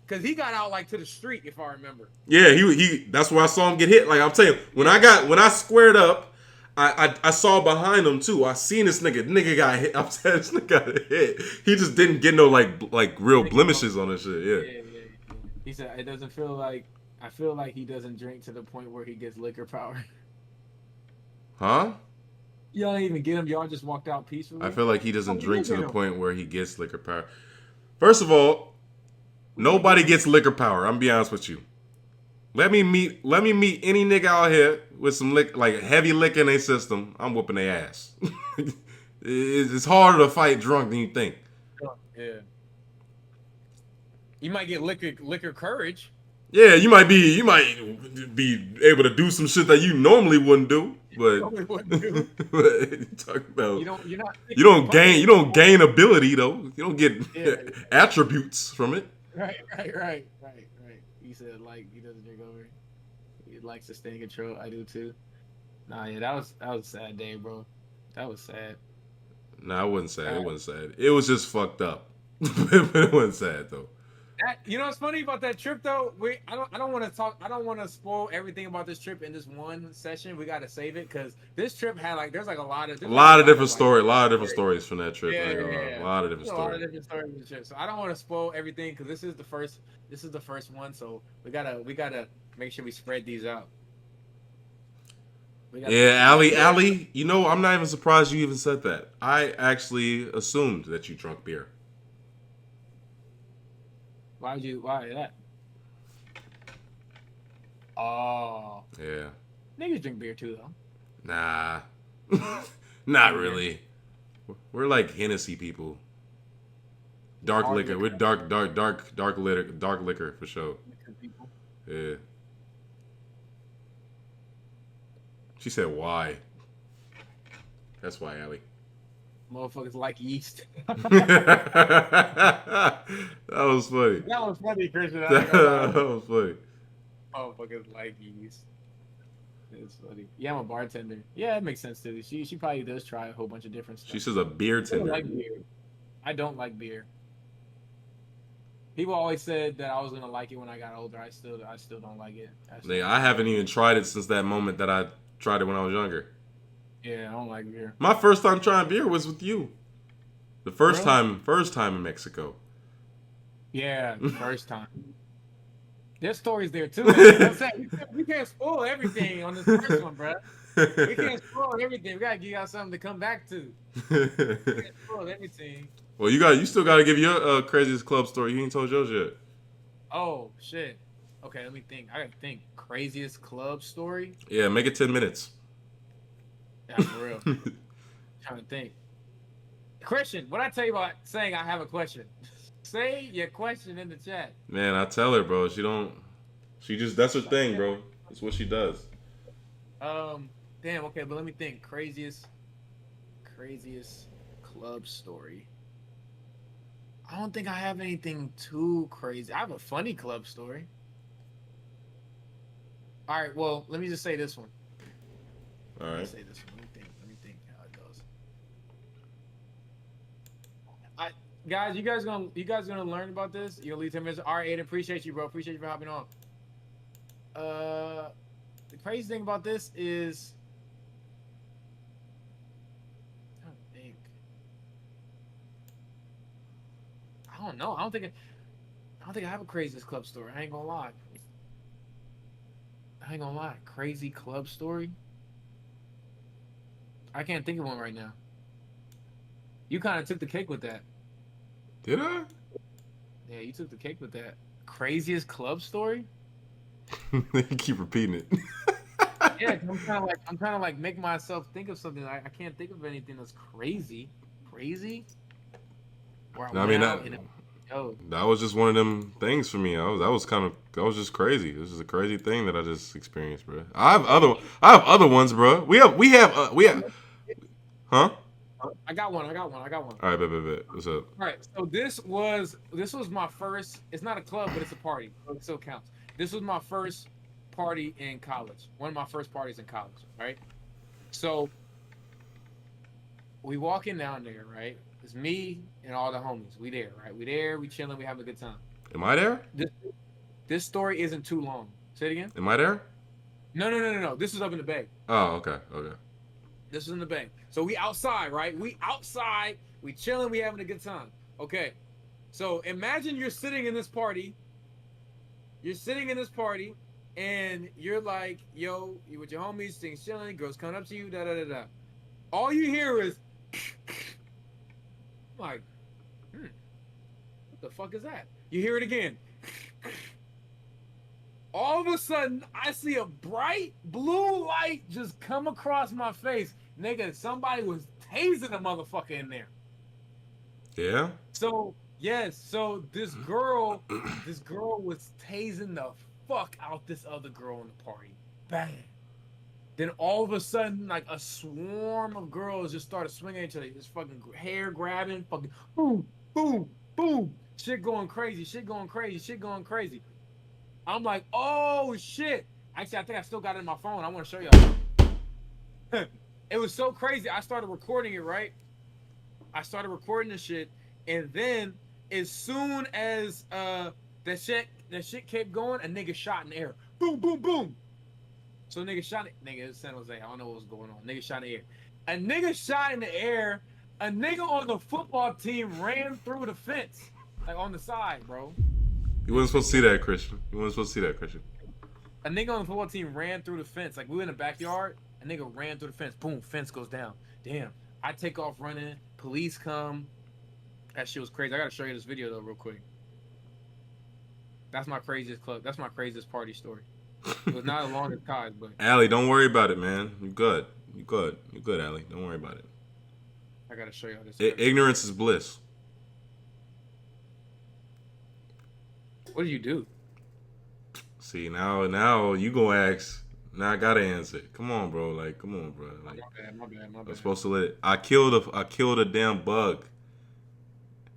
Cause he got out like to the street, if I remember. Yeah, he. That's where I saw him get hit. Like I'm saying, when I squared up, I saw behind him too. I seen this nigga. Nigga got hit. I'm saying this nigga got hit. He just didn't get no like real blemishes on this shit. Yeah. He said it doesn't feel like. I feel like he doesn't drink to the point where he gets liquor power. Huh? Y'all didn't even get him. Y'all just walked out peacefully. I feel like he doesn't drink to the him? point where he gets liquor power. First of all, nobody gets liquor power. I'm gonna be honest with you. Let me meet any nigga out here with some like heavy liquor in their system. I'm whooping their ass. It's harder to fight drunk than you think. Yeah. You might get liquor courage. Yeah, you might be able to do some shit that you normally wouldn't do. But what you talking about? You don't gain ability though. You don't get attributes from it. Right. He said like he doesn't drink over. He likes to stay in control. I do too. Nah, yeah, that was a sad day, bro. That was sad. Nah, it wasn't sad. It wasn't sad. It was just fucked up. But it wasn't sad though. You know what's funny about that trip though? I don't want to talk. I don't want to spoil everything about this trip in this one session. We got to save it because this trip had like there's like a lot of different stories. A lot of different stories from that trip. Yeah. A lot of different stories. A lot of different stories from the trip. So I don't want to spoil everything because this is the first one. So we gotta make sure we spread these out. Yeah, Ali, you know, I'm not even surprised you even said that. I actually assumed that you drunk beer. Why that? Oh. Yeah. Niggas drink beer too, though. Nah. Not really. We're like Hennessy people. Dark liquor. We're dark liquor for sure. Yeah. She said why. That's why, Allie. Motherfuckers like yeast. That was funny. That was funny, Christian. That was funny. Motherfuckers like yeast. It's funny. Yeah, I'm a bartender. Yeah, it makes sense too. She probably does try a whole bunch of different stuff. She says a beer tender. I don't like beer. I don't like beer. People always said that I was gonna like it when I got older. I still don't like it. I haven't even tried it since that moment that I tried it when I was younger. Yeah, I don't like beer. My first time trying beer was with you. The first time in Mexico. Yeah, the first time. There's stories there too. We can't spoil everything on this first one, bro. We can't spoil everything. We gotta give y'all something to come back to. We can't spoil everything. Well, you still gotta give your craziest club story. You ain't told yours yet. Oh shit. Okay, let me think. I gotta think. Craziest club story? Yeah, make it 10 minutes. Yeah, for real. Trying to think. Christian, what I tell you about saying I have a question? Say your question in the chat. Man, I tell her, bro. That's her thing, bro. That's what she does. Damn. Okay, but let me think. Craziest club story. I don't think I have anything too crazy. I have a funny club story. All right. Well, let me just say this one. All right. Let me say this one. Let me think how it goes. Guys, you guys gonna learn about this? You'll leave 10 minutes. All right, Aiden, appreciate you, bro. Appreciate you for hopping on. The crazy thing about this is, I don't know. I don't think I have a craziest club story. I ain't gonna lie. Crazy club story? I can't think of one right now. You kind of took the cake with that. Did I? Yeah, you took the cake with that. Craziest club story? You keep repeating it. Yeah, 'cause I'm trying to like make myself think of something. I can't think of anything that's crazy. Crazy? Where I I went mean, out and yo, that was just one of them things for me. That was just crazy. This is a crazy thing that I just experienced, bro. I have other ones, bro. We have, huh? I got one. I got one. I got one. All right, bet. What's up? All right. So this was my first. It's not a club, but it's a party. So it still counts. This was my first party in college. One of my first parties in college. Right. So we walking down there. Right. It's me and all the homies. We there. Right. We there. We chilling. We having a good time. Am I there? This story isn't too long. Say it again. Am I there? No. This is up in the bay. Oh, okay. This is in the bay. So we outside, right? We outside. We chilling. We having a good time. Okay. So imagine you're sitting in this party. You're sitting in this party, and you're like, yo, you with your homies, things chilling. Girls coming up to you. Da da da da. All you hear is, like, what the fuck is that? You hear it again. All of a sudden, I see a bright blue light just come across my face. Nigga, somebody was tasing a motherfucker in there. Yeah. So, yes, so this girl was tasing the fuck out this other girl in the party. Bang. Then all of a sudden, like a swarm of girls just started swinging at each other. Just fucking hair grabbing, fucking boom, boom, boom. Shit going crazy. I'm like, oh shit. Actually, I think I still got it in my phone. I want to show y'all. It was so crazy. I started recording it, right? I started recording the shit, and then as soon as that shit kept going, a nigga shot in the air. Boom, boom, boom. So nigga shot it. Nigga, it's San Jose. I don't know what was going on. Nigga shot in the air. A nigga shot in the air. A nigga on the football team ran through the fence, like on the side, bro. You wasn't supposed to see that, Christian. A nigga on the football team ran through the fence. Like, we were in the backyard. A nigga ran through the fence. Boom, fence goes down. Damn. I take off running. Police come. That shit was crazy. I gotta show you this video, though, real quick. That's my craziest club. That's my craziest party story. It was not as long as Kai's, but... Allie, don't worry about it, man. You good, Allie. Don't worry about it. I gotta show y'all this. Ignorance is bliss. What do you do? See, now you gonna ask. Now I gotta answer. Come on, bro. Like, My bad. I'm supposed to let it. I killed a damn bug.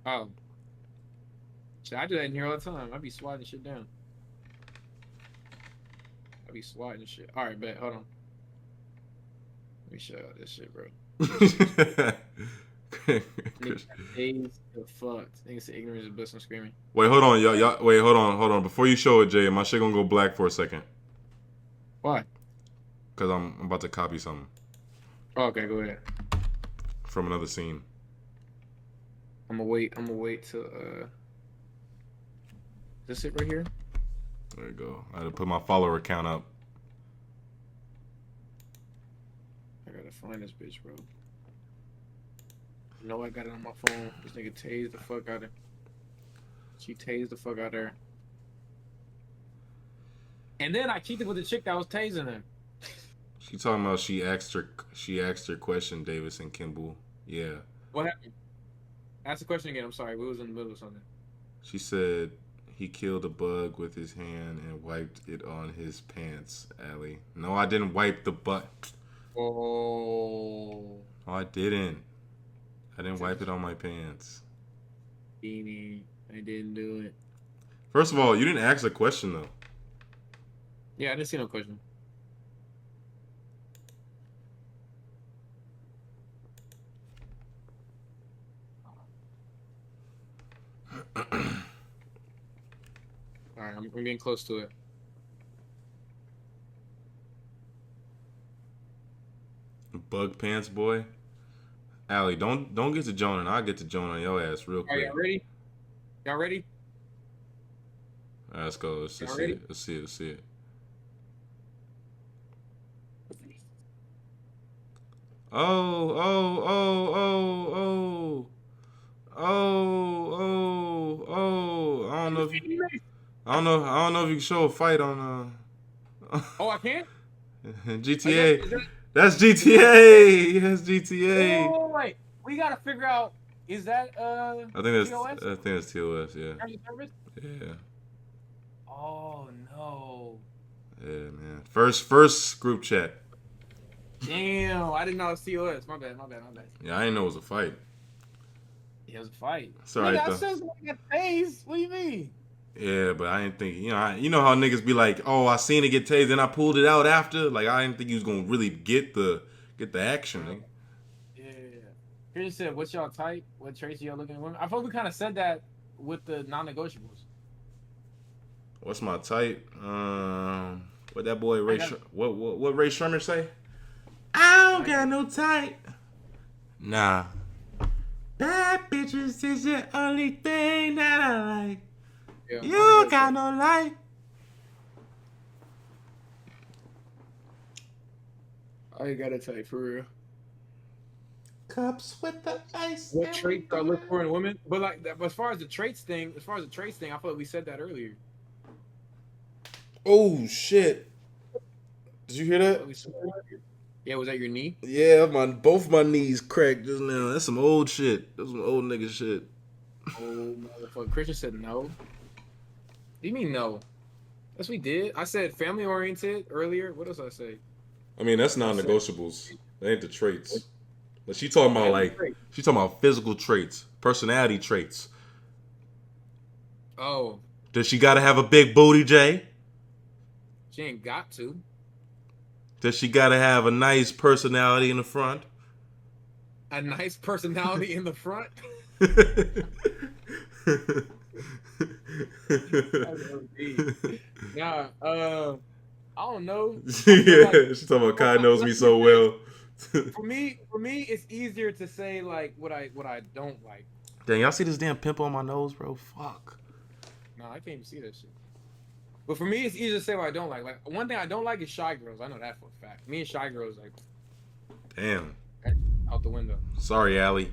Oh. Shit, I do that in here all the time. I be swatting shit down. All right, bet. Hold on. Let me show y'all this shit, bro. Days the fuck. Niggas say ignorance is bliss. I'm screaming. Wait, hold on, y'all. Wait, hold on. Before you show it, Jay, my shit gonna go black for a second. Why? Cause I'm about to copy something. Oh, okay, go ahead. From another scene. I'm gonna wait till this it right here? There you go. I had to put my follower count up. I gotta find this bitch, bro. You know I got it on my phone. This nigga tased the fuck out of her. She tased the fuck out of her. And then I cheated it with the chick that was tasing her. She talking about she asked her question, Davis and Kimball. Yeah. What happened? Ask the question again. I'm sorry. We was in the middle of something. She said he killed a bug with his hand and wiped it on his pants, Allie. No, I didn't wipe the butt. Oh. Oh, I didn't. I didn't wipe it on my pants. Beanie. I didn't do it. First of all, you didn't ask a question, though. Yeah, I didn't see no question. Alright, I'm getting close to it. Bug pants, boy. Allie, don't get to Jonah. I'll get to Jonah on your ass real quick. Are y'all ready? Y'all ready? All right, let's go. Let's see it. Let's see it. Oh. don't know if I don't know if you can show a fight on Oh, I can't. GTA. Is that, That's GTA. That's GTA. oh wait, we gotta figure out. Is that I think TOS? that's TOS. Yeah. Terms of service? Yeah. Oh no! Yeah, man. First group chat. Damn, I didn't know it was TOS. My bad. Yeah, I didn't know it was a fight. Yeah, it was a fight. It's alright Nigga, I though. said somebody got tased. What do you mean? Yeah, but I didn't think you know how niggas be like, oh, I seen it get tased, and I pulled it out after. Like I didn't think he was gonna really get the action. Nigga. Yeah. Here you said, what's y'all type? What traits y'all looking at women? I thought we kind of said that with the non-negotiables. What's my type? What that boy Ray? What Ray Sherman say? I don't got no type. Nah. Bad bitches is the only thing that I like. Yeah, You got no life. I ain't got a type for real. Cups with the ice. What traits I look for in women? But like, as far as the traits thing, I feel like we said that earlier. Oh shit! Did you hear that? Yeah, was that your knee? Yeah, both my knees cracked just now. That's some old shit. That's some old nigga shit. Oh, motherfucker. Christian said no. What do you mean no? That's what we did. I said family oriented earlier. What else I say? I mean, that's non-negotiables. That ain't the traits. But she talking about physical traits, personality traits. Oh, Does she gotta have a big booty, Jay? she ain't got to. Does she gotta have a nice personality in the front? A nice personality in the front. Nah, I don't know. Yeah, she talking about Kai knows me so well. For me, it's easier to say like what I don't like. Dang, y'all see this damn pimple on my nose, bro? Fuck. No, I can't even see that shit. But for me, it's easier to say what I don't like. Like one thing I don't like is shy girls. I know that for a fact. Me and shy girls like Damn. out the window. Sorry, Allie.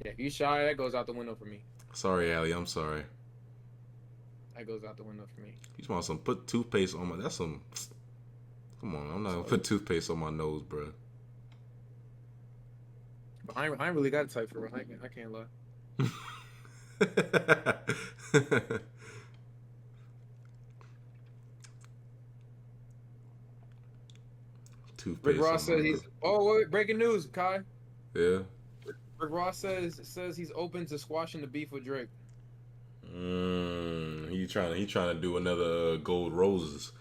Yeah, if you shy, that goes out the window for me. Sorry, Allie. I'm sorry. That goes out the window for me. You just want some put toothpaste on my. That's some. Come on, I'm not gonna put toothpaste on my nose, bro. But I ain't really got a type for real. I can't lie. Toothpaste. Rick Ross says he's. Oh wait! Breaking news, Kai. Yeah. Rick Ross says he's open to squashing the beef with Drake. He trying to do another Gold Roses.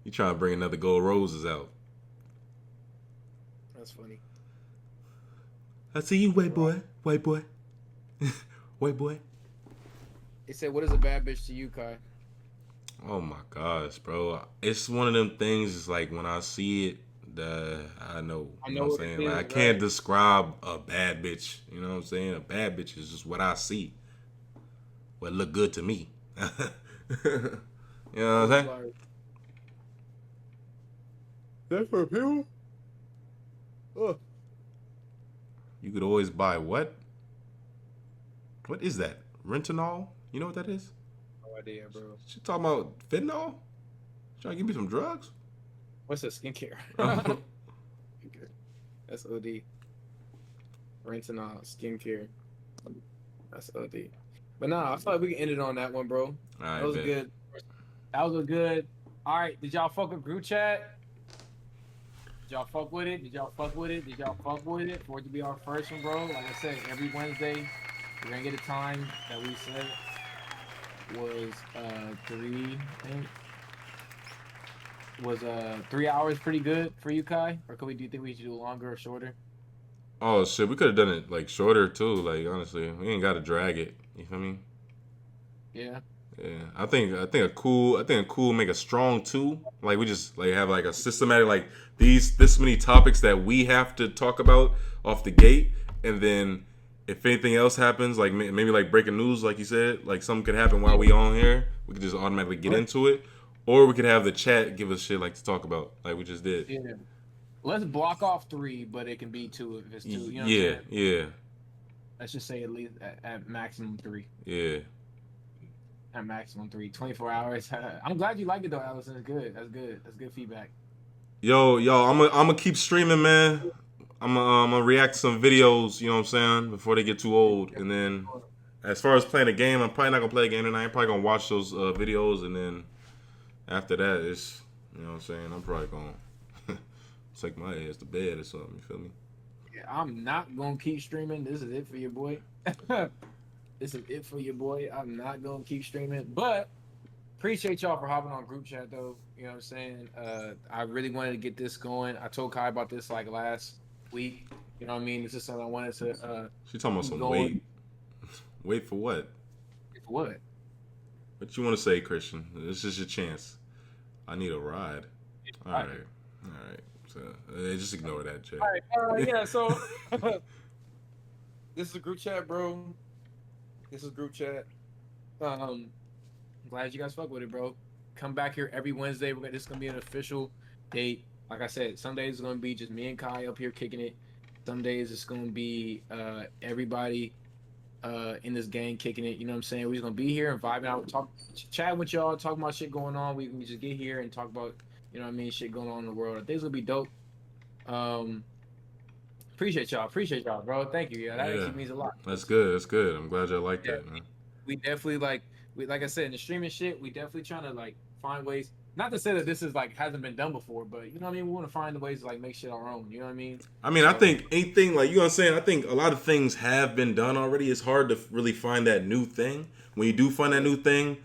He trying to bring another Gold Roses out. That's funny. I see you, white boy, white boy, white boy. He said, "What is a bad bitch to you, Kai?" Oh my gosh, bro! It's one of them things. It's like when I see it, I know. You know what I'm saying? Like I can't describe a bad bitch. You know what I'm saying? A bad bitch is just what I see. What look good to me. You know what I'm saying? That for people? Oh. You could always buy what? What is that? Rentanol? You know what that is? No idea, bro. She talking about fentanyl? Trying to give me some drugs? What's that skincare? That's OD. Rentanol, skincare. That's OD. But nah, I feel like we can end it on that one, bro. Right, that was good. That was a good. All right, did y'all fuck with group chat? Did y'all fuck with it? Did y'all fuck with it? Did y'all fuck with it? For it to be our first one, bro. Like I said, every Wednesday, we're gonna get a time that we said was 3. I think was 3 hours pretty good for you, Kai? Or do you think we should do longer or shorter? Oh shit, we could have done it like shorter too. Like honestly, we ain't gotta drag it. You feel me? Yeah. Yeah, I think a cool make a strong 2. Like we just like have like a systematic like this many topics that we have to talk about off the gate, and then if anything else happens, like maybe like breaking news, like you said, like something could happen while we on here, we could just automatically get into it, or we could have the chat give us shit like to talk about, like we just did. Yeah. Let's block off 3, but it can be 2 if it's 2. You know yeah. let's just say at least at maximum 3. Yeah. At maximum 3, 24 hours. I'm glad you like it though, Allison. It's good. That's good. That's good feedback. Yo, I'm gonna keep streaming, man. I'm gonna react to some videos, you know what I'm saying, before they get too old. And then, as far as playing a game, I'm probably not gonna play a game tonight. I'm probably gonna watch those videos, and then after that, it's, you know what I'm saying, I'm probably gonna take my ass to bed or something. You feel me? Yeah, I'm not gonna keep streaming. This is it for your boy. This is it for your boy. I'm not gonna keep streaming, but appreciate y'all for hopping on group chat though. You know what I'm saying? I really wanted to get this going. I told Kai about this like last week. You know what I mean? This is something I wanted to. She talking about some going. wait for what? For what? What you want to say, Christian? This is your chance. I need a ride. All right. So just ignore that, Jay. All right, yeah. So this is a group chat, bro. This is group chat. I'm glad you guys fuck with it, bro. Come back here every Wednesday. This is gonna be an official date. Like I said, some days it's gonna be just me and Kai up here kicking it. Some days it's gonna be everybody in this gang kicking it. You know what I'm saying? We're just gonna be here and vibing out, chat with y'all, talking about shit going on. We just get here and talk about, you know what I mean, shit going on in the world. I think it's gonna be dope. Appreciate y'all, bro. Thank you. Yeah, that actually means a lot. That's good. I'm glad y'all like that, man. We definitely like I said, in the streaming shit, we definitely trying to like find ways. Not to say that this is like hasn't been done before, but you know what I mean. We want to find the ways to like make shit our own. You know what I mean? I think anything like, you know what I'm saying. I think a lot of things have been done already. It's hard to really find that new thing. When you do find that new thing,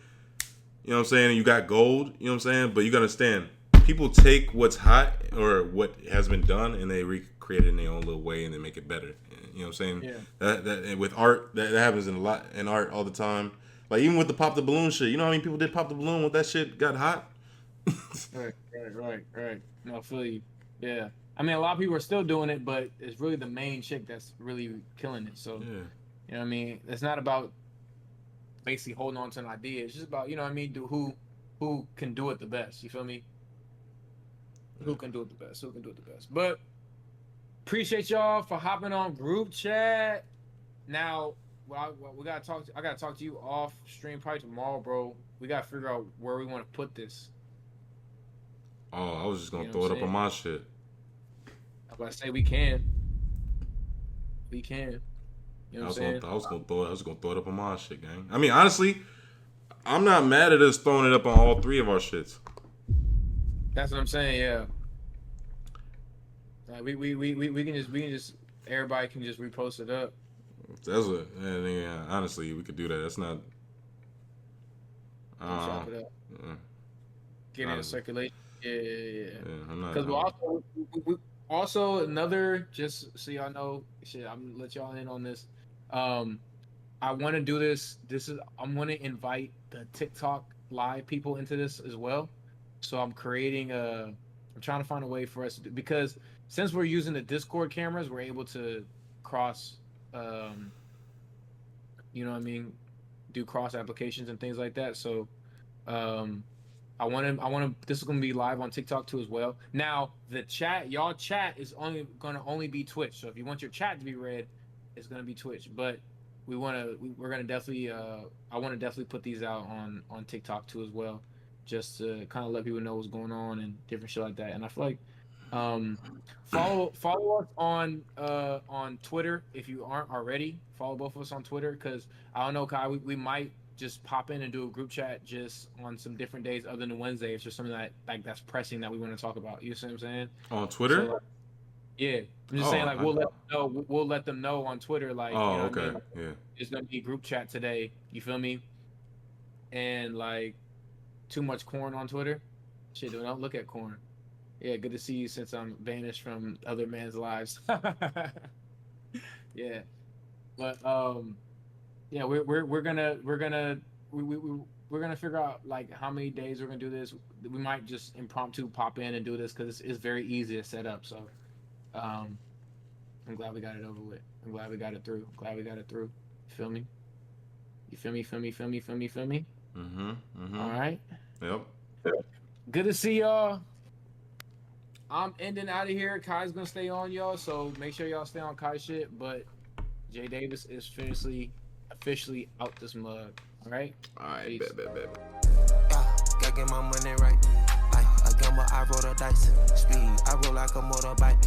you know what I'm saying. You got gold. You know what I'm saying. But you gotta understand, people take what's hot or what has been done and they recreate it in their own little way and they make it better. You know what I'm saying? Yeah. That and with art, that happens in art all the time. Like even with the pop the balloon shit, you know how many people did pop the balloon when that shit got hot? Right. No, I feel you. Yeah. I mean, a lot of people are still doing it, but it's really the main chick that's really killing it. So, Yeah. you know what I mean? It's not about basically holding on to an idea. It's just about, you know what I mean, who can do it the best. You feel me? Who can do it the best. But appreciate y'all for hopping on group chat. Now, I gotta talk to you off stream probably tomorrow, bro. We gotta figure out where we want to put this. Oh, I was just gonna You know throw what it I'm up on my shit. I was about to say we can. You know what I'm saying? I was gonna throw it up on my shit, gang. I mean, honestly, I'm not mad at us throwing it up on all 3 of our shits. That's what I'm saying. Yeah. Like we can just everybody can just repost it up. That's what. Yeah, honestly, we could do that. That's not. Chop it up. Get it in circulation. Yeah. I'm not. Because we also another, just so y'all know, shit, I'm gonna let y'all in on this. I want to do this. I'm gonna invite the TikTok live people into this as well. So I'm trying to find a way for us to do, because since we're using the Discord cameras, we're able to cross, you know what I mean, do cross applications and things like that. So, I want to. This is gonna be live on TikTok too as well. Now the chat, y'all chat is only be Twitch. So if you want your chat to be read, it's gonna be Twitch. But we're gonna definitely. I want to definitely put these out on TikTok too as well, just to kind of let people know what's going on and different shit like that. And I feel like, follow us on Twitter if you aren't already. Follow both of us on Twitter, because I don't know, Kai, we might just pop in and do a group chat just on some different days other than Wednesday. It's just something that that's pressing that we want to talk about. You see what I'm saying? On Twitter? So, yeah, I'm just saying, like, we'll let them know on Twitter, like, oh, you know okay, what I mean? yeah. It's gonna be a group chat today. You feel me? And like, too much corn on Twitter. Shit, don't look at corn. Yeah, good to see you since I'm vanished from other men's lives. Yeah, but yeah, we're gonna figure out like how many days we're gonna do this. We might just impromptu pop in and do this because it's very easy to set up. So, I'm glad we got it over with. I'm glad we got it through. You feel me? Feel me? All right. Yep. Good to see y'all. I'm ending out of here. Kai's gonna stay on, y'all, so make sure y'all stay on Kai shit. But Jay Davis is officially out this mug. All right. All right, Peace. bet. Yeah, gotta get my money right. I gamble, I roll the dice. Speed, I roll like a motorbike.